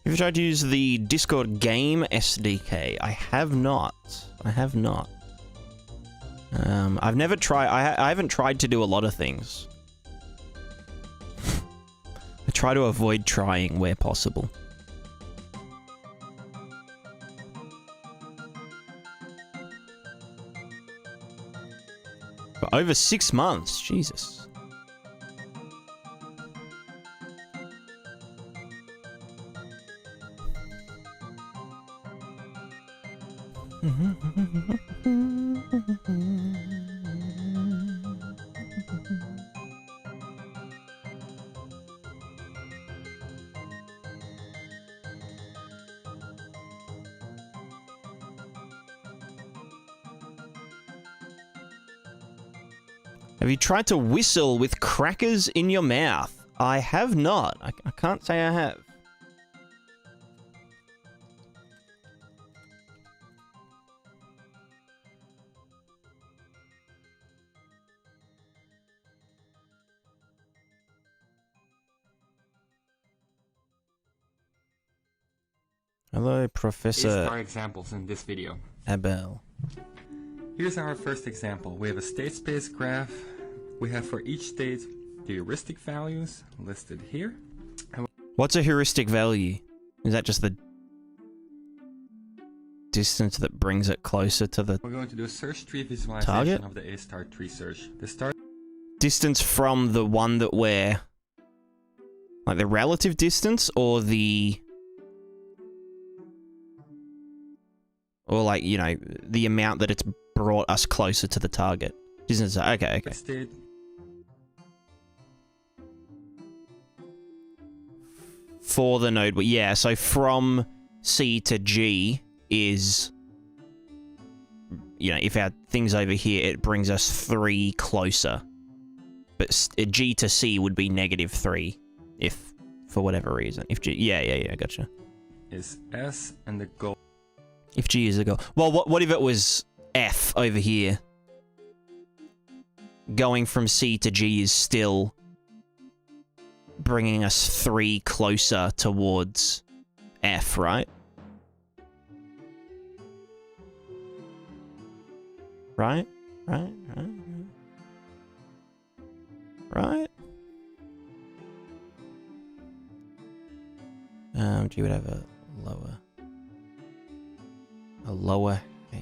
Speaker 1: Have you tried to use the Discord game SDK? I have not. I have not. I've never tried. I haven't tried to do a lot of things. I try to avoid trying where possible. But over 6 months, Jesus. Have you tried to whistle with crackers in your mouth? I have not. I can't say I have. Hello, Professor.
Speaker 3: Here's our examples in this video.
Speaker 1: Abel.
Speaker 3: Here's our first example. We have a state space graph. We have for each state the heuristic values listed here.
Speaker 1: What's a heuristic value? Is that just the distance that brings it closer to the
Speaker 3: We're going to do a search tree visualization
Speaker 1: target?
Speaker 3: of the A-star tree search. The start
Speaker 1: Distance from the one that we're... Like the relative distance or the... Or like, you know, the amount that it's brought us closer to the target. Distance, okay.
Speaker 3: state
Speaker 1: For the node, yeah, so from C to G is... You know, if our thing's over here, it brings us 3 closer. But G to C would be -3, if, for whatever reason. If G... Yeah, gotcha.
Speaker 3: is S and the goal.
Speaker 1: If G is the goal. Well, what if it was F over here? Going from C to G is still bringing us 3 closer towards F, right? Right? G would have a lower H.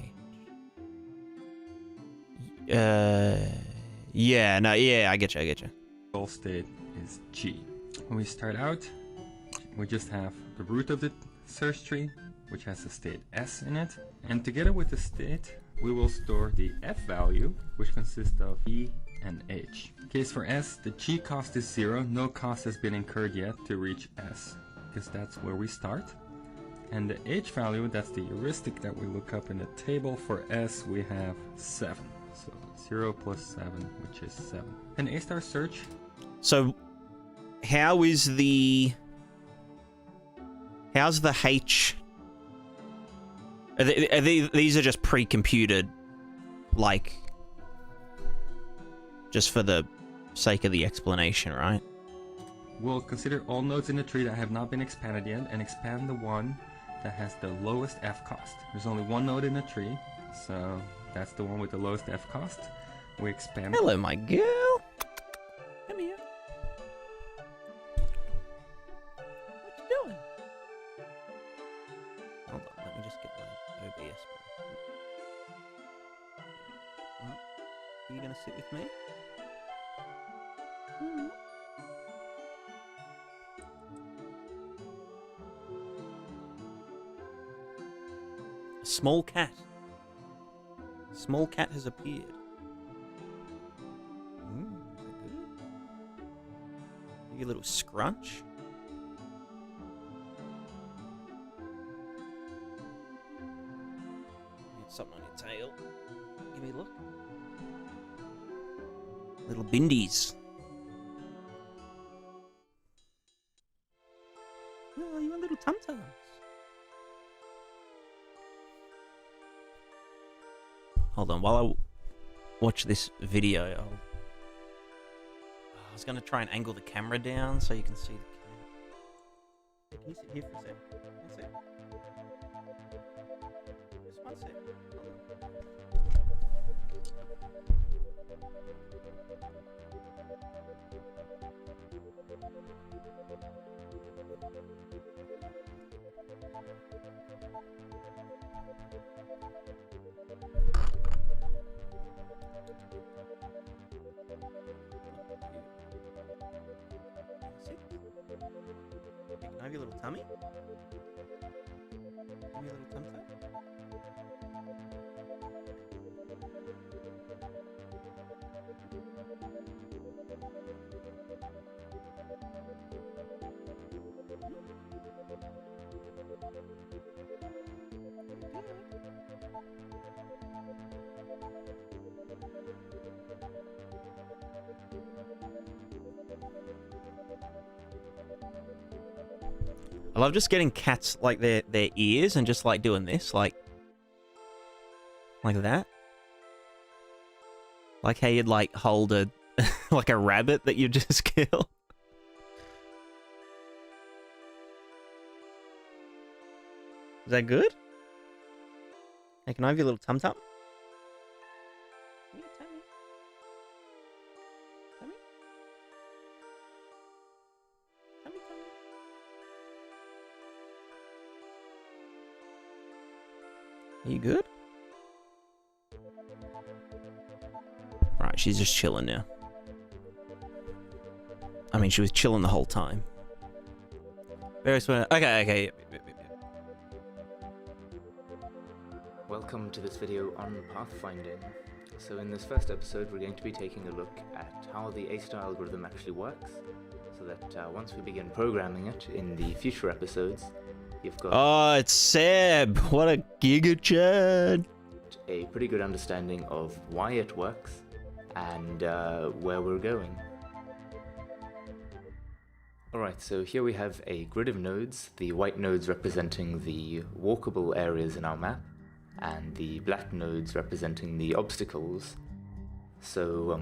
Speaker 1: Yeah, no, yeah, I get you, I get you.
Speaker 3: Goal state is G. When we start out, we just have the root of the search tree, which has the state S in it. And together with the state, we will store the F value, which consists of E and H. In case for S, the G cost is 0. No cost has been incurred yet to reach S, because that's where we start. And the H value, that's the heuristic that we look up in the table. For S, we have 7. So 0 plus 7, which is 7. An A-star search.
Speaker 1: So, how's the H? These are just pre-computed, like, just for the sake of the explanation, right?
Speaker 3: We'll consider all nodes in the tree that have not been expanded yet and expand the one that has the lowest F cost. There's only one node in the tree, so that's the one with the lowest F cost. We expand.
Speaker 1: Hello, my girl. Come here. What you doing? Hold on, let me just get my OBS. Are you gonna sit with me? Mm-hmm. A small cat. A small cat has appeared. Is that good? Give you a little scrunch. Get something on your tail. Give me a look. Little bindies. Oh, you want little tum-tums. Hold on, while I watch this video, I was going to try and angle the camera down so you can see the camera. Can you sit here for a sec? One sec. Just one sec. Can I have your little tummy? Give me a little tum tum. I love just getting cats like their ears and just like doing this, like that. Like how you'd like hold a like a rabbit that you just killed. Is that good? Hey, can I have your little tum tum? Tummy. Tummy. Tummy, tummy. Are you good? Right, she's just chilling now. I mean, she was chilling the whole time. Very smart. Okay.
Speaker 4: Welcome to this video on pathfinding. So in this first episode we're going to be taking a look at how the A-star algorithm actually works, so that once we begin programming it in the future episodes, you've got
Speaker 1: Oh, it's Seb! What a giga chad!
Speaker 4: a pretty good understanding of why it works and where we're going. Alright, so here we have a grid of nodes, the white nodes representing the walkable areas in our map, and the black nodes representing the obstacles. So,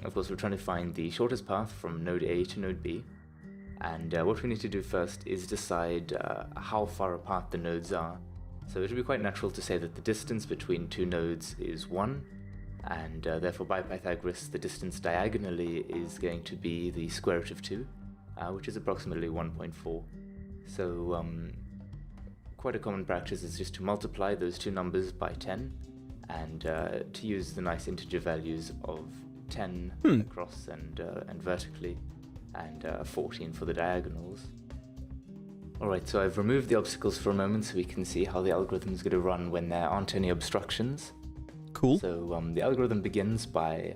Speaker 4: of course, we're trying to find the shortest path from node A to node B, and what we need to do first is decide how far apart the nodes are. So it would be quite natural to say that the distance between two nodes is 1, and therefore by Pythagoras the distance diagonally is going to be the square root of 2, which is approximately 1.4. So quite a common practice is just to multiply those two numbers by 10 and to use the nice integer values of 10 across and vertically, and 14 for the diagonals. Alright, so I've removed the obstacles for a moment so we can see how the algorithm is going to run when there aren't any obstructions.
Speaker 1: Cool.
Speaker 4: So the algorithm begins by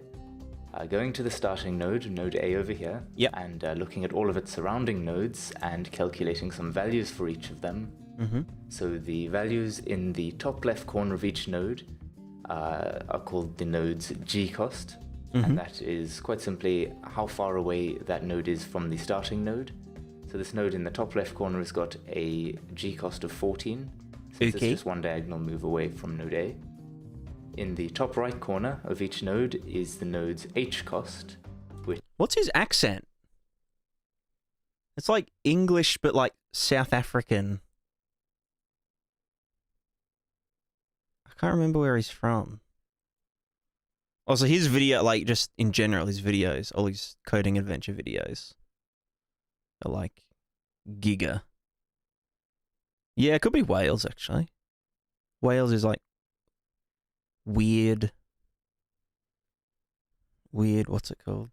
Speaker 4: going to the starting node, node A over here, and looking at all of its surrounding nodes and calculating some values for each of them. So the values in the top left corner of each node are called the node's G cost, and that is quite simply how far away that node is from the starting node. So this node in the top left corner has got a G cost of 14, since it's just one diagonal move away from node A. In the top right corner of each node is the node's H cost, which...
Speaker 1: What's his accent? It's like English, but like South African. I can't remember where he's from. Also, his video, like, just in general, his videos, all his coding adventure videos are like giga. Yeah, it could be Wales, actually. Wales is like weird, what's it called?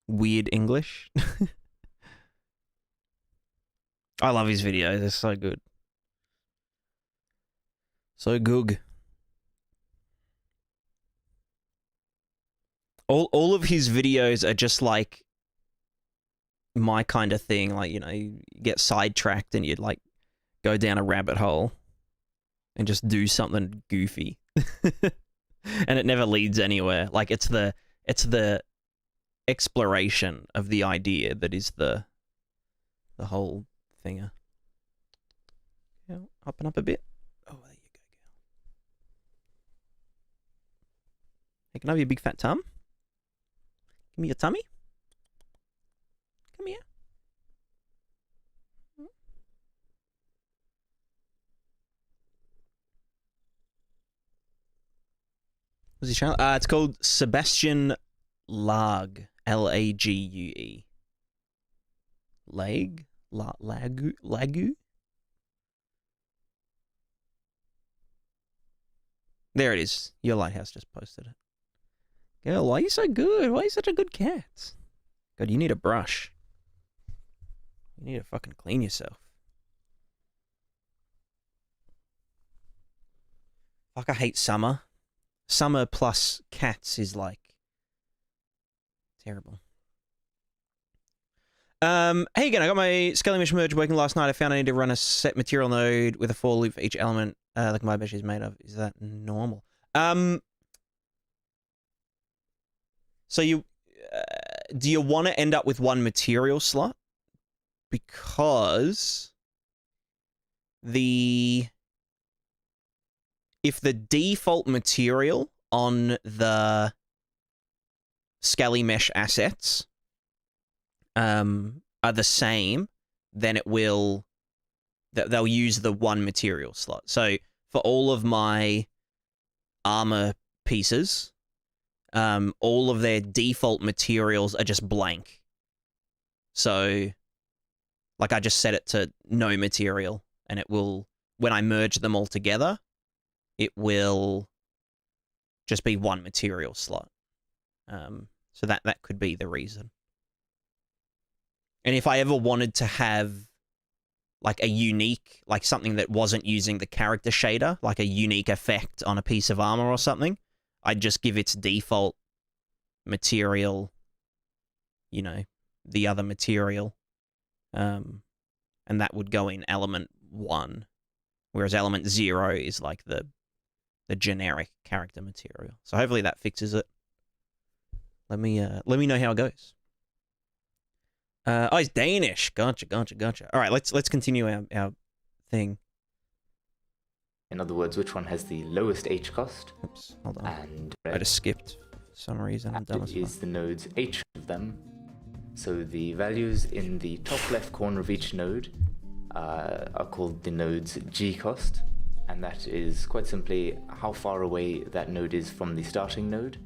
Speaker 1: Weird English. I love his videos, they're so good. So good. All of his videos are just like my kind of thing, like, you know, you get sidetracked and you'd like go down a rabbit hole and just do something goofy. And it never leads anywhere. Like it's the exploration of the idea that is the whole thinger. Yeah, hopping up a bit. Oh, there you go, girl. Hey, can I have your big fat tum? Give me your tummy. Come here. What's his channel? It's called Sebastian Lague. Lague. Lagu? There it is. Your lighthouse just posted it. Girl, why are you so good? Why are you such a good cat? God, you need a brush. You need to fucking clean yourself. Fuck, I hate summer. Summer plus cats is like terrible. Hey again, I got my scaling mesh merge working last night. I found I need to run a set material node with a for loop for each element like my mesh is made of. Is that normal? So you do you want to end up with one material slot? Because if the default material on the Scally Mesh assets are the same, then it will... They'll use the one material slot. So for all of my armor pieces, all of their default materials are just blank. So, like, I just set it to no material, and it will, when I merge them all together, it will just be one material slot. So that could be the reason. And if I ever wanted to have like a unique, like something that wasn't using the character shader, like a unique effect on a piece of armor or something, I'd just give its default material, you know, the other material. And that would go in element 1. Whereas element 0 is like the generic character material. So hopefully that fixes it. Let me know how it goes. Oh, he's Danish. Gotcha. All right, let's continue our thing.
Speaker 4: In other words, which one has the lowest H cost?
Speaker 1: Oops, hold on.
Speaker 4: And
Speaker 1: I just skipped for some reason. I'm dumb as fuck.
Speaker 4: Is the node's H of them. So the values in the top left corner of each node are called the node's G cost, and that is quite simply how far away that node is from the starting node.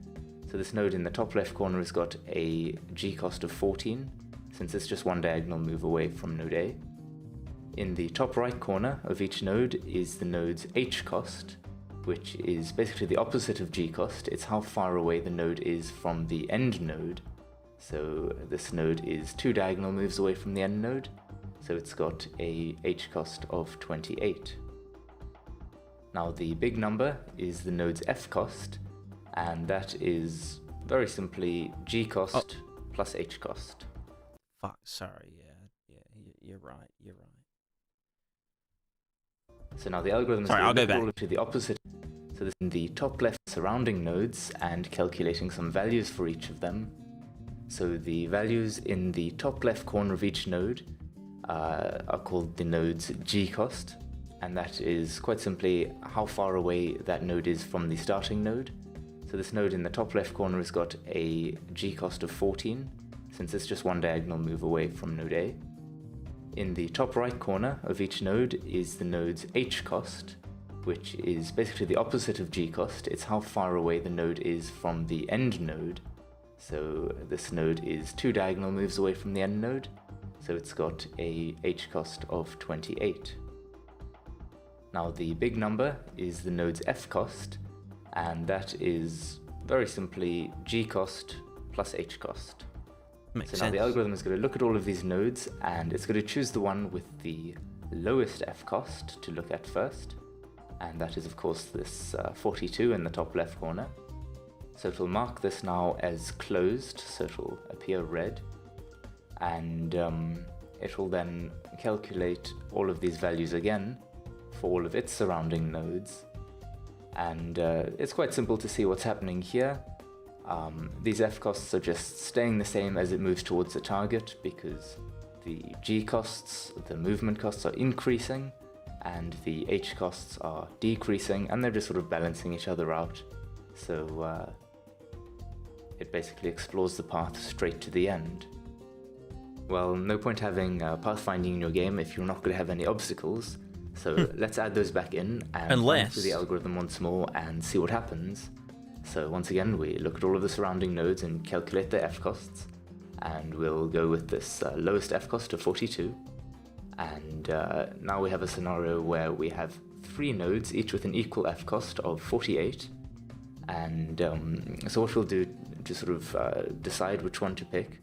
Speaker 4: So this node in the top left corner has got a G cost of 14, since it's just one diagonal move away from node A. In the top right corner of each node is the node's h cost, which is basically the opposite of g cost. It's how far away the node is from the end node. So this node is 2 diagonal moves away from the end node, so it's got a h cost of 28. Now the big number is the node's f cost, and that is very simply g cost plus h cost.
Speaker 1: Fuck, sorry, you're right.
Speaker 4: So now the algorithm is
Speaker 1: I'll go back
Speaker 4: to the opposite. So this in the top left surrounding nodes and calculating some values for each of them. So the values in the top left corner of each node are called the node's g cost, and that is quite simply how far away that node is from the starting node. So this node in the top left corner has got a g cost of 14, since it's just 1 diagonal move away from node A. In the top right corner of each node is the node's h cost, which is basically the opposite of g cost. It's how far away the node is from the end node. So this node is 2 diagonal moves away from the end node, so it's got a h cost of 28. Now the big number is the node's f cost, and that is very simply g cost plus h cost.
Speaker 1: Makes
Speaker 4: so
Speaker 1: sense.
Speaker 4: now the algorithm is going to look at all of these nodes, and it's going to choose the one with the lowest f cost to look at first, and that is of course this 42 in the top left corner. So it will mark this now as closed, so it will appear red, and it will then calculate all of these values again for all of its surrounding nodes. And it's quite simple to see what's happening here. These f costs are just staying the same as it moves towards the target, because the g costs, the movement costs, are increasing and the h costs are decreasing, and they're just sort of balancing each other out. So it basically explores the path straight to the end. Well, no point having pathfinding in your game if you're not going to have any obstacles, so let's add those back in and run through the algorithm once more and see what happens. So once again, we look at all of the surrounding nodes and calculate their f costs, and we'll go with this lowest f cost of 42. And now we have a scenario where we have 3 nodes, each with an equal f cost of 48. And so what we'll do to sort of decide which one to pick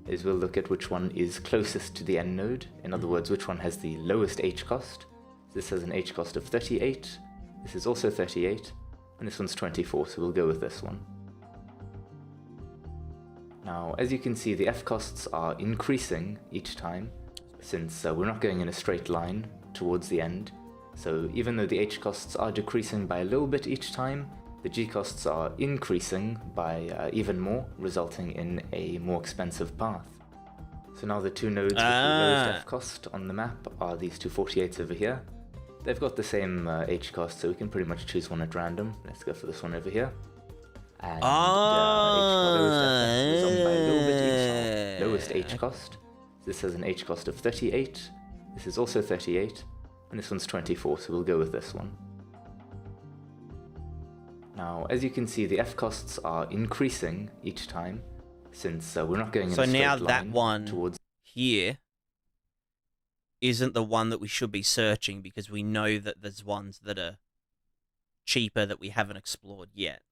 Speaker 4: is we'll look at which one is closest to the end node. In other words, which one has the lowest h cost. This has an h cost of 38, this is also 38, and this one's 24, so we'll go with this one. Now, as you can see, the f costs are increasing each time, since we're not going in a straight line towards the end. So even though the h costs are decreasing by a little bit each time, the g costs are increasing by even more, resulting in a more expensive path. So now the 2 nodes with the lowest f cost on the map are these two 48s over here. They've got the same h cost, so we can pretty much choose one at random. Let's go for this one over here. And h cost is on by a little bit each time. Lowest h cost. This has an h cost of 38. This is also 38, and this one's 24, so we'll go with this one. Now, as you can see, the f costs are increasing each time, since we're not going in a straight line.
Speaker 1: So now that one
Speaker 4: towards
Speaker 1: here isn't the one that we should be searching, because we know that there's ones that are cheaper that we haven't explored yet.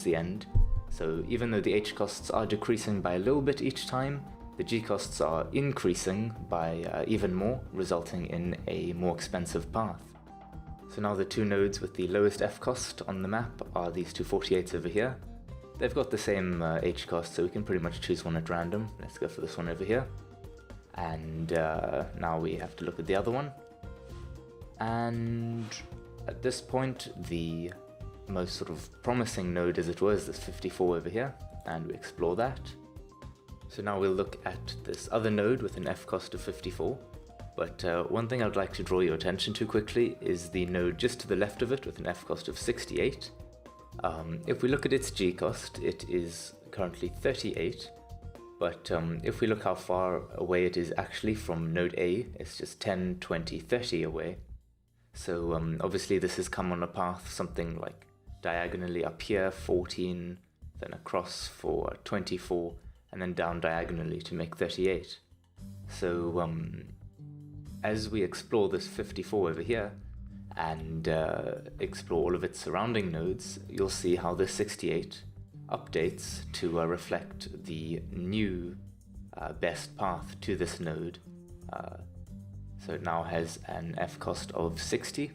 Speaker 4: the end. So even though the h costs are decreasing by a little bit each time, the g costs are increasing by even more, resulting in a more expensive path. So now the 2 nodes with the lowest f cost on the map are these two 48s over here. They've got the same h cost, so we can pretty much choose one at random. Let's go for this one over here. And now we have to look at the other one. And at this point, the most sort of promising node, as it was, this 54 over here, and we explore that. So now we'll look at this other node with an f cost of 54. But one thing I'd like to draw your attention to quickly is the node just to the left of it with an f cost of 68. If we look at its g cost, it is currently 38. But if we look how far away it is actually from node A, it's just 10, 20, 30 away. So obviously this has come on a path something like diagonally up here, 14, then across for 24, and then down diagonally to make 38. So as we explore this 54 over here and explore all of its surrounding nodes, you'll see how this 68 updates to reflect the new best path to this node. So it now has an F cost of 60,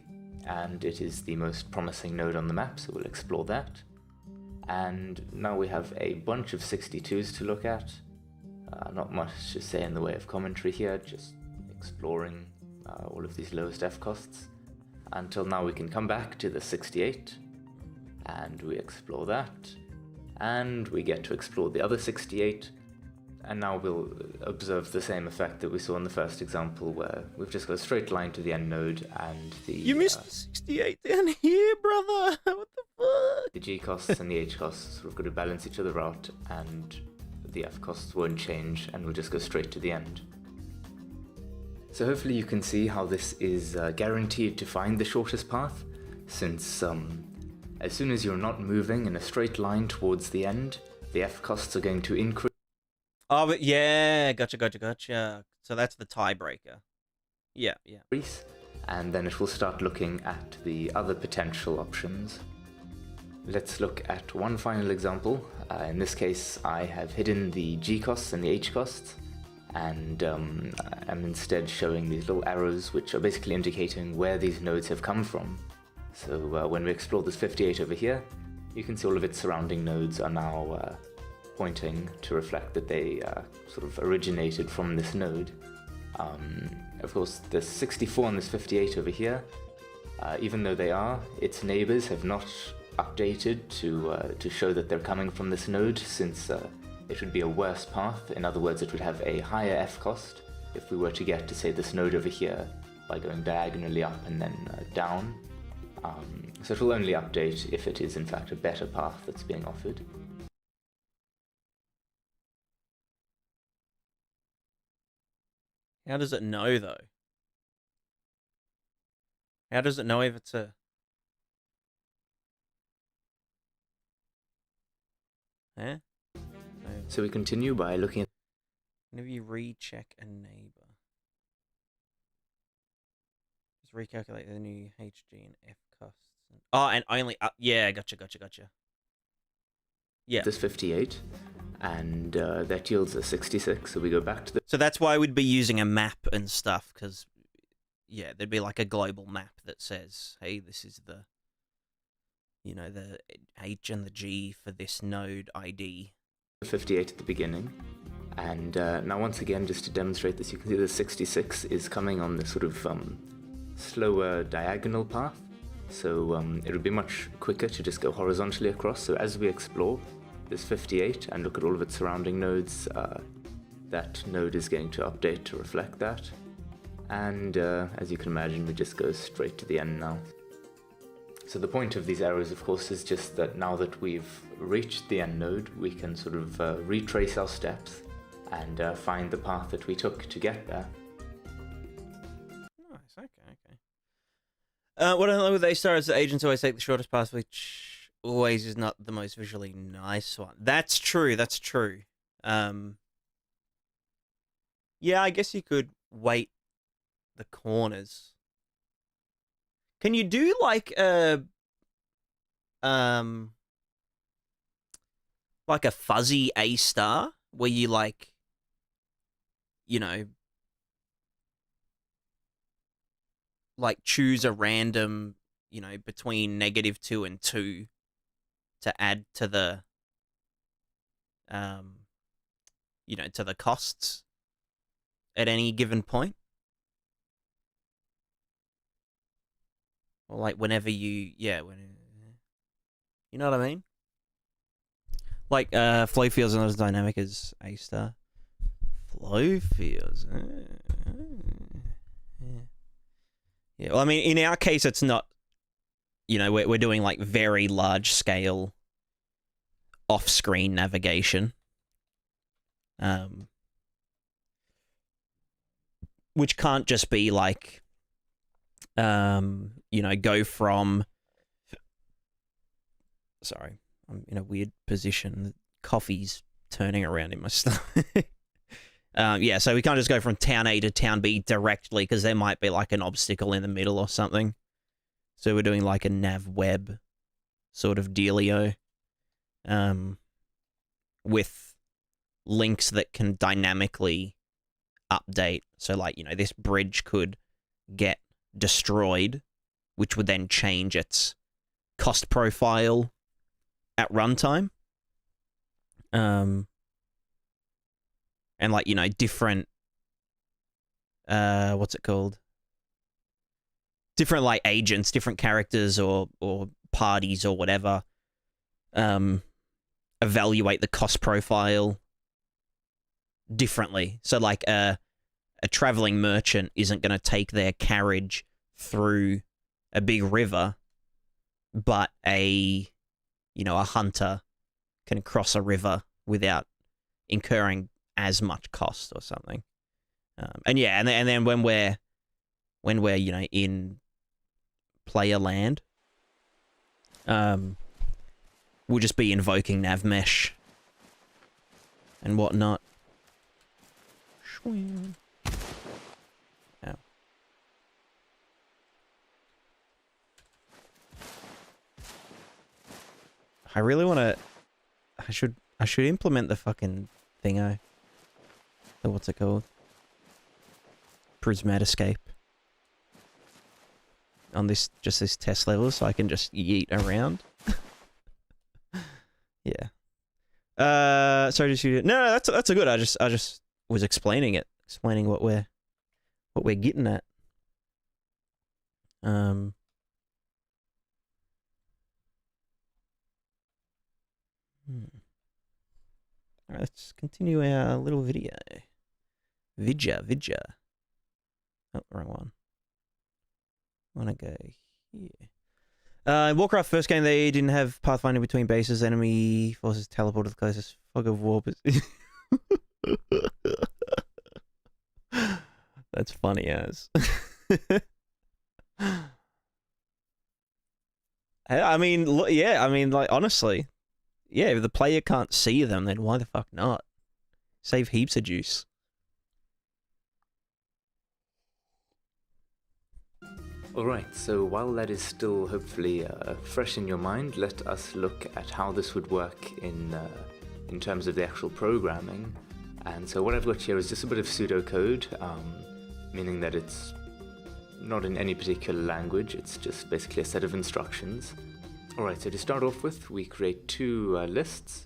Speaker 4: and it is the most promising node on the map, so we'll explore that. And now we have a bunch of 62s to look at. Not much to say in the way of commentary here, just exploring all of these lowest F costs. Until now we can come back to the 68, and we explore that. And we get to explore the other 68, and now we'll observe the same effect that we saw in the first example, where we've just got a straight line to the end node, and the
Speaker 1: You missed 68 down here, brother. What the fuck?
Speaker 4: the G costs and the H costs sort of got to balance each other out, and the F costs won't change, and we'll just go straight to the end. So hopefully you can see how this is guaranteed to find the shortest path, since as soon as you're not moving in a straight line towards the end, the F costs are going to increase.
Speaker 1: Oh, but yeah, gotcha. So that's the tiebreaker. Yeah.
Speaker 4: And then it will start looking at the other potential options. Let's look at one final example. In this case, I have hidden the G costs and the H costs, and I'm instead showing these little arrows which are basically indicating where these nodes have come from. So when we explore this 58 over here, you can see all of its surrounding nodes are now pointing to reflect that they sort of originated from this node. Of course, this 64 and this 58 over here, even though they are, its neighbors have not updated to show that they're coming from this node, since it would be a worse path. In other words, it would have a higher F cost if we were to get to, say, this node over here by going diagonally up and then down. So it will only update if it is in fact a better path that's being offered.
Speaker 1: How does it know, though? How does it know if it's a... Huh?
Speaker 4: So we continue by looking at...
Speaker 1: Whenever you recheck a neighbor, just recalculate the new HG and F costs. Oh, and only up. Yeah, gotcha. Yeah.
Speaker 4: this 58, and that yields a 66, so we go back to the...
Speaker 1: So that's why we'd be using a map and stuff, because, yeah, there'd be like a global map that says, hey, this is the, you know, the H and the G for this node ID.
Speaker 4: 58 at the beginning, and now once again, just to demonstrate this, you can see the 66 is coming on this sort of slower diagonal path, so it would be much quicker to just go horizontally across. So as we explore this 58 and look at all of its surrounding nodes, that node is going to update to reflect that, and as you can imagine, we just go straight to the end now. So the point of these arrows, of course, is just that now that we've reached the end node, we can sort of retrace our steps and find the path that we took to get there.
Speaker 1: Nice, okay. What I love with A-star is that agents always take the shortest path, which always is not the most visually nice one. That's true. Yeah, I guess you could weight the corners. Can you do like a fuzzy A-star where you like, you know, like choose a random, you know, between -2 and 2 to add to the, you know, to the costs at any given point? Or like whenever you, yeah, you know what I mean? Like flow fields are not as dynamic as A-star. Flow fields. Yeah. Well, I mean, in our case, it's not. You know, we're doing like very large scale off-screen navigation, which can't just be like, you know, go from. Sorry, I'm in a weird position. The coffee's turning around in my stomach. Yeah, so we can't just go from town A to town B directly because there might be like an obstacle in the middle or something. So we're doing like a nav web sort of dealio, with links that can dynamically update. So like, you know, this bridge could get destroyed, which would then change its cost profile at runtime. And like, you know, different, what's it called? Different like agents, different characters or parties or whatever, evaluate the cost profile differently. So like a traveling merchant isn't going to take their carriage through a big river, but a hunter can cross a river without incurring as much cost or something. And then when we're you know in player land, we'll just be invoking nav mesh and whatnot. Ow. I really want to. I should implement the fucking thingo. What's it called? Prismat escape. On this test level, so I can just yeet around. Yeah. Sorry, just no, that's a good. I just was explaining what we're getting at. All right, let's continue our little video. Vidya. Oh, wrong one. I want to go here. In Warcraft first game, they didn't have pathfinding between bases. Enemy forces teleport to the closest fog of war. That's funny as. I mean, yeah. I mean, like honestly, yeah. If the player can't see them, then why the fuck not? Save heaps of juice.
Speaker 4: Alright, so while that is still hopefully fresh in your mind, let us look at how this would work in terms of the actual programming. And so what I've got here is just a bit of pseudocode, meaning that it's not in any particular language, it's just basically a set of instructions. Alright, so to start off with, we create two lists.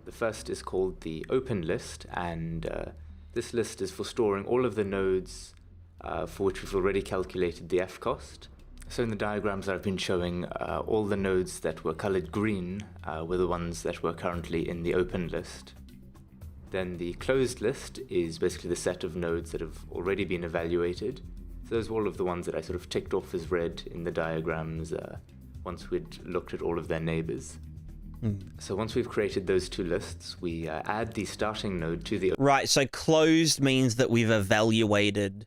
Speaker 4: The first is called the open list, and this list is for storing all of the nodes for which we've already calculated the F cost. So in the diagrams I've been showing, all the nodes that were colored green were the ones that were currently in the open list. Then the closed list is basically the set of nodes that have already been evaluated. So those are all of the ones that I sort of ticked off as red in the diagrams once we'd looked at all of their neighbors. So once we've created those two lists, we add the starting node to the...
Speaker 1: Right, so closed means that we've evaluated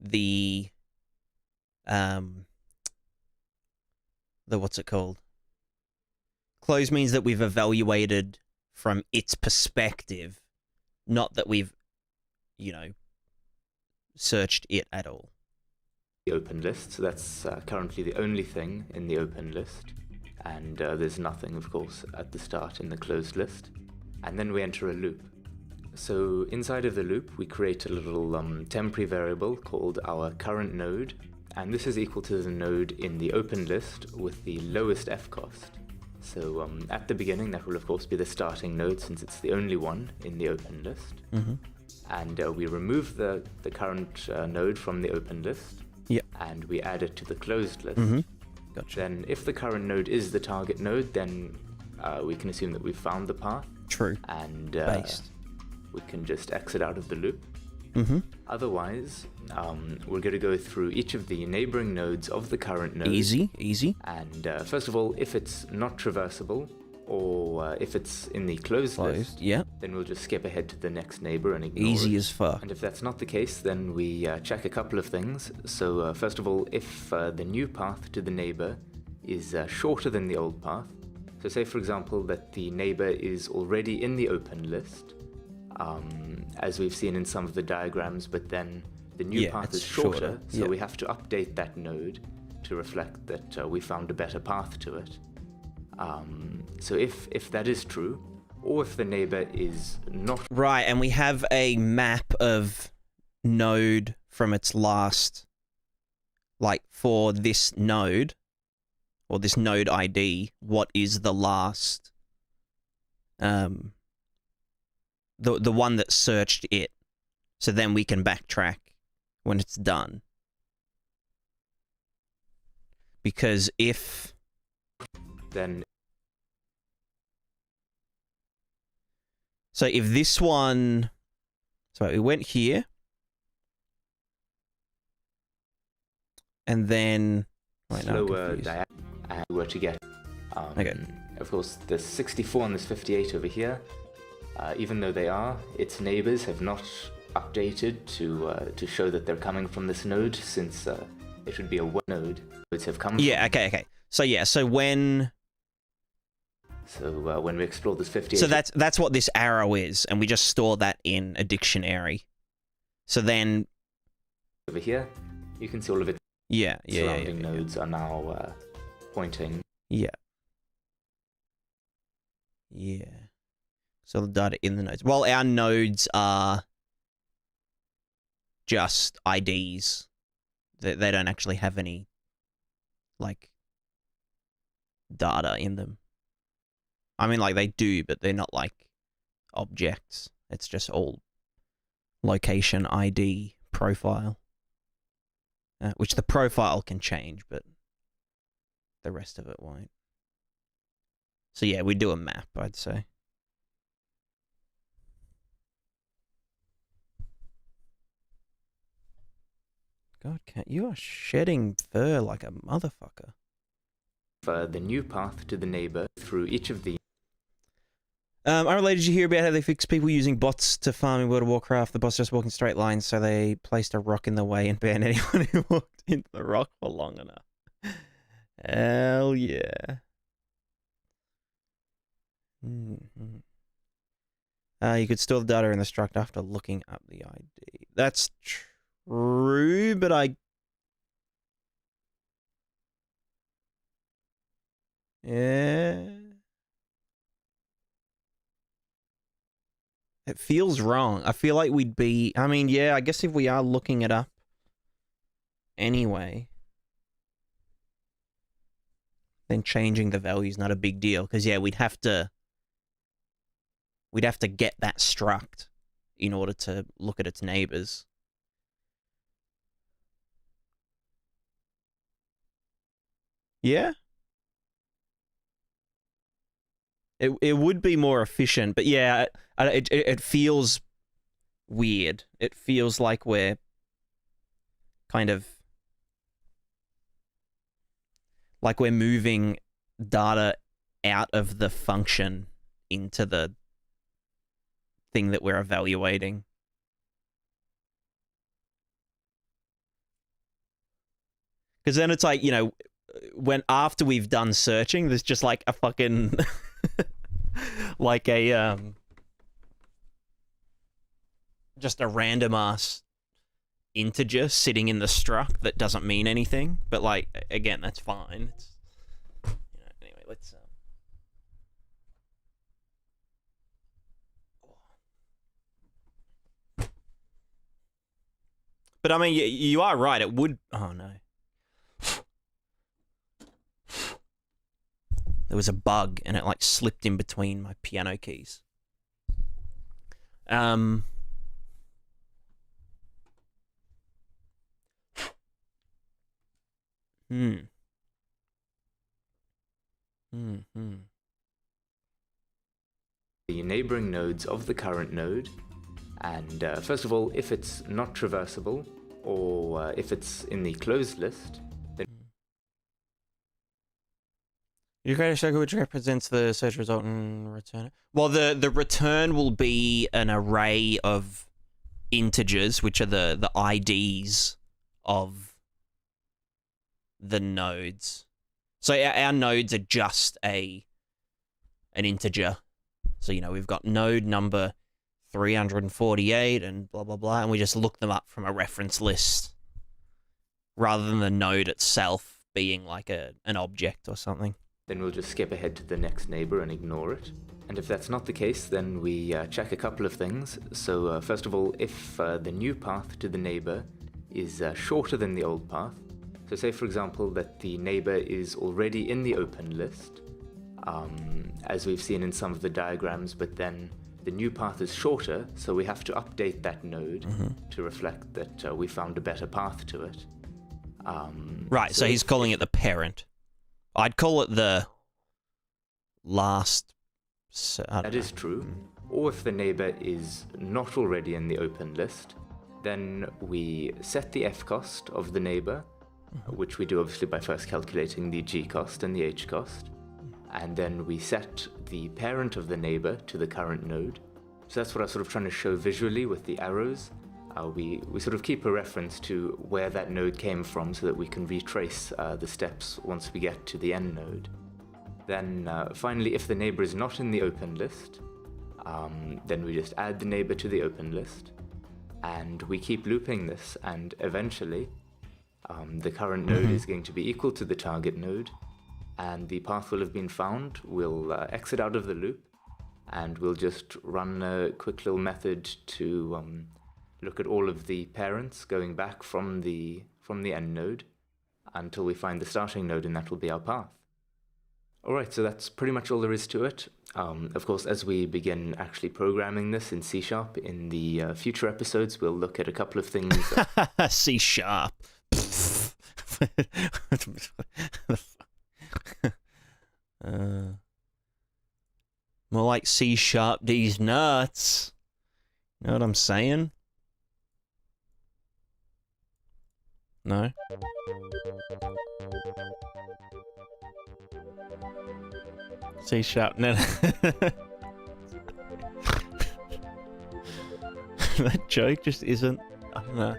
Speaker 1: the what's it called? Closed means that we've evaluated from its perspective, not that we've, you know, searched it at all.
Speaker 4: The open list, so that's currently the only thing in the open list, and there's nothing, of course, at the start in the closed list. And then we enter a loop. So inside of the loop, we create a little temporary variable called our current node, and this is equal to the node in the open list with the lowest F cost. So at the beginning, that will of course be the starting node since it's the only one in the open list. And we remove the current node from the open list, and we add it to the closed list.
Speaker 1: Gotcha.
Speaker 4: Then if the current node is the target node, then we can assume that we've found the path.
Speaker 1: True.
Speaker 4: And
Speaker 1: Based.
Speaker 4: we can just exit out of the loop. Otherwise, we're going to go through each of the neighboring nodes of the current node.
Speaker 1: Easy.
Speaker 4: And first of all, if it's not traversable, or if it's in the closed list, then we'll just skip ahead to the next neighbor and ignore
Speaker 1: Easy
Speaker 4: it.
Speaker 1: as fuck.
Speaker 4: And if that's not the case, then we check a couple of things. So first of all, if the new path to the neighbor is shorter than the old path, so say for example that the neighbor is already in the open list, as we've seen in some of the diagrams, but then the new
Speaker 1: Yeah,
Speaker 4: path
Speaker 1: it's
Speaker 4: is shorter, so
Speaker 1: yeah.
Speaker 4: we have to update that node to reflect that we found a better path to it. So if that is true, or if the neighbor is not
Speaker 1: Right, and we have a map of node from its last, like for this node, or this node ID, what is the last, the one that searched it, so then we can backtrack when it's done. Because if
Speaker 4: then
Speaker 1: so if this one, so it went here, and then wait, no, I'm
Speaker 4: slower
Speaker 1: confused.
Speaker 4: and we were to get
Speaker 1: Okay.
Speaker 4: of course there's 64 and there's 58 over here, even though they are, its neighbors have not updated to show that they're coming from this node, since it would be a one node nodes have come
Speaker 1: Yeah,
Speaker 4: from.
Speaker 1: okay. So yeah, so when
Speaker 4: So when we explore this 58,
Speaker 1: so that's what this arrow is, and we just store that in a dictionary. So then
Speaker 4: over here, you can see all of its
Speaker 1: yeah.
Speaker 4: surrounding nodes are now pointing.
Speaker 1: Yeah. So the data in the nodes. Well, our nodes are just IDs. They don't actually have any, like, data in them. I mean, like, they do, but they're not, like, objects. It's just all location ID profile. Which the profile can change, but the rest of it won't. So yeah, we do a map, I'd say. God, Cat, you are shedding fur like a motherfucker.
Speaker 4: The new path to the neighbor through each of the
Speaker 1: Unrelated, did you hear about how they fixed people using bots to farm in World of Warcraft? The bots just walk in straight lines, so they placed a rock in the way and banned anyone who walked into the rock for long enough. Hell yeah. You could store the data in the struct after looking up the ID. That's true, but yeah. It feels wrong. I feel like we'd be... I mean, yeah, I guess if we are looking it up anyway, then changing the value is not a big deal. Because, yeah, we'd have to get that struct in order to look at its neighbors. Yeah? It would be more efficient, but yeah, it feels weird. It feels like we're kind of like we're moving data out of the function into the thing that we're evaluating. Because then it's like, you know, when after we've done searching, there's just like a fucking like a just a random ass integer sitting in the struct that doesn't mean anything. But like, again, that's fine. It's, you know, anyway, let's but I mean, you are right. It would. Oh no. There was a bug, and it like slipped in between my piano keys.
Speaker 4: the neighboring nodes of the current node, and first of all, if it's not traversable, or if it's in the closed list, then
Speaker 1: You create a circle which represents the search result and return it. Well, the return will be an array of integers, which are the IDs of the nodes. So our nodes are just an integer. So, you know, we've got node number 348 and blah, blah, blah. And we just look them up from a reference list rather than the node itself being like an object or something.
Speaker 4: Then we'll just skip ahead to the next neighbor and ignore it. And if that's not the case, then we check a couple of things. So first of all, if the new path to the neighbor is shorter than the old path, so say for example that the neighbor is already in the open list, as we've seen in some of the diagrams, but then the new path is shorter, so we have to update that node to reflect that we found a better path to it.
Speaker 1: Right, so he's calling it the parent. I'd call it the last...
Speaker 4: That is true. Or if the neighbor is not already in the open list, then we set the f cost of the neighbor, which we do obviously by first calculating the g cost and the h cost, and then we set the parent of the neighbor to the current node. So that's what I was sort of trying to show visually with the arrows. We sort of keep a reference to where that node came from so that we can retrace the steps once we get to the end node. Then finally, if the neighbor is not in the open list, then we just add the neighbor to the open list, and we keep looping this, and eventually the current node is going to be equal to the target node, and the path will have been found. We'll exit out of the loop, and we'll just run a quick little method to look at all of the parents going back from the end node until we find the starting node, and that will be our path. Alright, so that's pretty much all there is to it. Of course, as we begin actually programming this in C# in the future episodes, we'll look at a couple of things.
Speaker 1: C#. More like C# these nuts. You know what I'm saying? No? C#. No. That joke just isn't. I don't know.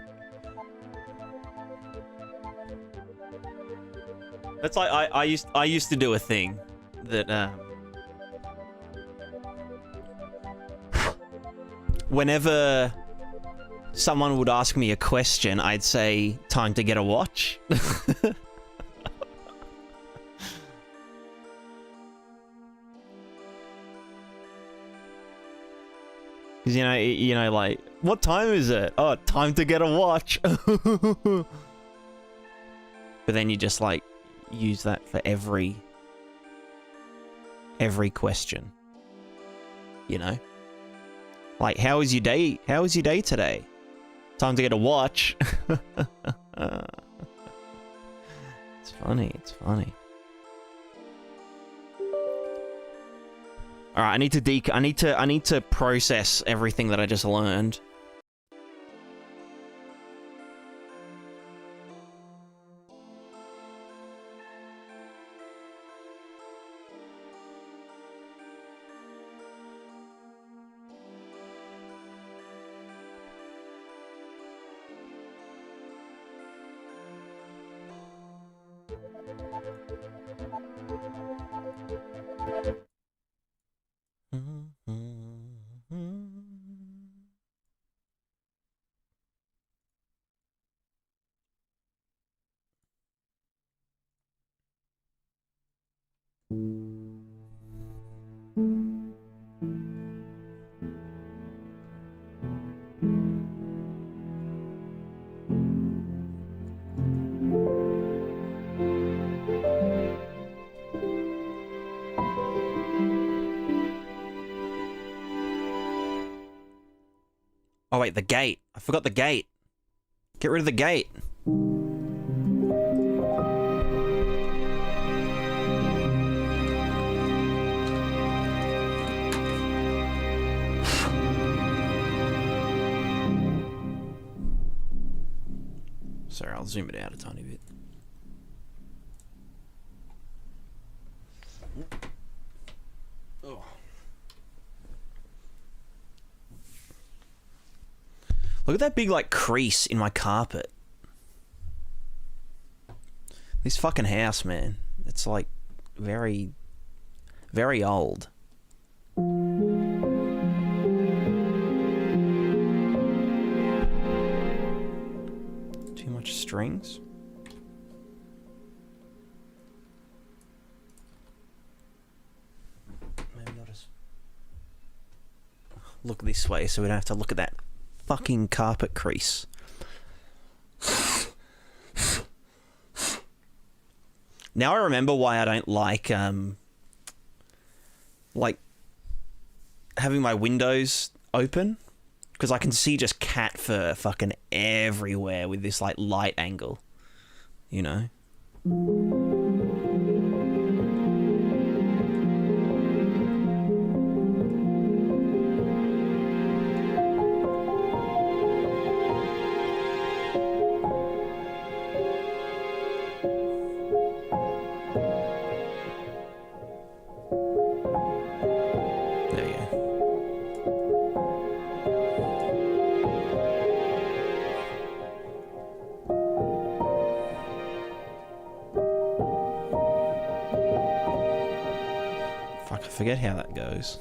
Speaker 1: That's like I used to do a thing that whenever someone would ask me a question, I'd say, "Time to get a watch." Because you know, like, what time is it? Oh, time to get a watch. But then you just like use that for every question. You know, like, how was your day? How was your day today? Time to get a watch. It's funny. It's funny. All right, I need to process everything that I just learned. Oh wait, the gate. I forgot the gate. Get rid of the gate. Sorry, I'll zoom it out a tiny bit. Oh. Look at that big, like, crease in my carpet. This fucking house, man. It's, like, very, very old. strings. Maybe I'll just look this way so we don't have to look at that fucking carpet crease. Now I remember why I don't like having my windows open, because I can see just cat fur fucking everywhere with this like light angle, you know? I forget how that goes.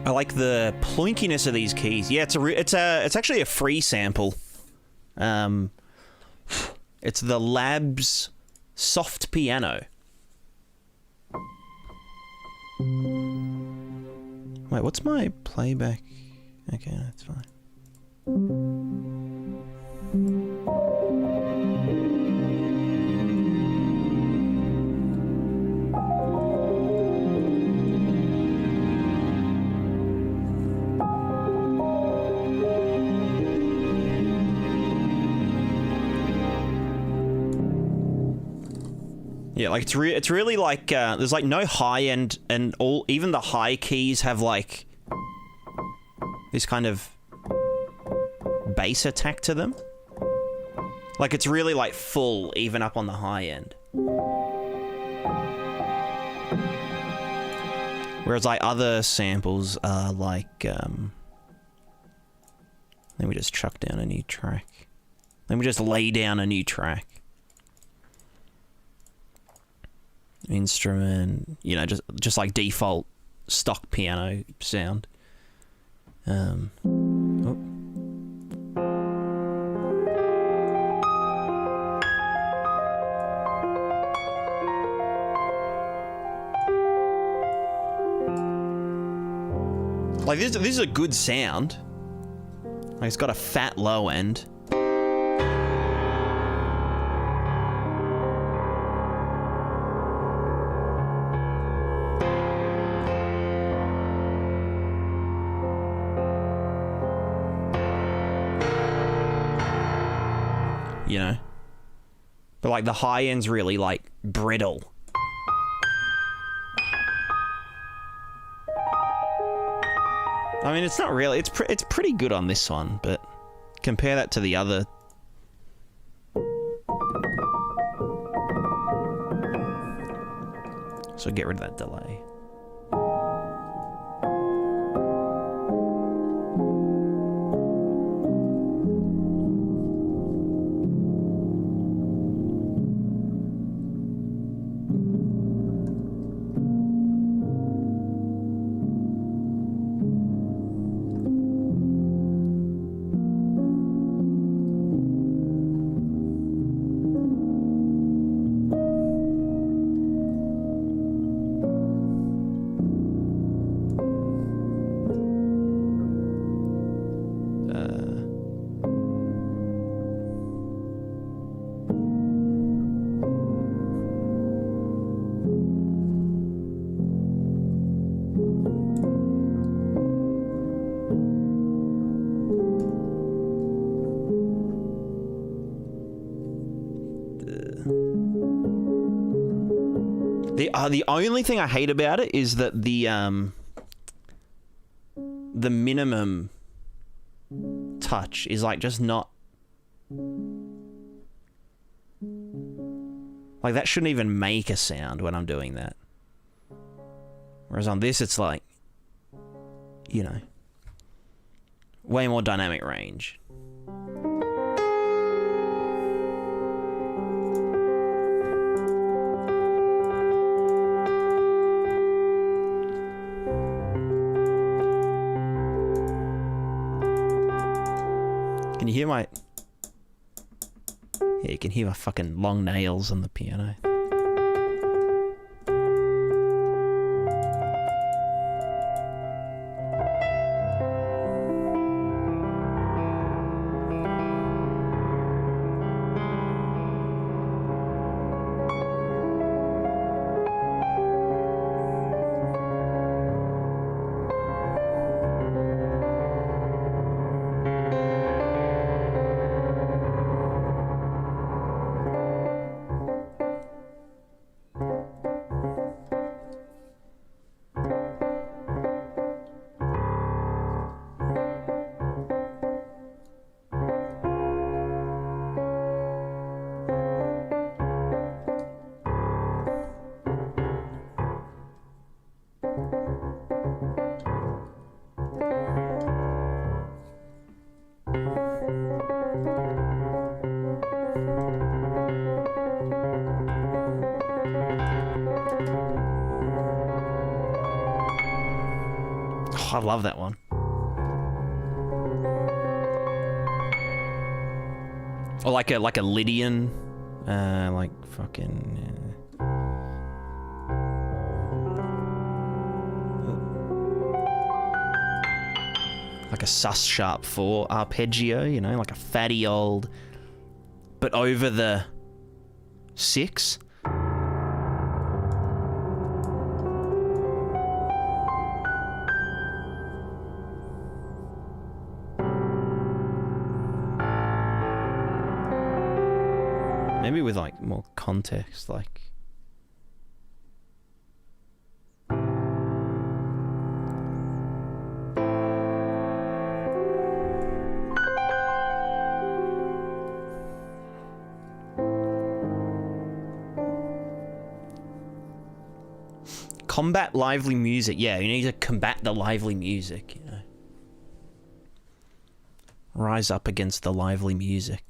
Speaker 1: I like the plinkiness of these keys. Yeah, it's actually a free sample. It's the Labs Soft Piano. Wait, what's my playback? Okay, that's fine. Yeah, like it's really like there's like no high end, and even the high keys have like this kind of bass attack to them. Like it's really like full even up on the high end. Whereas like other samples are like let me just chuck down a new track. Let me just lay down a new track. Instrument, you know, just like default stock piano sound. Oh. Like this is a good sound. Like it's got a fat low end. You know, but like the high end's really like brittle. I mean, it's not really. It's pretty good on this one, but compare that to the other. So get rid of that delay. The only thing I hate about it is that the minimum touch is like just not like that shouldn't even make a sound when I'm doing that. Whereas on this it's like, you know, way more dynamic range. Can you hear my... Yeah, you can hear my fucking long nails on the piano. I love that one. Or like a Lydian, like fucking. Like a sus sharp 4 arpeggio, you know, like a fatty old, but over the 6. Maybe with like more context, like. Combat lively music. Yeah, you need to combat the lively music, you know. Rise up against the lively music.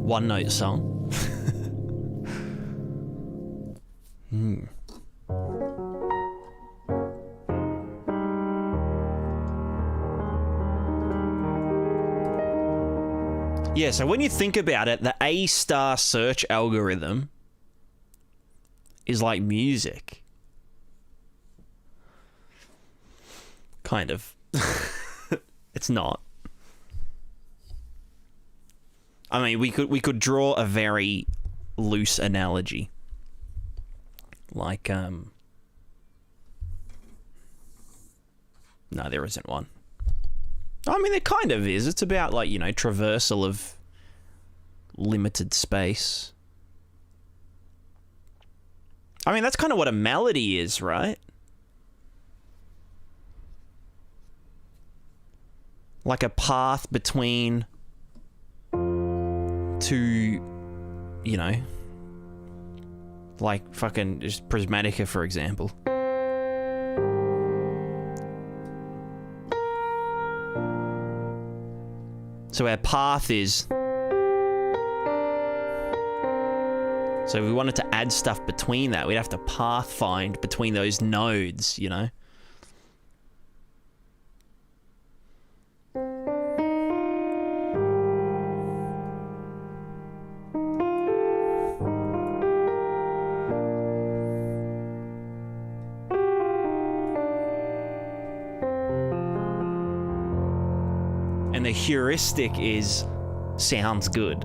Speaker 1: One note song. Yeah, so when you think about it, the A* search algorithm is like music. Kind of. It's not. I mean, we could draw a very loose analogy. Like, no, there isn't one. I mean, there kind of is. It's about, like, you know, traversal of limited space. I mean, that's kind of what a melody is, right? Like a path between two, you know, like fucking just Prismatica, for example. So our path is... So if we wanted to add stuff between that, we'd have to pathfind between those nodes, you know? And the heuristic is sounds good.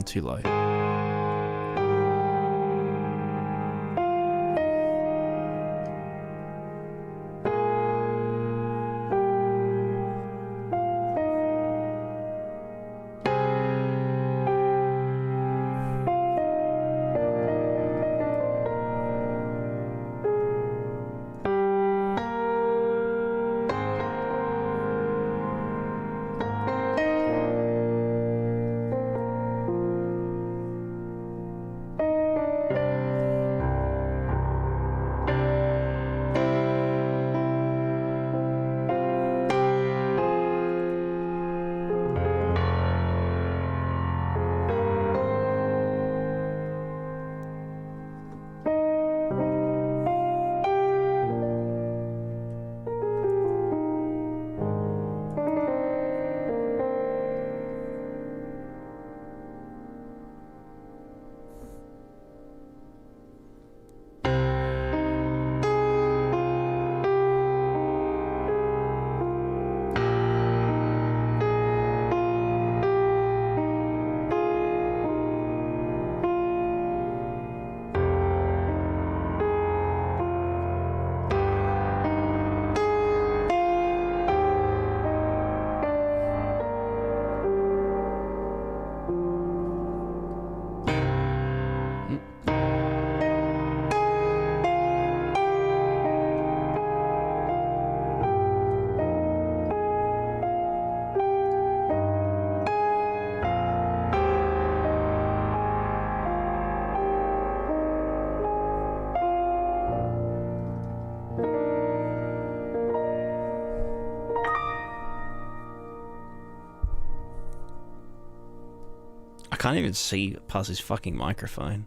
Speaker 1: Too low. I can't even see past his fucking microphone.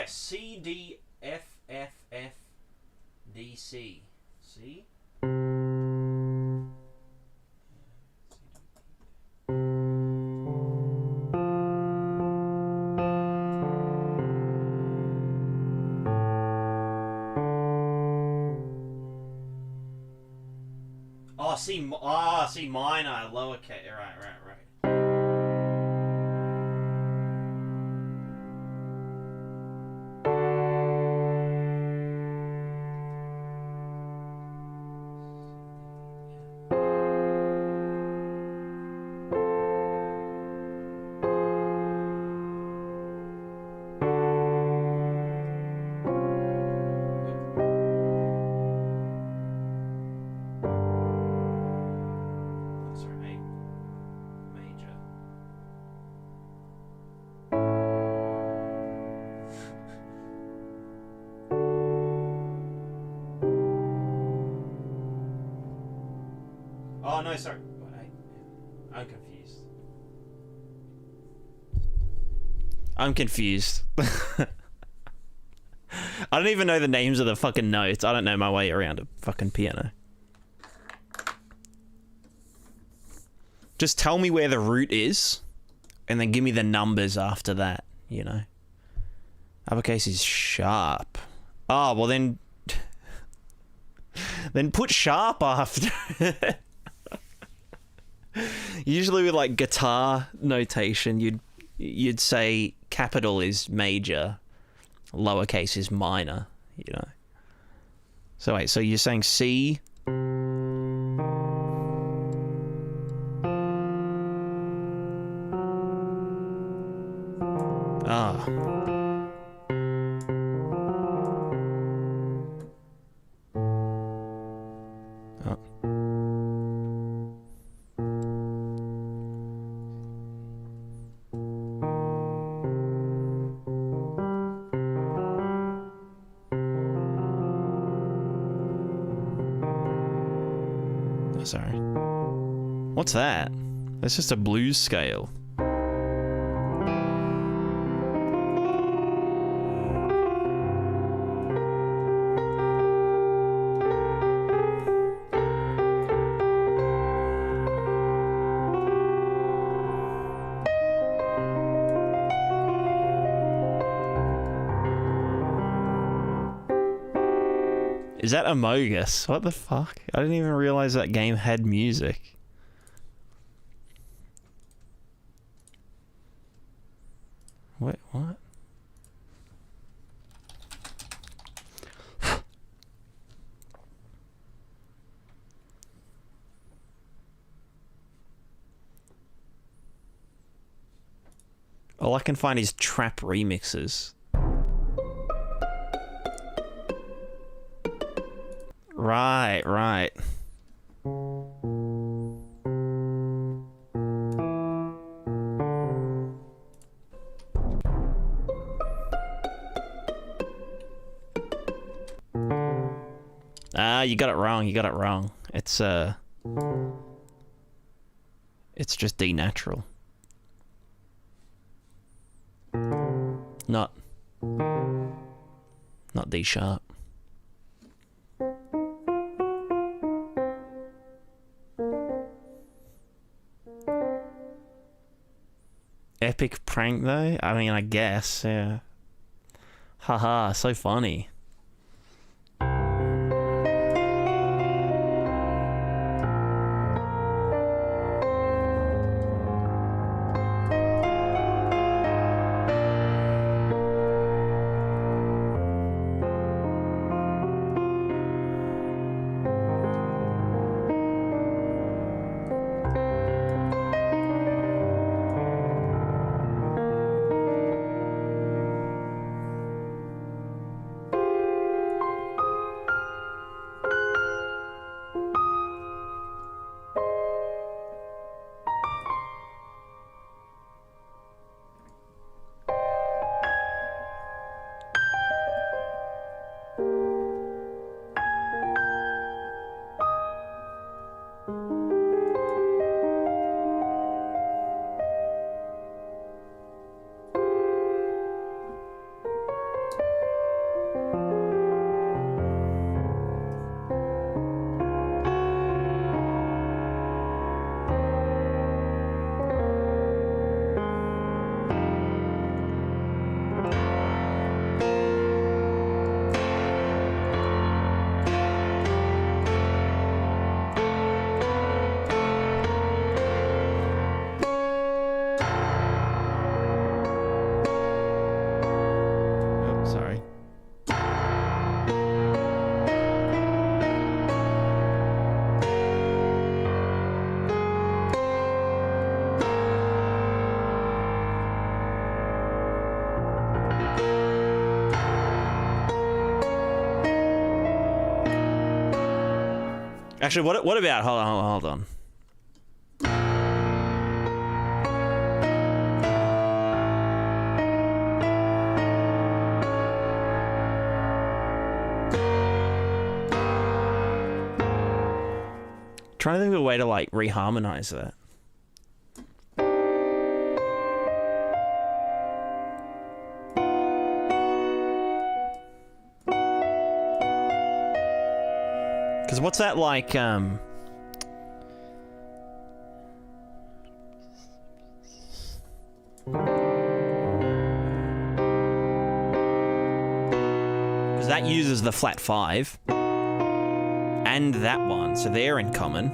Speaker 1: yeah, C D F F F D C. C. Oh, C minor, lowercase. Right. Oh, no, sorry. I'm confused.
Speaker 2: I'm confused. I don't even know the names of the fucking notes. I don't know my way around a fucking piano. Just tell me where the root is, and then give me the numbers after that, you know? Uppercase is sharp. Oh, well then... then put sharp after. Usually with like guitar notation, you'd say capital is major, lowercase is minor, you know. So wait, so you're saying C? Ah. Oh. Sorry. What's that? That's just a blues scale. Is that Amogus? What the fuck? I didn't even realize that game had music. Wait, what? All I can find is trap remixes. Right. Ah, you got it wrong. It's just D natural. Not D sharp. Epic prank though? I mean, I guess, yeah. Haha, so funny. Actually, what about... Hold on. Trying to think of a way to, like, reharmonize that. Because what's that like, Because that uses the flat 5. And that one, so they're in common.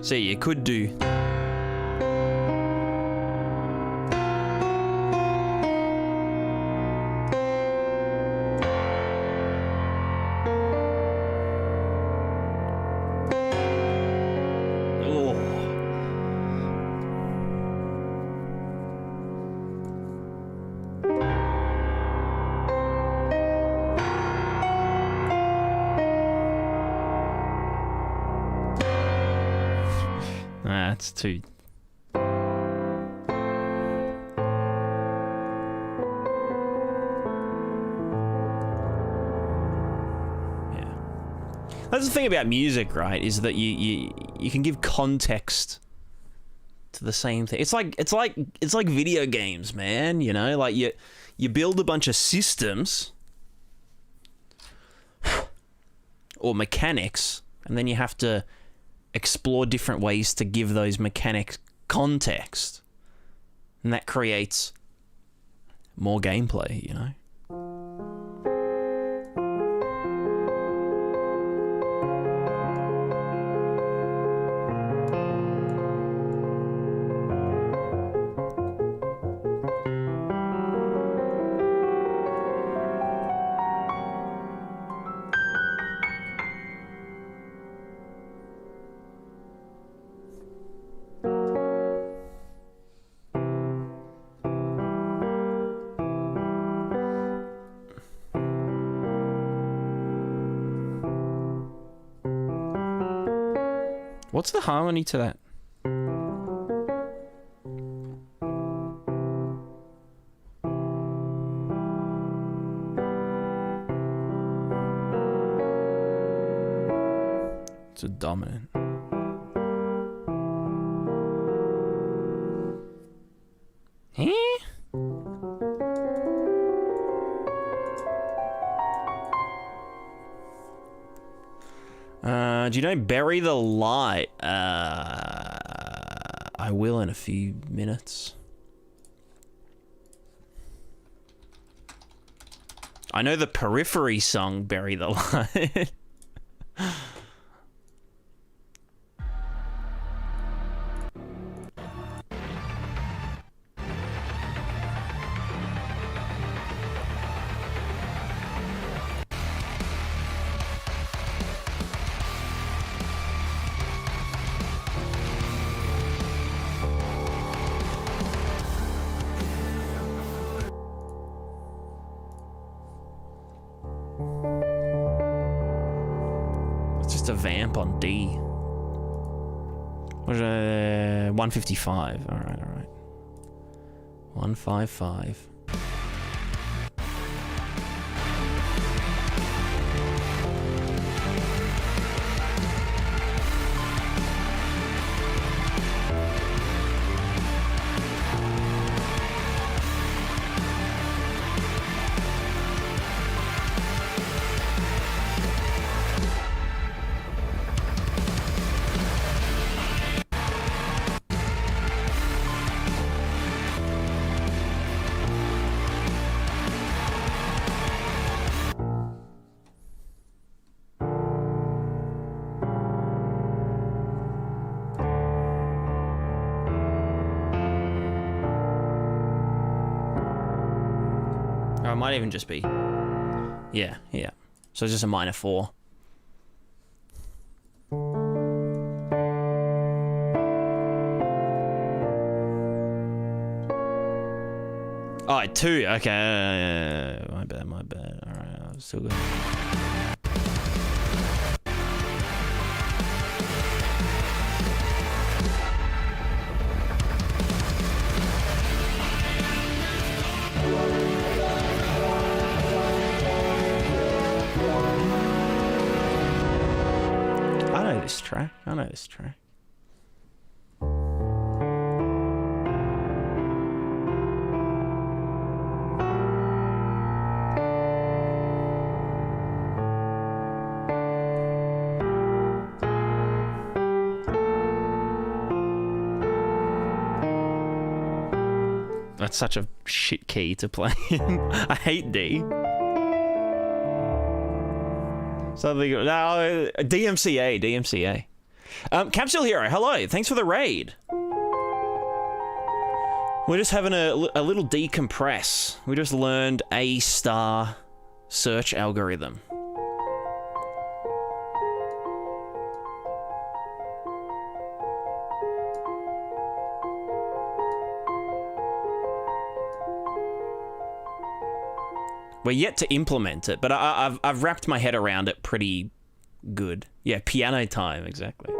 Speaker 2: So you could do... That's too... Yeah. That's the thing about music, right? Is that you can give context to the same thing. It's like video games, man. You know, like you build a bunch of systems or mechanics, and then you have to explore different ways to give those mechanics context. And that creates more gameplay, you know? What's the harmony to that? It's a dominant. Eh? Do you know Bury the Light? I will in a few minutes. I know the Periphery song, Bury the Light. A vamp on D. What is 155. All right. 155. It might even just be... Yeah. So it's just a minor 4. Oh, 2. Okay. My bad. All right. still good. I know this track. I know this track. That's such a shit key to play in. I hate D. Something. No, DMCA. Capsule Hero, hello. Thanks for the raid. We're just having a little decompress. We just learned A star search algorithm. We're yet to implement it, but I've wrapped my head around it pretty good. Yeah, piano time, exactly.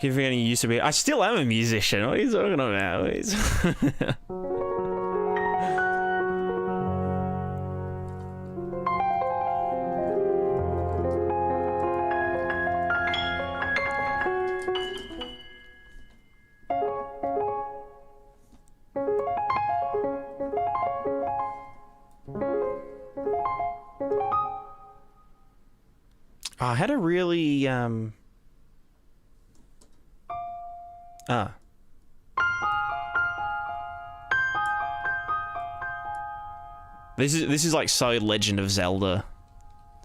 Speaker 2: Keep forgetting you used to be. I still am a musician. What are you talking about? What are you I had a really This is like so Legend of Zelda,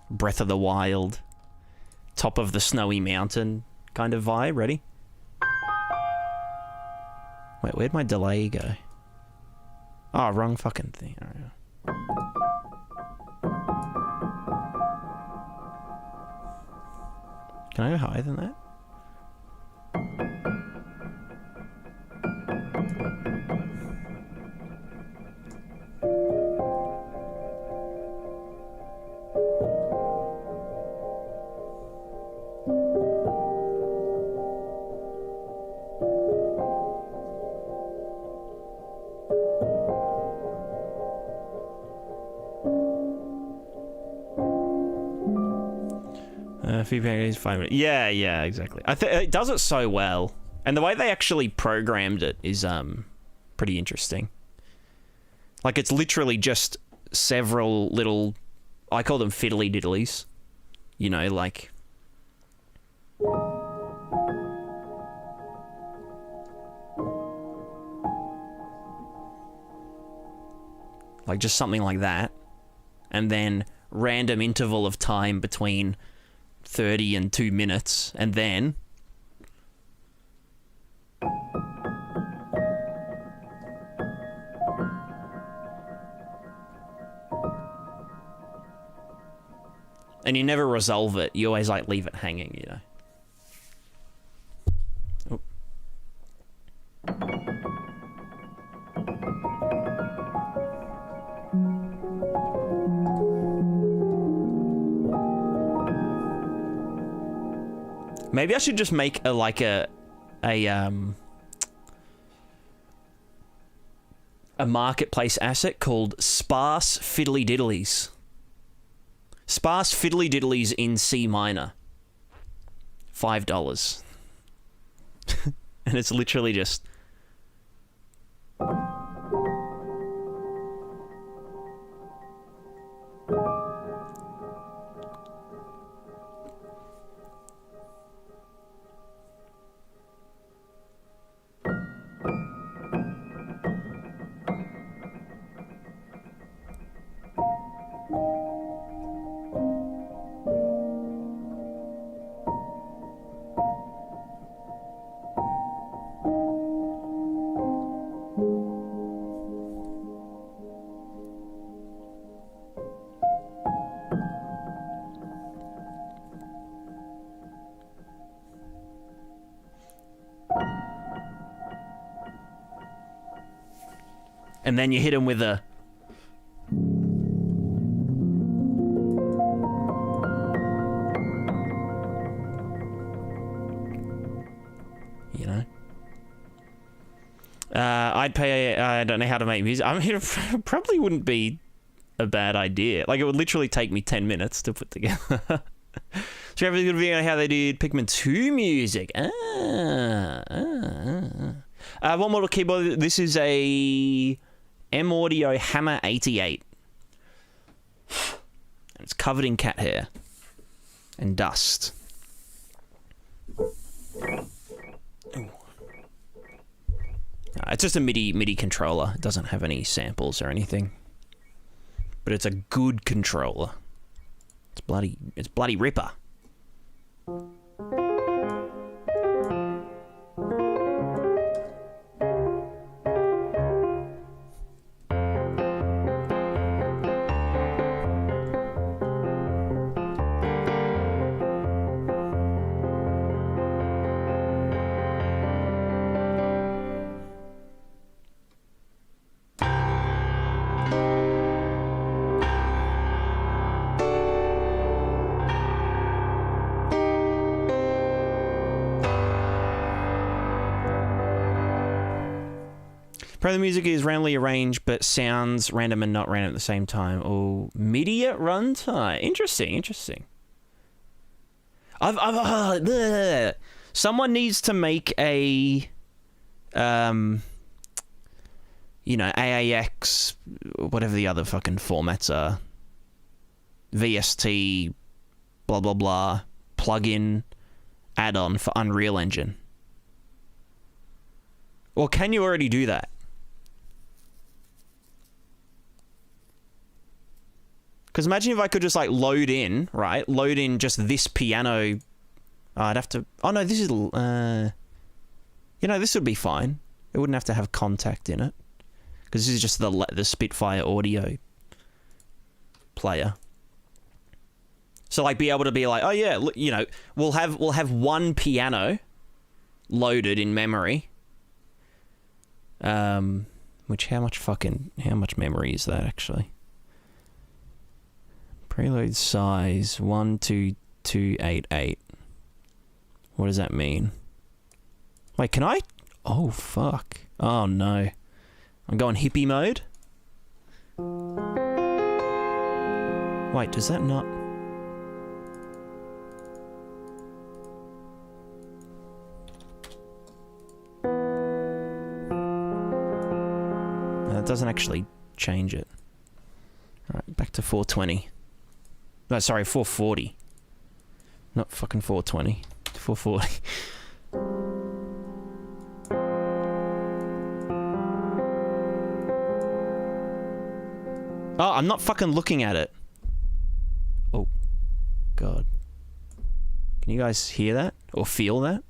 Speaker 2: Breath of the Wild, top of the snowy mountain kind of vibe. Ready? Wait, where'd my delay go? Oh, wrong fucking thing. All right. Can I go higher than that? Is 5 minutes. Yeah, exactly. It does it so well, and the way they actually programmed it is pretty interesting. Like, it's literally just several little, I call them fiddly diddlies. You know, like just something like that, and then random interval of time between 30 and 2 minutes, and then and you never resolve it. You always like leave it hanging, you know. Oh. Maybe I should just make a marketplace asset called Sparse Fiddly Diddlies. Sparse Fiddly Diddlies in C minor. $5. And it's literally just And then you hit him with a... You know? I'd pay... I don't know how to make music. I mean, it probably wouldn't be a bad idea. Like, it would literally take me 10 minutes to put together. So everything's going to be on how they did Pikmin 2 music. One model keyboard. This is a M-Audio Hammer 88. And it's covered in cat hair and dust. It's just a MIDI controller. It doesn't have any samples or anything. But it's a good controller. It's bloody ripper. The music is randomly arranged, but sounds random and not random at the same time. Oh, MIDI at runtime. Interesting. Someone needs to make a, AAX, whatever the other fucking formats are. VST, blah blah blah, plugin, add-on for Unreal Engine. Or can you already do that? Because imagine if I could just, like, load in just this piano. Oh, I'd have to... Oh, no, this is... this would be fine. It wouldn't have to have Contact in it. Because this is just the Spitfire audio player. So, like, be able to be like, oh, yeah, we'll have one piano loaded in memory. Which, how much memory is that, actually? Preload size 12288. What does that mean? Wait, can I? Oh, fuck. Oh, no. I'm going hippie mode? Wait, does that not... No, it doesn't actually change it. Alright, back to 420. No, sorry, 440. Not fucking 420. 440. Oh, I'm not fucking looking at it. Oh, God. Can you guys hear that? Or feel that?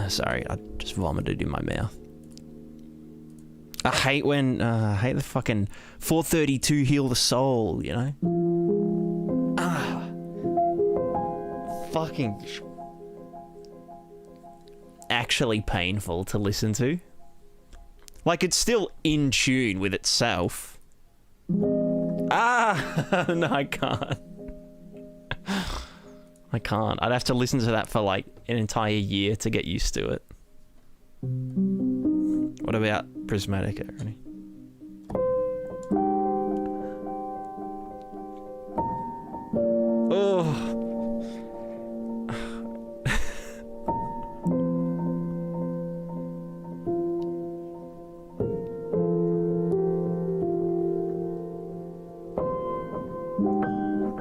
Speaker 2: Sorry, I just vomited in my mouth. I hate when, I hate the fucking 432 heal the soul, you know? Fucking... actually painful to listen to. Like, it's still in tune with itself. No, I can't. I can't. I'd have to listen to that for like an entire year to get used to it. What about Prismatic Irony? Oh.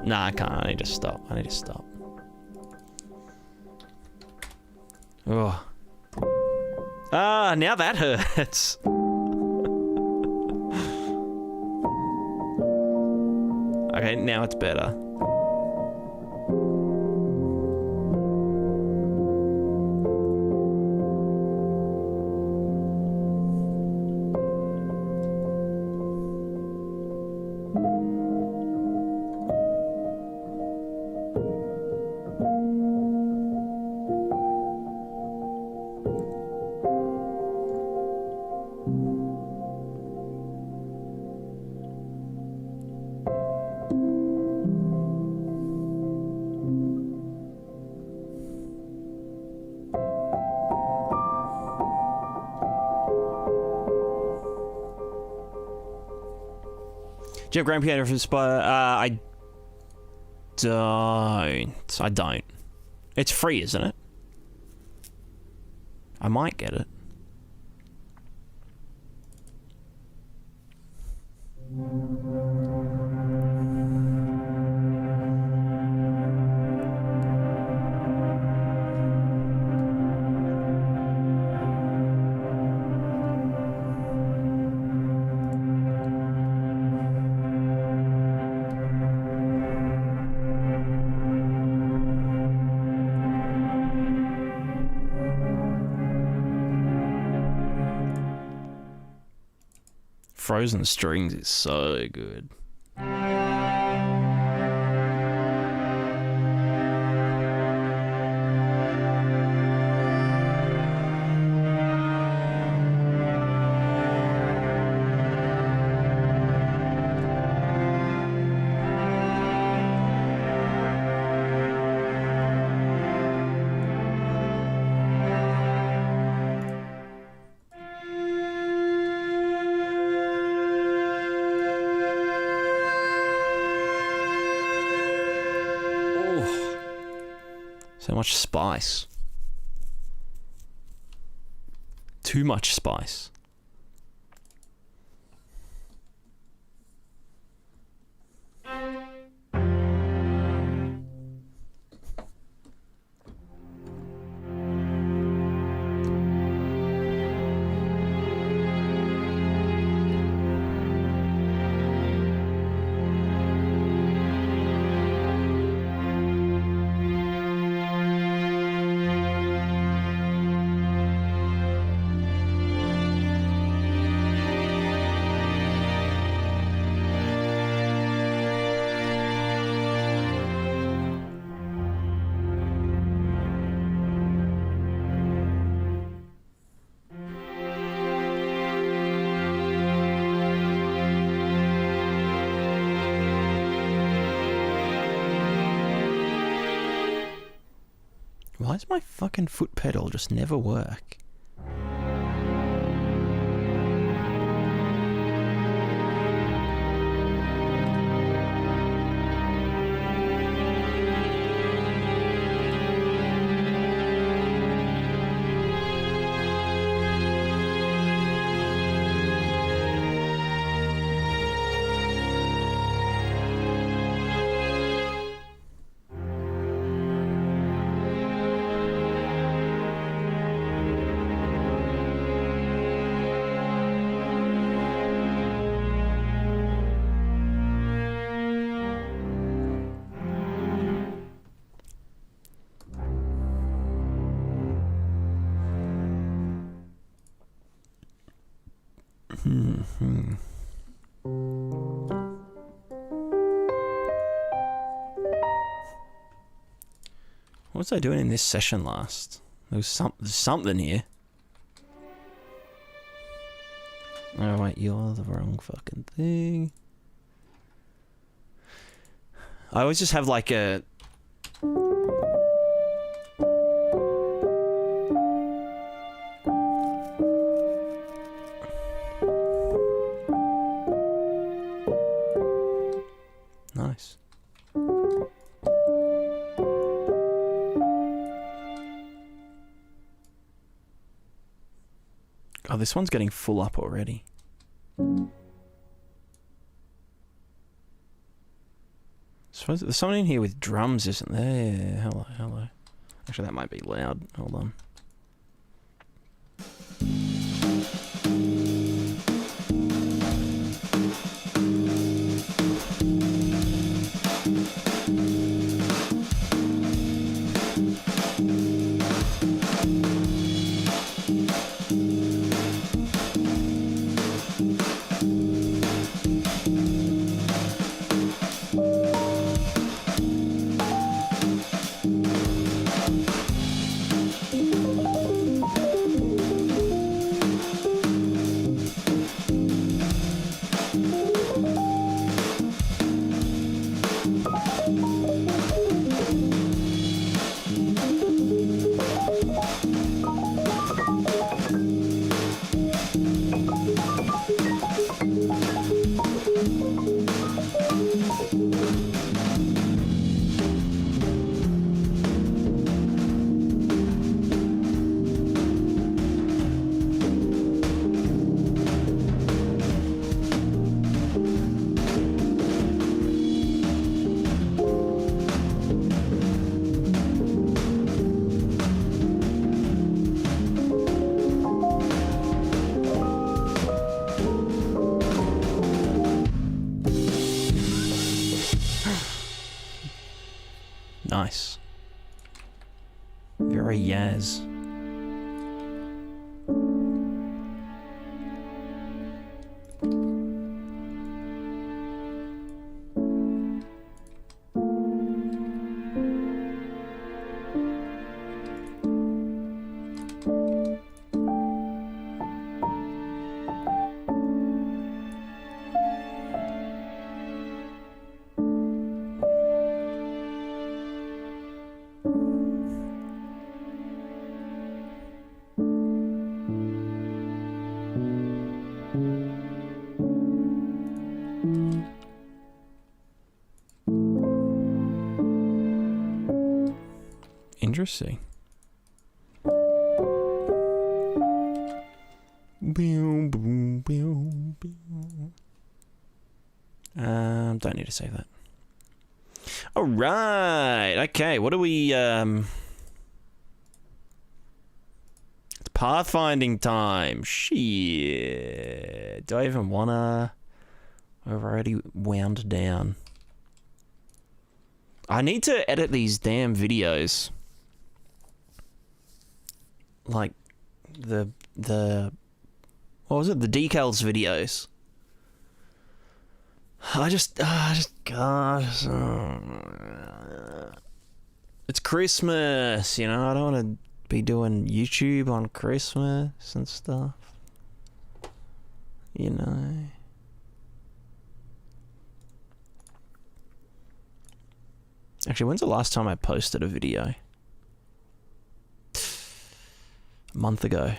Speaker 2: Nah, I can't. I need to stop. Oh. Ah, now that hurts. Okay, now it's better. Do you have Grand Piano for Spire? I don't. It's free, isn't it? I might get it. Frozen Strings is so good. So much spice. Too much spice. Why does my fucking foot pedal just never work? What was I doing in this session last? There was something here. Oh wait, you're the wrong fucking thing. I always just have like a... Nice. Oh, this one's getting full up already. Suppose there's someone in here with drums, isn't there? Yeah, hello, hello. Actually, that might be loud. Hold on. Nice. Very Yaz. Interesting. Don't need to save that. All right. Okay. What do we? It's pathfinding time. Shit. Do I even wanna? I've already wound down. I need to edit these damn videos. Like the what was it? The Decals videos. I just God. It's Christmas, you know. I don't want to be doing YouTube on Christmas and stuff. You know. Actually, when's the last time I posted a video? A month ago.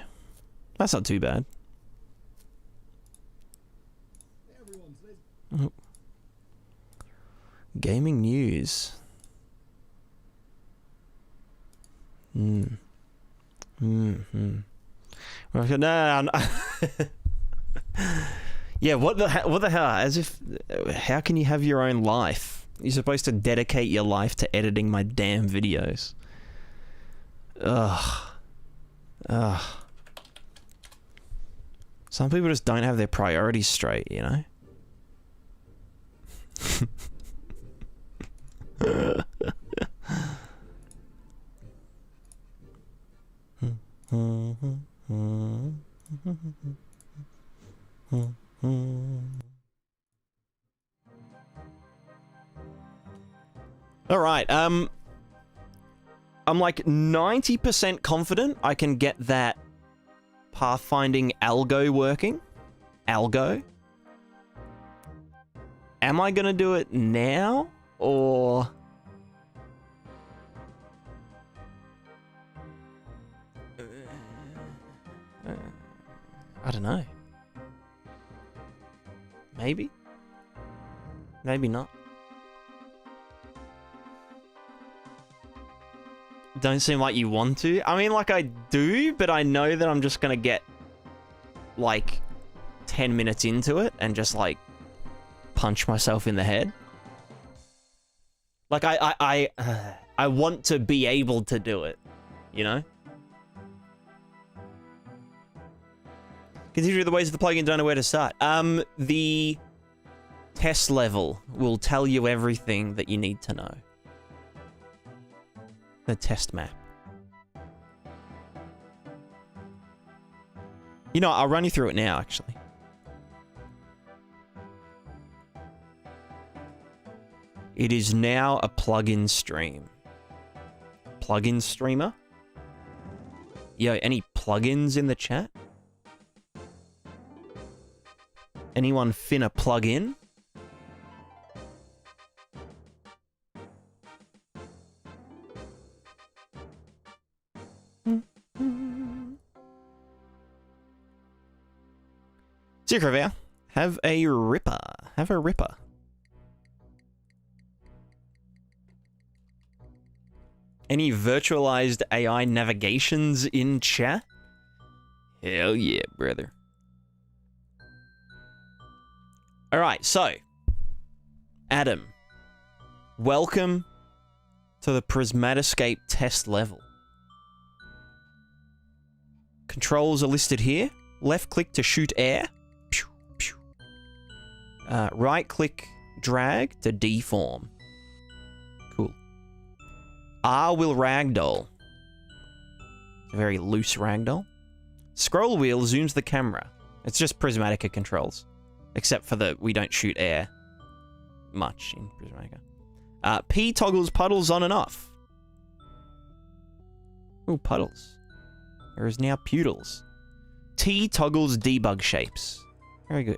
Speaker 2: That's not too bad. Oh. Gaming news. No. Yeah, what the hell? As if, how can you have your own life? You're supposed to dedicate your life to editing my damn videos. Ugh. Some people just don't have their priorities straight, you know? All right, I'm like 90% confident I can get that pathfinding algo working. Algo. Am I gonna do it now, or... I don't know. Maybe? Maybe not. Don't seem like you want to. I mean, like, I do, but I know that I'm just gonna get, like, 10 minutes into it and just, like, punch myself in the head. Like, I want to be able to do it, you know? Considering the ways of the plugin, don't know where to start. The test level will tell you everything that you need to know. The test map. You know, I'll run you through it now, actually. It is now a plugin stream. Plugin streamer? Yo, any plugins in the chat? Anyone finna plug in? Zikravia, have a ripper. Have a ripper. Any virtualized AI navigations in chat? Hell yeah, brother. Alright, so, Adam, welcome to the Prismatiscape test level. Controls are listed here. Left click to shoot air. Pew, pew. Right click drag to deform. Cool.
Speaker 1: R will ragdoll. A very loose ragdoll. Scroll wheel zooms the camera. It's just Prismatica controls. Except for we don't shoot air much in Prismatica. P toggles puddles on and off. Ooh, puddles. There is now pudels. T toggles debug shapes. Very good.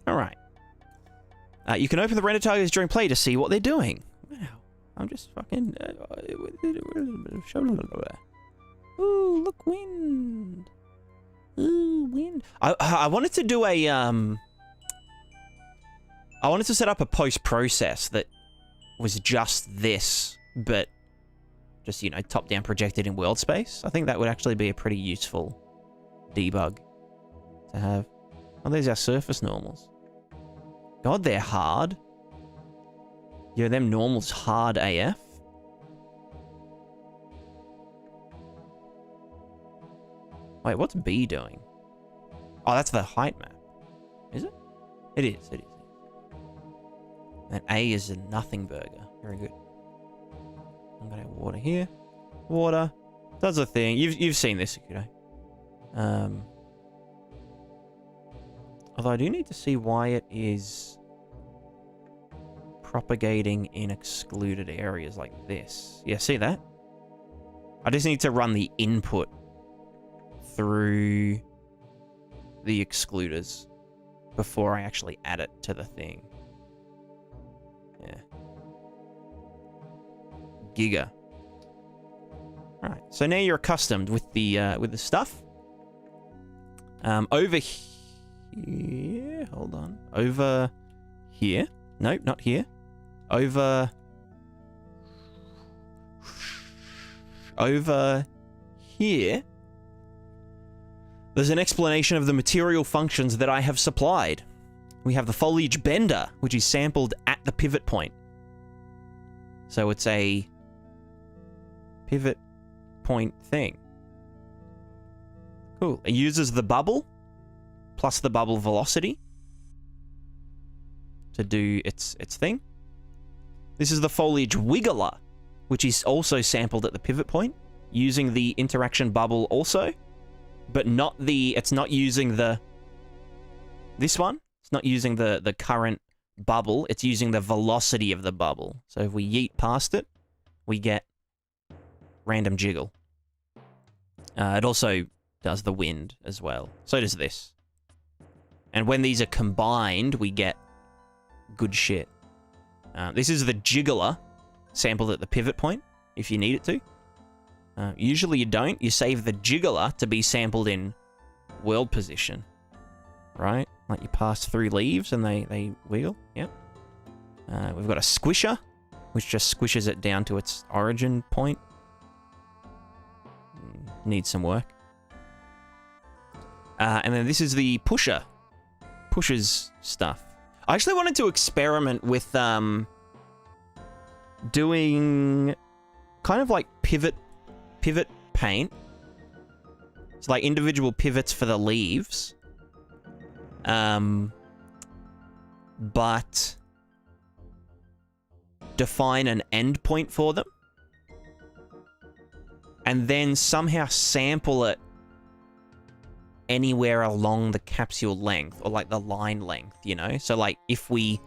Speaker 1: Alright. You can open the render targets during play to see what they're doing. Wow. I'm just fucking... Ooh, look, wind. Ooh, wind. I wanted to do a... I wanted to set up a post-process that was just this, but just, you know, top-down projected in world space. I think that would actually be a pretty useful debug to have. Oh, there's our surface normals. God, they're hard. Yo, them normals hard AF. Wait, what's B doing? Oh, that's the height map. Is it? It is, it is. And A is a nothing burger. Very good. I'm gonna have water here. Water. Does a thing. You've seen this, you know. Although I do need to see why it is propagating in excluded areas like this. Yeah, see that? I just need to run the input through the excluders before I actually add it to the thing. Yeah. Giga. Alright, so now you're accustomed with the stuff. Over here, hold on. Over here. Nope, not here. Over here. There's an explanation of the material functions that I have supplied. We have the foliage bender, which is sampled at the pivot point. So it's a pivot point thing. Cool. It uses the bubble plus the bubble velocity to do its thing. This is the foliage wiggler, which is also sampled at the pivot point, using the interaction bubble also, but not the, it's not using this one. It's not using the current bubble, it's using the velocity of the bubble. So if we yeet past it, we get random jiggle. It also does the wind as well. So does this. And when these are combined, we get good shit. This is the jiggler sampled at the pivot point, if you need it to. Usually you don't. You save the jiggler to be sampled in world position. Right? Like you pass through leaves and they wiggle. Yep. We've got a squisher, which just squishes it down to its origin point. Needs some work. And then this is the pusher. Pushes stuff. I actually wanted to experiment with doing kind of like pivot paint. It's like individual pivots for the leaves. But define an endpoint for them. And then somehow sample it anywhere along the capsule length, or like the line length, you know? So like if we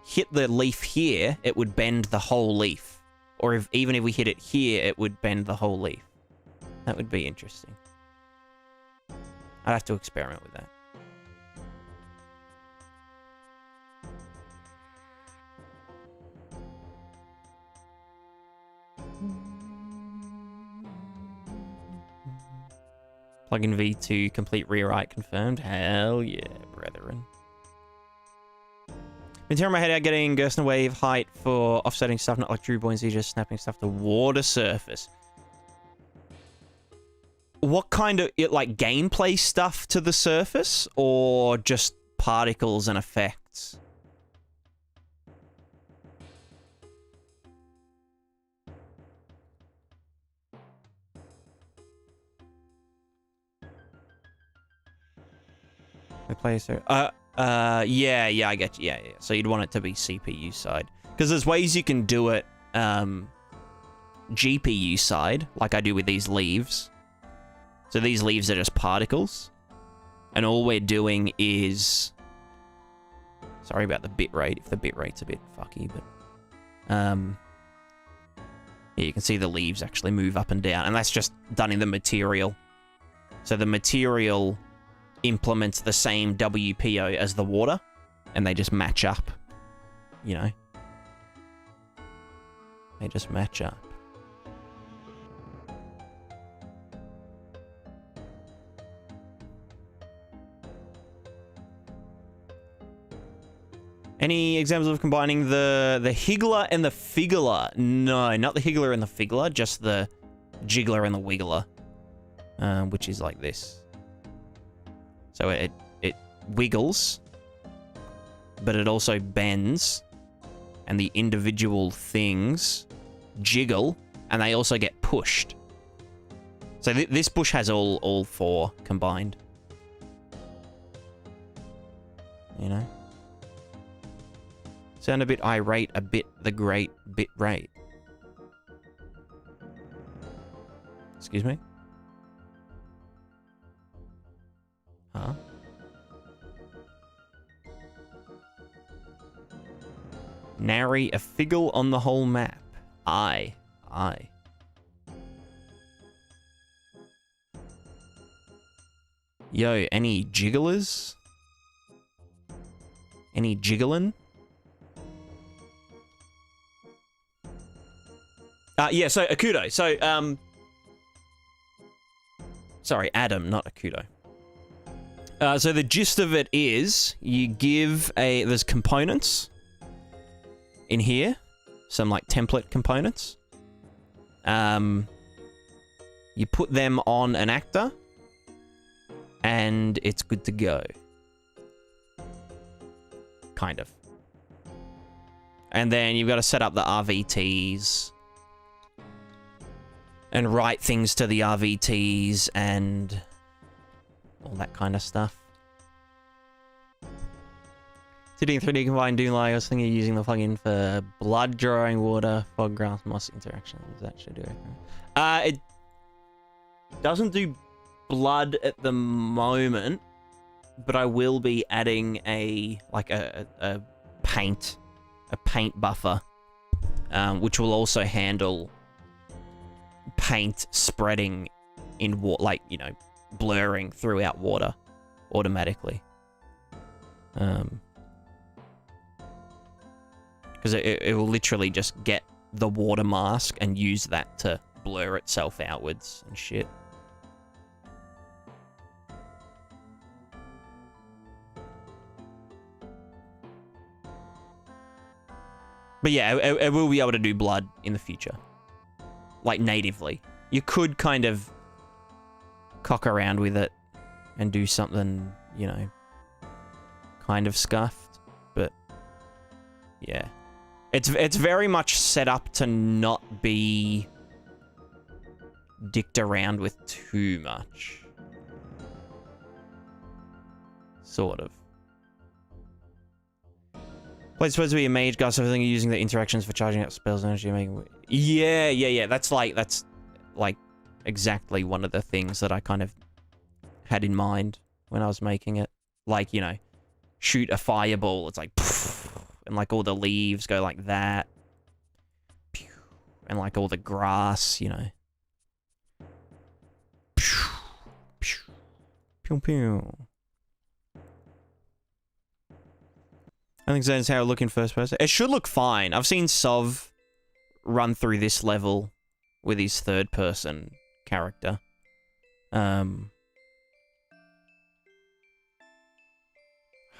Speaker 1: hit the leaf here, it would bend the whole leaf. Or even if we hit it here, it would bend the whole leaf. That would be interesting. I'd have to experiment with that. Plugin V2 complete rewrite confirmed. Hell yeah, brethren. Been tearing my head out getting Gerstner wave height for offsetting stuff, not like true buoyancy, just snapping stuff to water surface. What kind of, like gameplay stuff to the surface, or just particles and effects? The player so yeah, I get you. Yeah. So you'd want it to be CPU side. Because there's ways you can do it GPU side, like I do with these leaves. So these leaves are just particles. And all we're doing is... Sorry about the bitrate, if the bitrate's a bit fucky, but... yeah, you can see the leaves actually move up and down, and that's just done in the material. So the material implements the same WPO as the water, and they just match up, you know? They just match up. Any examples of combining the higgler and the figgler? No, not the higgler and the figgler, just the jiggler and the wiggler, which is like this. So it wiggles, but it also bends, and the individual things jiggle, and they also get pushed. So this bush has all four combined. You know? Sound a bit irate, a bit the great bit rate. Excuse me? Huh? Nary a figgle on the whole map. Aye. Yo, any jigglers? Any jiggling? Yeah, so Akudo. So, sorry, Adam, not Akudo. So the gist of it is, you give there's components in here, some like template components. You put them on an actor, and it's good to go. Kind of. And then you've got to set up the RVTs, and write things to the RVTs and all that kind of stuff. 2D and 3D combined Doom Light. I was thinking of using the plugin for blood drawing water, fog, grass, moss interactions. That should do it. It doesn't do blood at the moment, but I will be adding a paint buffer, which will also handle paint spreading in water, like, you know, blurring throughout water automatically. Because it will literally just get the water mask and use that to blur itself outwards and shit. But yeah, it will be able to do blood in the future. Like, natively. You could kind of cock around with it and do something, you know, kind of scuffed, but yeah. It's very much set up to not be dicked around with too much. Sort of. It's supposed to be a mage guy, so I think you're using the interactions for charging up spells and energy making. Yeah. That's like exactly one of the things that I kind of had in mind when I was making it. Like, you know, shoot a fireball, it's like, and like all the leaves go like that, and like all the grass, you know. Pew pew. I think Zen's how it look in first person. It should look fine. I've seen Sov run through this level with his third person character. I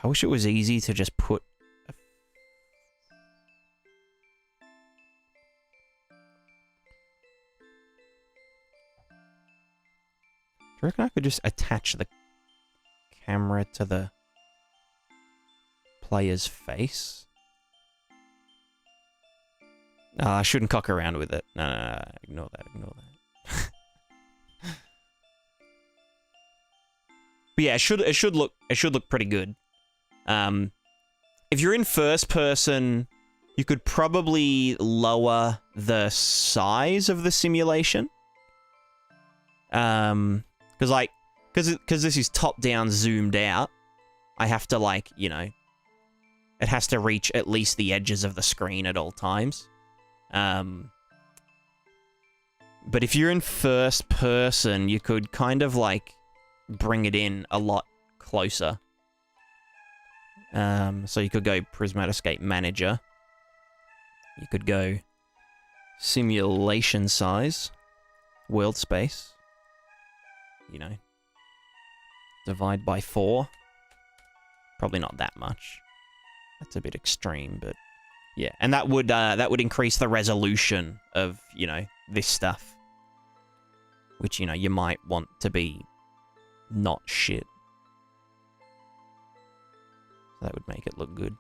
Speaker 1: wish it was easy to just put Do you reckon I could just attach the camera to the player's face? I shouldn't cock around with it. No. Ignore that. But
Speaker 2: But yeah, it should look pretty good. If you're in first person, you could probably lower the size of the simulation. Because this is top down zoomed out, I have to like, you know, it has to reach at least the edges of the screen at all times. But if you're in first person, you could kind of like bring it in a lot closer. So you could go Prismatic Manager. You could go simulation size, world space. You know, divide by 4. Probably not that much. That's a bit extreme, but yeah. And that would increase the resolution of, you know, this stuff, which, you know, you might want to be not shit. So that would make it look good.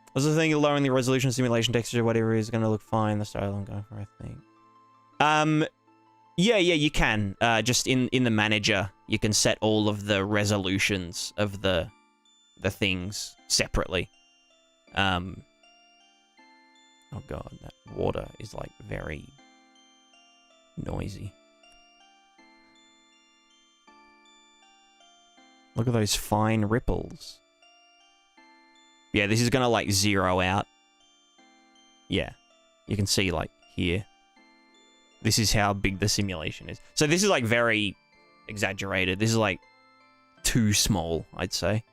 Speaker 2: I was thinking lowering the resolution, simulation texture, whatever is going to look fine. The style I'm going for, I think. Yeah, you can. Just in the manager, you can set all of the resolutions of the things separately. Oh god, that water is like very noisy. Look at those fine ripples. Yeah, this is gonna like zero out. Yeah, you can see like here. This is how big the simulation is. So this is like very exaggerated. This is like too small, I'd say.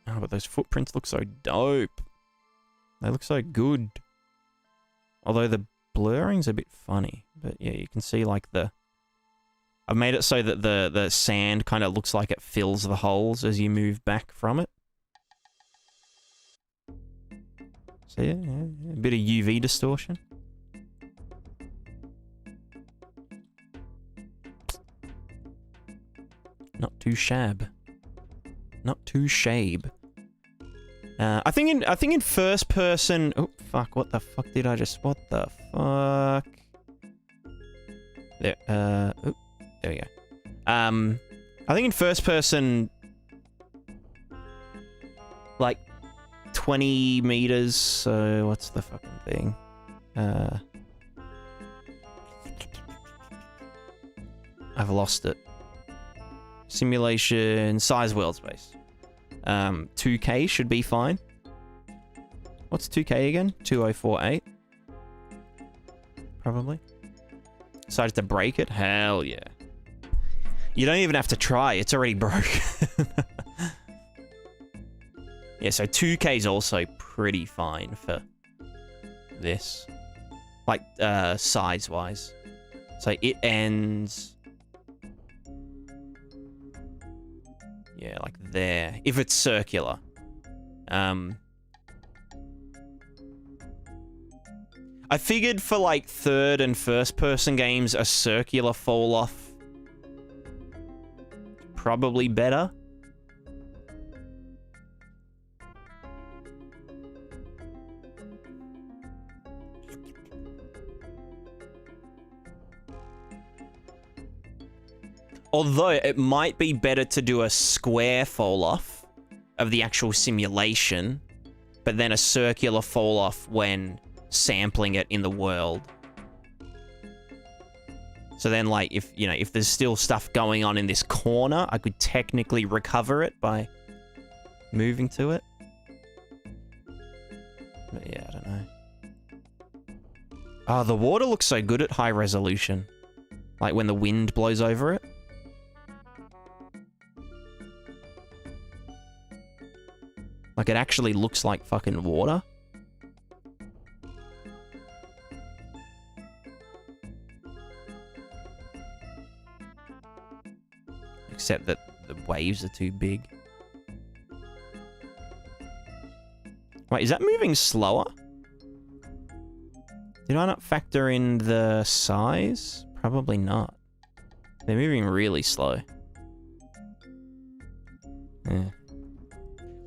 Speaker 2: Oh, but those footprints look so dope. They look so good. Although the blurring's a bit funny. But yeah, you can see like the... I've made it so that the sand kind of looks like it fills the holes as you move back from it. So yeah, a bit of UV distortion. Not too shab. Not too shabe. I think in first person. Oh fuck! What the fuck did I just? What the fuck? There. Oh, there we go. I think in first person, like 20 meters. So what's the fucking thing? I've lost it. Simulation size world space. 2K should be fine. What's 2K again? 2048. Probably. Decided to break it? Hell yeah. You don't even have to try. It's already broke. Yeah, so 2K is also pretty fine for this. Like, size-wise. So it ends... Yeah, like there. If it's circular. I figured for like third and first person games, a circular fall off probably better. Although it might be better to do a square fall off of the actual simulation, but then a circular fall off when sampling it in the world. So then, like, if there's still stuff going on in this corner, I could technically recover it by moving to it. But yeah, I don't know. Oh, the water looks so good at high resolution. Like when the wind blows over it. Like, it actually looks like fucking water. Except that the waves are too big. Wait, is that moving slower? Did I not factor in the size? Probably not. They're moving really slow. Yeah.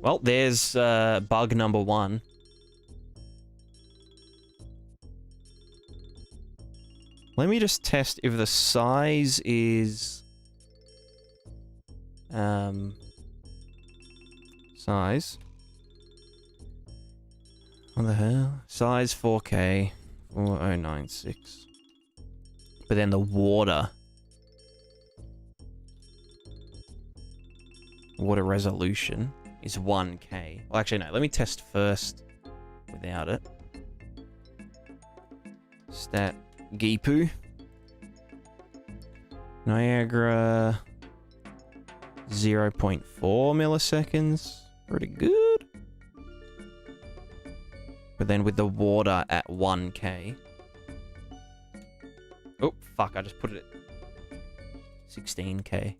Speaker 2: Well, there's bug number 1.
Speaker 1: Let me just test if the size is... Size. What the hell? Size 4K. 4096. But then the water resolution is 1K. Well, actually, no. Let me test first without it. Stat Gipu. Niagara 0.4 milliseconds. Pretty good. But then with the water at 1K. Oh, fuck. I just put it at 16K.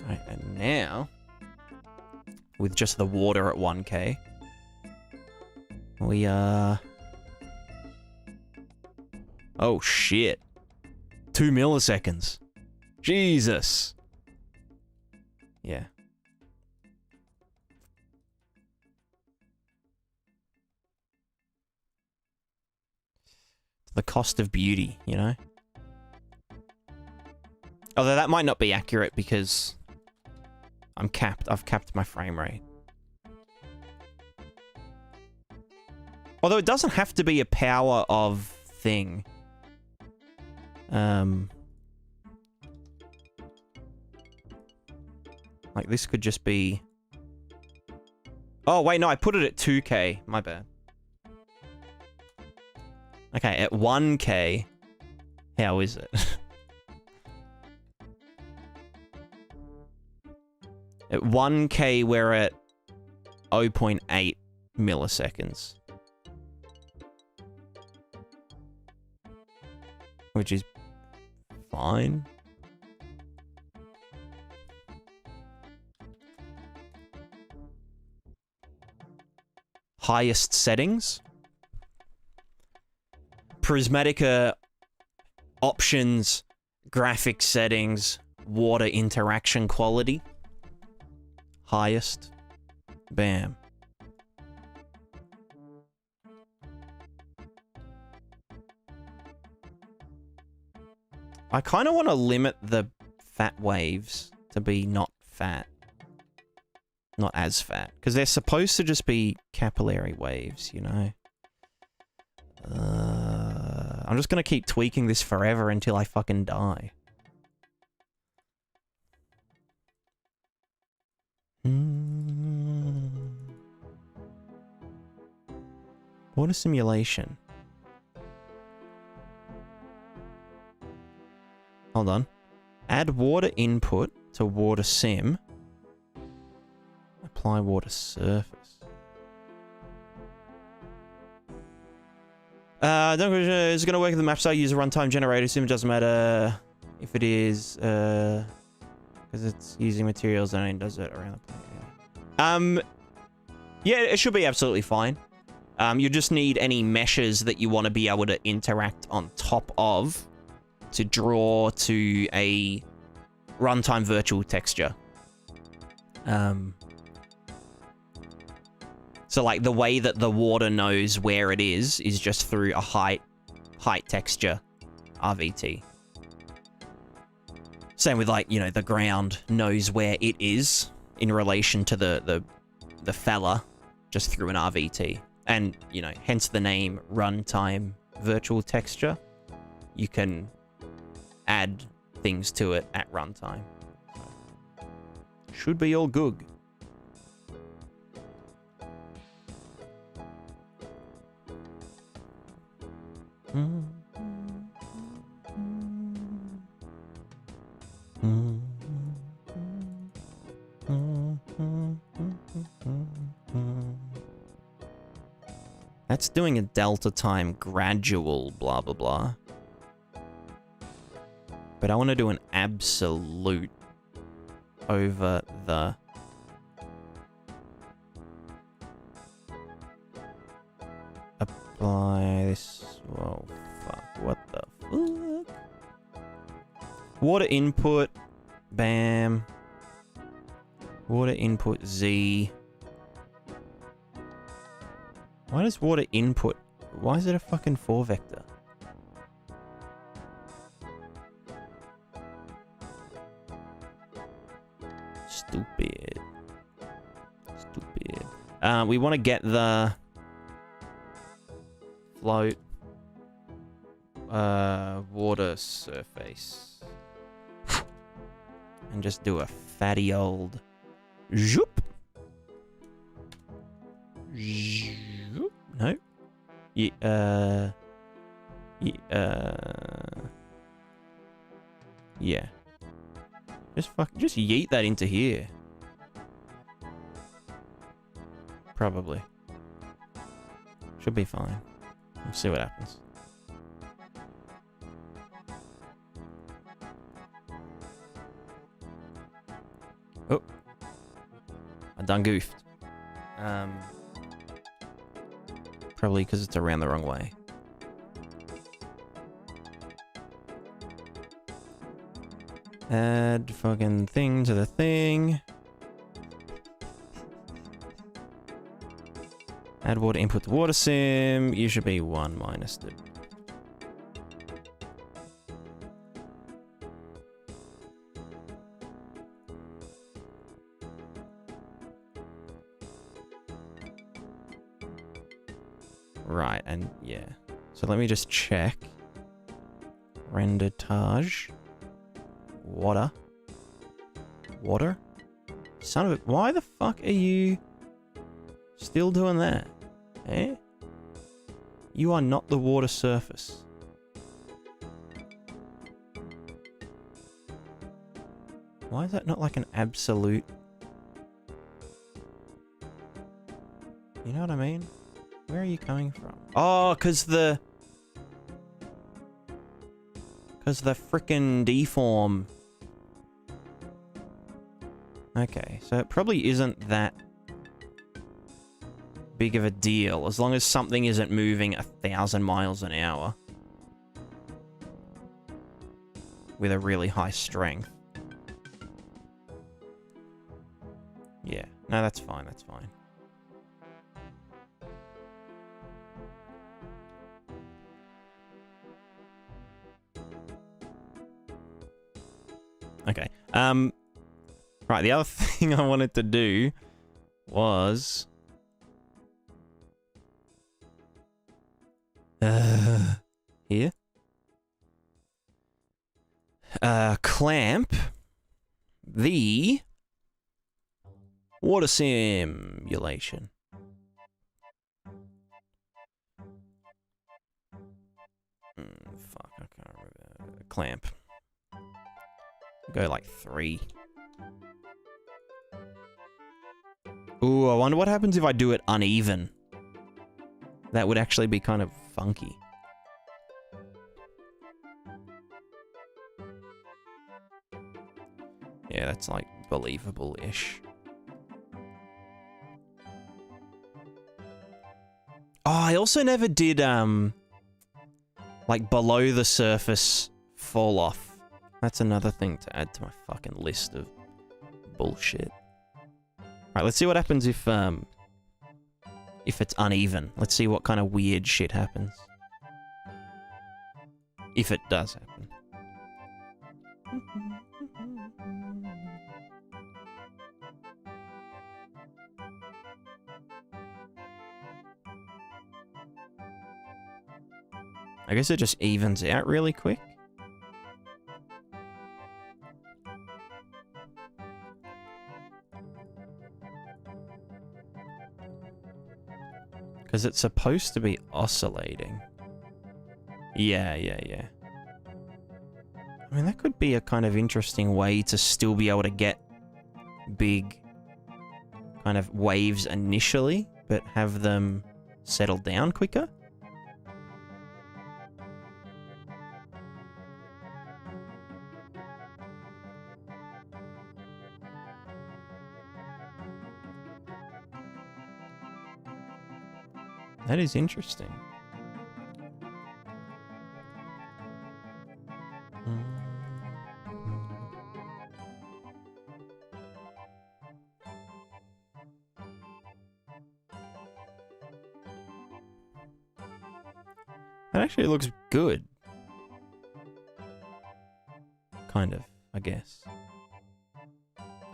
Speaker 1: Right, and now, with just the water at 1K, we are... Oh, shit. 2 milliseconds. Jesus. Yeah. The cost of beauty, you know? Although that might not be accurate because I've capped my frame rate. Although it doesn't have to be a power of thing. Like this could just be... Oh, wait, no, I put it at 2K. My bad. Okay, at 1K, how is it? At 1K, we're at 0.8 milliseconds. Which is fine. Highest settings. Prismatica options, graphics settings, water interaction quality. Highest. Bam. I kind of want to limit the fat waves to be not fat. Not as fat. Because they're supposed to just be capillary waves, you know? I'm just going to keep tweaking this forever until I fucking die. Water simulation. Hold on. Add water input to water sim. Apply water surface. Is it going to work with the map site? Use a runtime generator sim. It doesn't matter if it is, because it's using materials and it does it around the planet. Yeah, it should be absolutely fine. You just need any meshes that you want to be able to interact on top of to draw to a runtime virtual texture. So like the way that the water knows where it is just through a height texture RVT. Same with like, you know, the ground knows where it is in relation to the fella just through an RVT. And, you know, hence the name runtime virtual texture. You can add things to it at runtime. Should be all good. That's doing a delta time gradual blah blah blah. But I want to do an absolute over the... Apply this... Whoa, fuck. What the fuck? Water input. Bam. Water input Z. Why does water input Why is it a fucking 4 vector? Stupid. Stupid. We want to get the float water surface and just do a fatty old zoop. Zoop. No. Yeah. Yeah. Just yeet that into here. Probably. Should be fine. We'll see what happens. Oh. I done goofed. Probably because it's around the wrong way. Add fucking thing to the thing. Add water input to water sim. You should be 1 minus the. Right, and yeah. So let me just check. Render Taj. Water. Water? Son of a... Why the fuck are you still doing that? Eh? You are not the water surface. Why is that not like an absolute... You know what I mean? Where are you coming from? Oh, because the frickin' deform. Okay, so it probably isn't that big of a deal as long as something isn't moving 1,000 miles an hour with a really high strength. Yeah, no, that's fine, that's fine. Okay. Right, the other thing I wanted to do was... here? Clamp the water simulation. Fuck, I can't remember. Clamp. Go like 3. Ooh, I wonder what happens if I do it uneven. That would actually be kind of funky. Yeah, that's like believable-ish. Oh, I also never did, like below the surface fall off. That's another thing to add to my fucking list of bullshit. Alright, let's see what happens if it's uneven. Let's see what kind of weird shit happens. If it does happen. I guess it just evens out really quick. Because it's supposed to be oscillating. Yeah. I mean, that could be a kind of interesting way to still be able to get big kind of waves initially, but have them settle down quicker. That is interesting. That actually looks good. Kind of, I guess.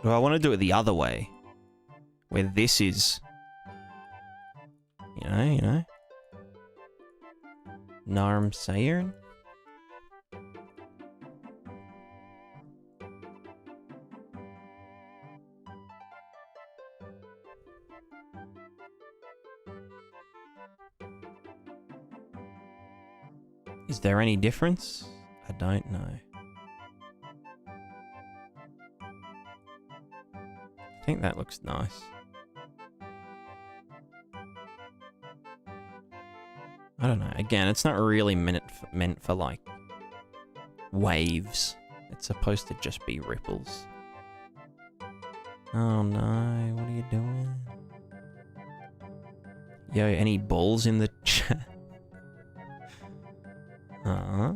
Speaker 1: Do I want to do it the other way? Where this is... You know? Narm Sayern? Is there any difference? I don't know. I think that looks nice. I don't know. Again, it's not really meant for like waves. It's supposed to just be ripples. Oh no, what are you doing? Yo, any balls in the chat? Huh?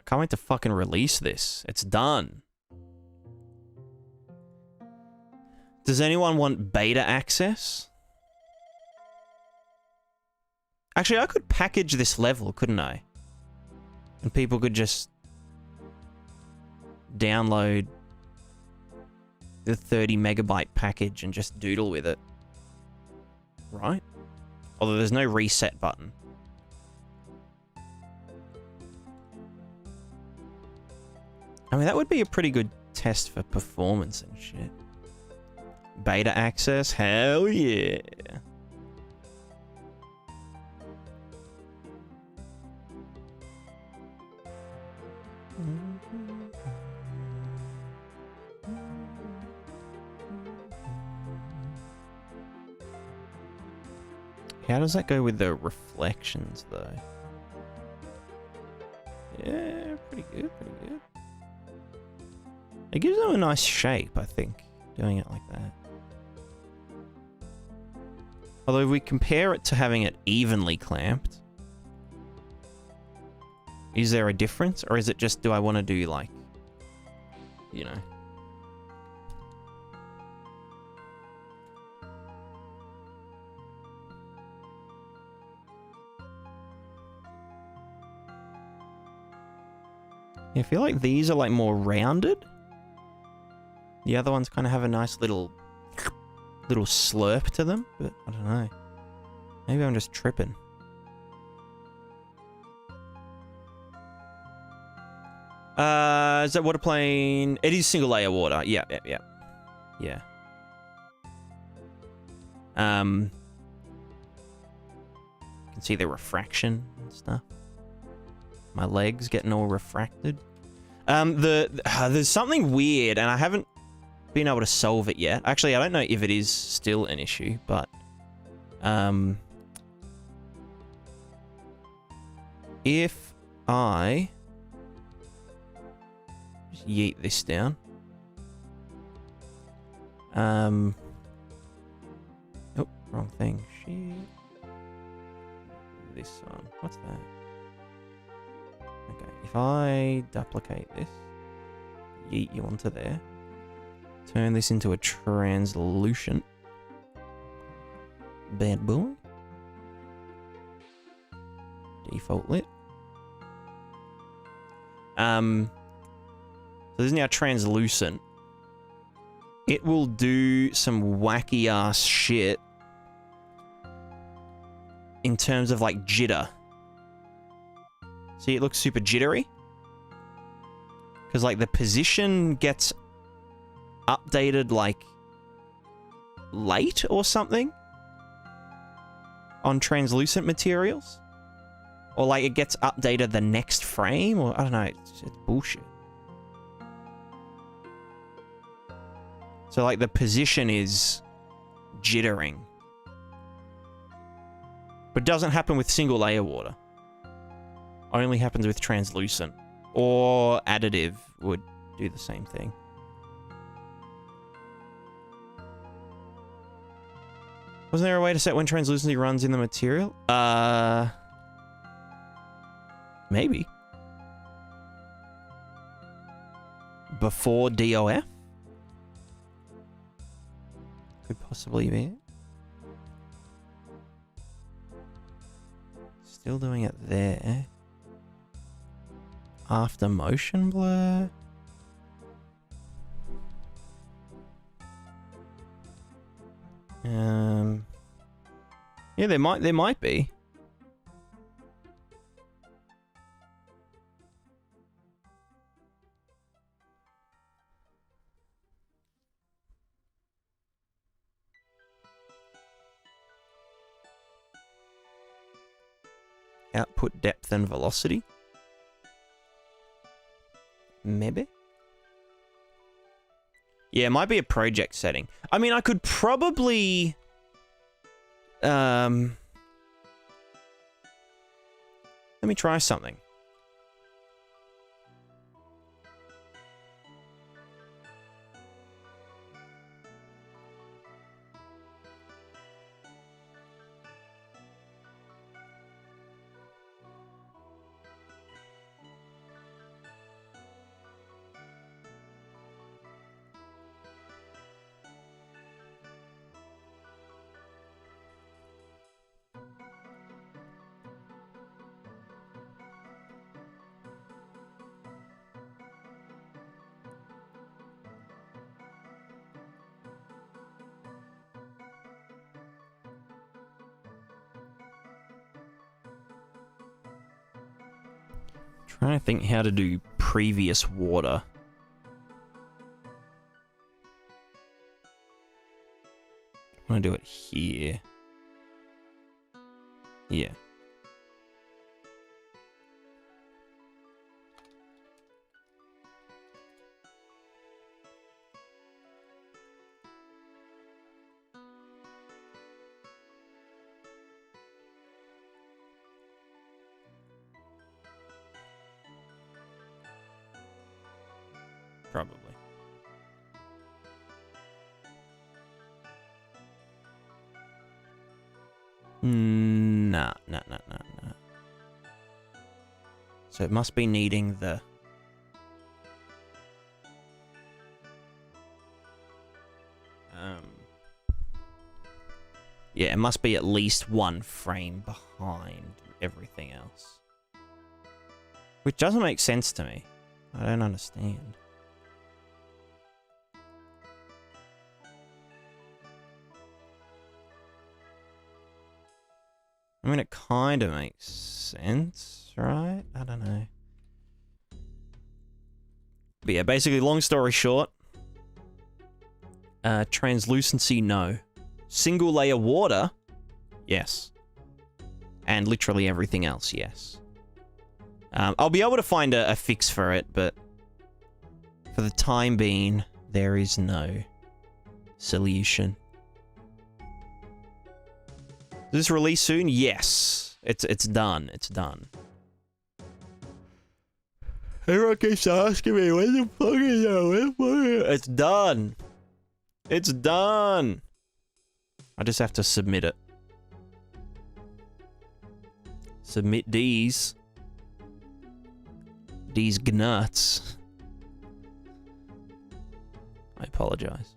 Speaker 1: Can't wait to fucking release this. It's done. Does anyone want beta access? Actually, I could package this level, couldn't I? And people could just download the 30 megabyte package and just doodle with it. Right? Although there's no reset button. I mean, that would be a pretty good test for performance and shit. Beta access? Hell yeah. How does that go with the reflections, though? Yeah, pretty good, pretty good. It gives them a nice shape, I think, doing it like that. Although if we compare it to having it evenly clamped, is there a difference? Or is it just, do I want to do like, you know... I feel like these are like more rounded. The other ones kind of have a nice little slurp to them, but I don't know. Maybe I'm just tripping. Is that water plane? It is single layer water. Yeah. You can see the refraction and stuff. My legs getting all refracted. There's something weird, and I haven't been able to solve it yet. Actually, I don't know if it is still an issue, but if I just yeet this down, oh, wrong thing. Shit. This one. What's that? Okay, if I duplicate this, yeet you onto there, turn this into a translucent bad boy, default lit. So this is now translucent. It will do some wacky ass shit in terms of like jitter. See, it looks super jittery. Because, like, the position gets updated, like, late or something on translucent materials. Or, like, it gets updated the next frame, or, I don't know, it's bullshit. So, like, the position is jittering. But it doesn't happen with single layer water. Only happens with translucent. Or additive would do the same thing. Wasn't there a way to set when translucency runs in the material? Maybe. before DOF? Could possibly be it. Still doing it there. After motion blur. Yeah, there might be. Output depth and velocity. Maybe. Yeah, it might be a project setting. I mean, I could probably... Let me try something. Trying to think how to do previous water. I want to do it here. Yeah. Probably. Nah. So it must be needing the... Yeah, it must be at least one frame behind everything else. Which doesn't make sense to me. I don't understand. I mean, it kind of makes sense, right? I don't know. But yeah, basically, long story short, translucency, no. Single layer water, yes. And literally everything else, yes. I'll be able to find a fix for it, but for the time being, there is no solution. Does this release soon? Yes. It's done. It's done. Everyone keeps asking me, when the fuck is it? It's done. It's done. I just have to submit it. Submit these. These gnuts. I apologize.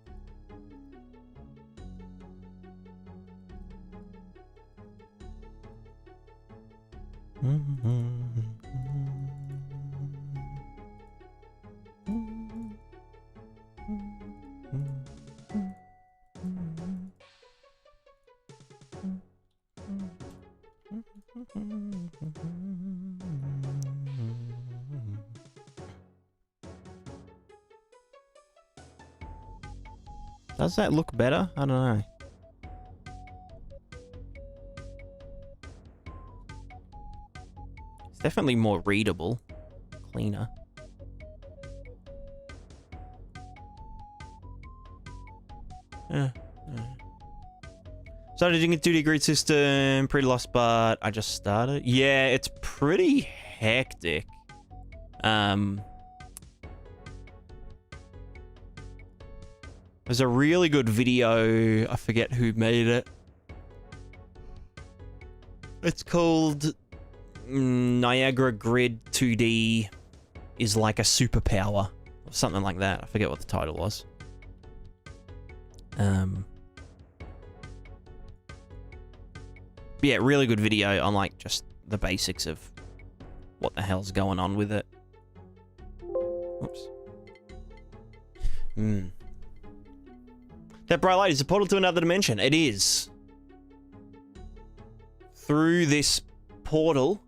Speaker 1: Does that look better? I don't know. It's definitely more readable, cleaner. Started doing a 2D grid system, pretty lost, but I just started. Yeah, it's pretty hectic. There's a really good video, I forget who made it. It's called Niagara Grid 2D is like a superpower
Speaker 2: something like that. I forget what the title was. Yeah, really good video on like just the basics of what the hell's going on with it. Oops. That bright light is a portal to another dimension. It is. Through this portal.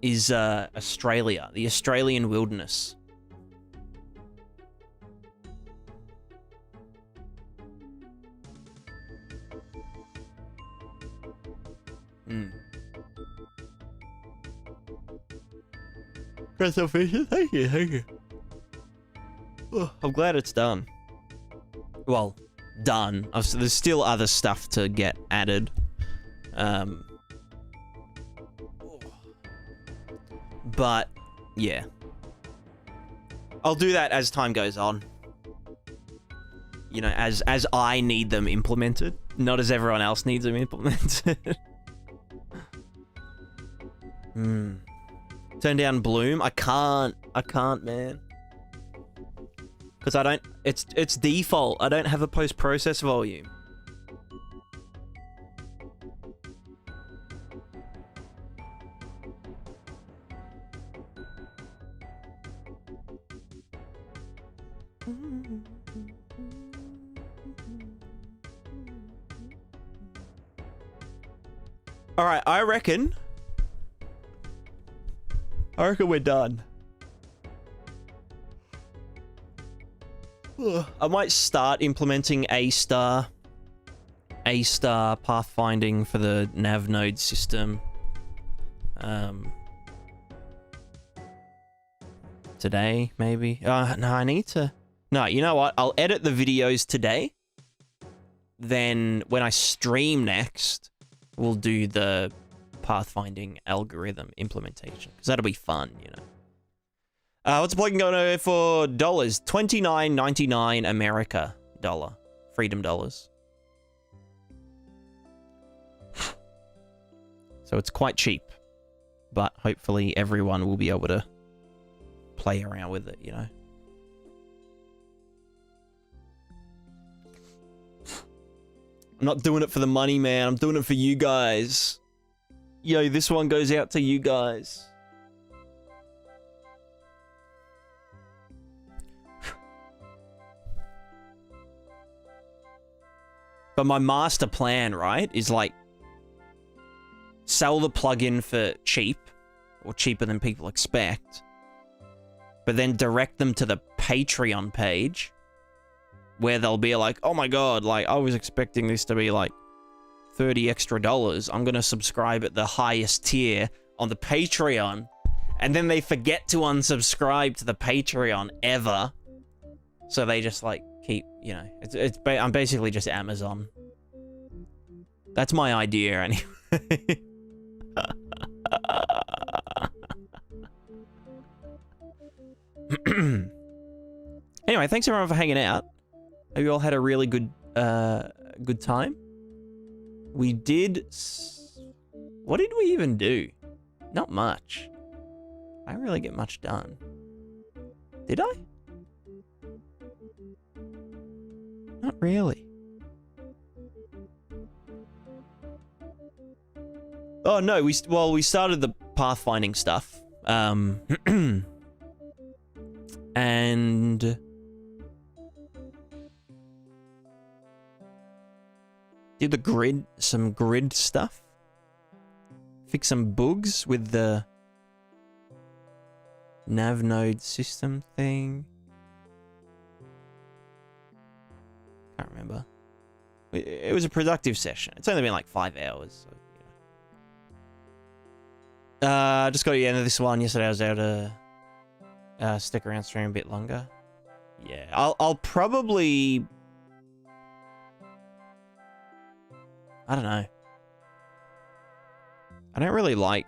Speaker 2: Is Australia, the Australian wilderness. Crystal Fisher, thank you, thank you. Oh, I'm glad it's done. Well, done. There's still other stuff to get added. But, yeah. I'll do that as time goes on. You know, as I need them implemented. Not as everyone else needs them implemented. Turn down bloom. I can't, man. Because I don't... It's default. I don't have a post-process volume. Alright, I reckon we're done. I might start implementing A-star pathfinding for the nav node system. Today, maybe? No, I need to... No, you know what? I'll edit the videos today. Then, when I stream next, we'll do the pathfinding algorithm implementation. Because that'll be fun, you know. What's the plugin going for dollars? $29.99 America dollar. Freedom dollars. So it's quite cheap. But hopefully everyone will be able to play around with it, you know. I'm not doing it for the money, man. I'm doing it for you guys. Yo, this one goes out to you guys. But my master plan, right, is like sell the plugin for cheap or cheaper than people expect, but then direct them to the Patreon page where they'll be like, oh my god, like I was expecting this to be like $30 extra. I'm going to subscribe at the highest tier on the Patreon. And then they forget to unsubscribe to the Patreon ever. So they just like keep, you know, I'm basically just Amazon. That's my idea anyway. Anyway, thanks everyone for hanging out. Hope you all had a really good time. We did... What did we even do? Not much. I didn't really get much done. Did I? Not really. Oh no, we started the pathfinding stuff. And did some grid stuff. Fix some bugs with the nav node system thing. Can't remember. It was a productive session. It's only been like 5 hours. So, you know. Just got to the end of this one. Yesterday I was able to stick around stream a bit longer. Yeah, I'll probably... I don't know. I don't really like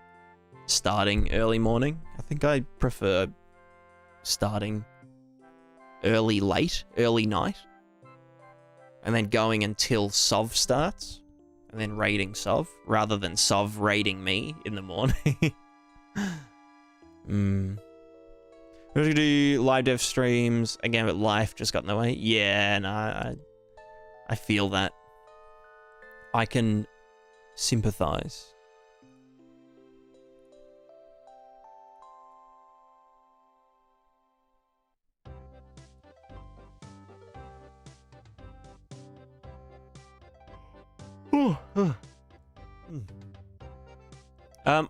Speaker 2: starting early morning. I think I prefer starting early night. And then going until Sov starts. And then raiding Sov. Rather than Sov raiding me in the morning.
Speaker 1: We're gonna do live dev streams again, but life just got in the way. Yeah, no, I feel that. I can sympathize.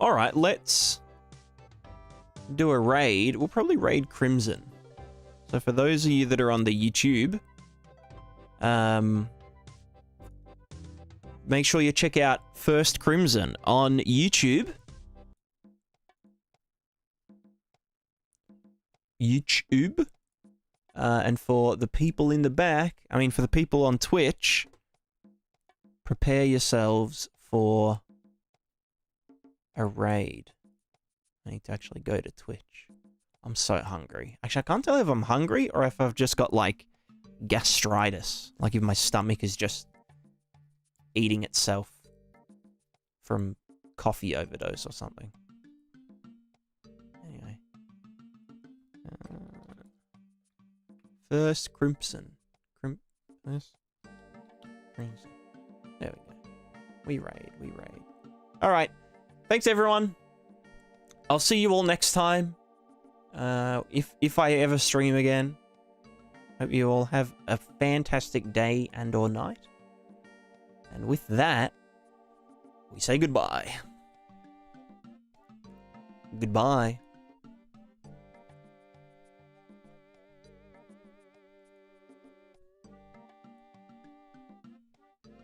Speaker 1: All right, let's do a raid. We'll probably raid Crimson. So for those of you that are on the YouTube, make sure you check out First Crimson on YouTube. And for the people in the back, I mean, for the people on Twitch, prepare yourselves for a raid. I need to actually go to Twitch. I'm so hungry. Actually, I can't tell if I'm hungry or if I've just got, like, gastritis. Like, if my stomach is just eating itself from coffee overdose or something. Anyway. First Crimson. First Crimson. There we go. We raid. Alright. Thanks, everyone. I'll see you all next time. If I ever stream again. Hope you all have a fantastic day and or night. And with that, we say goodbye. Goodbye.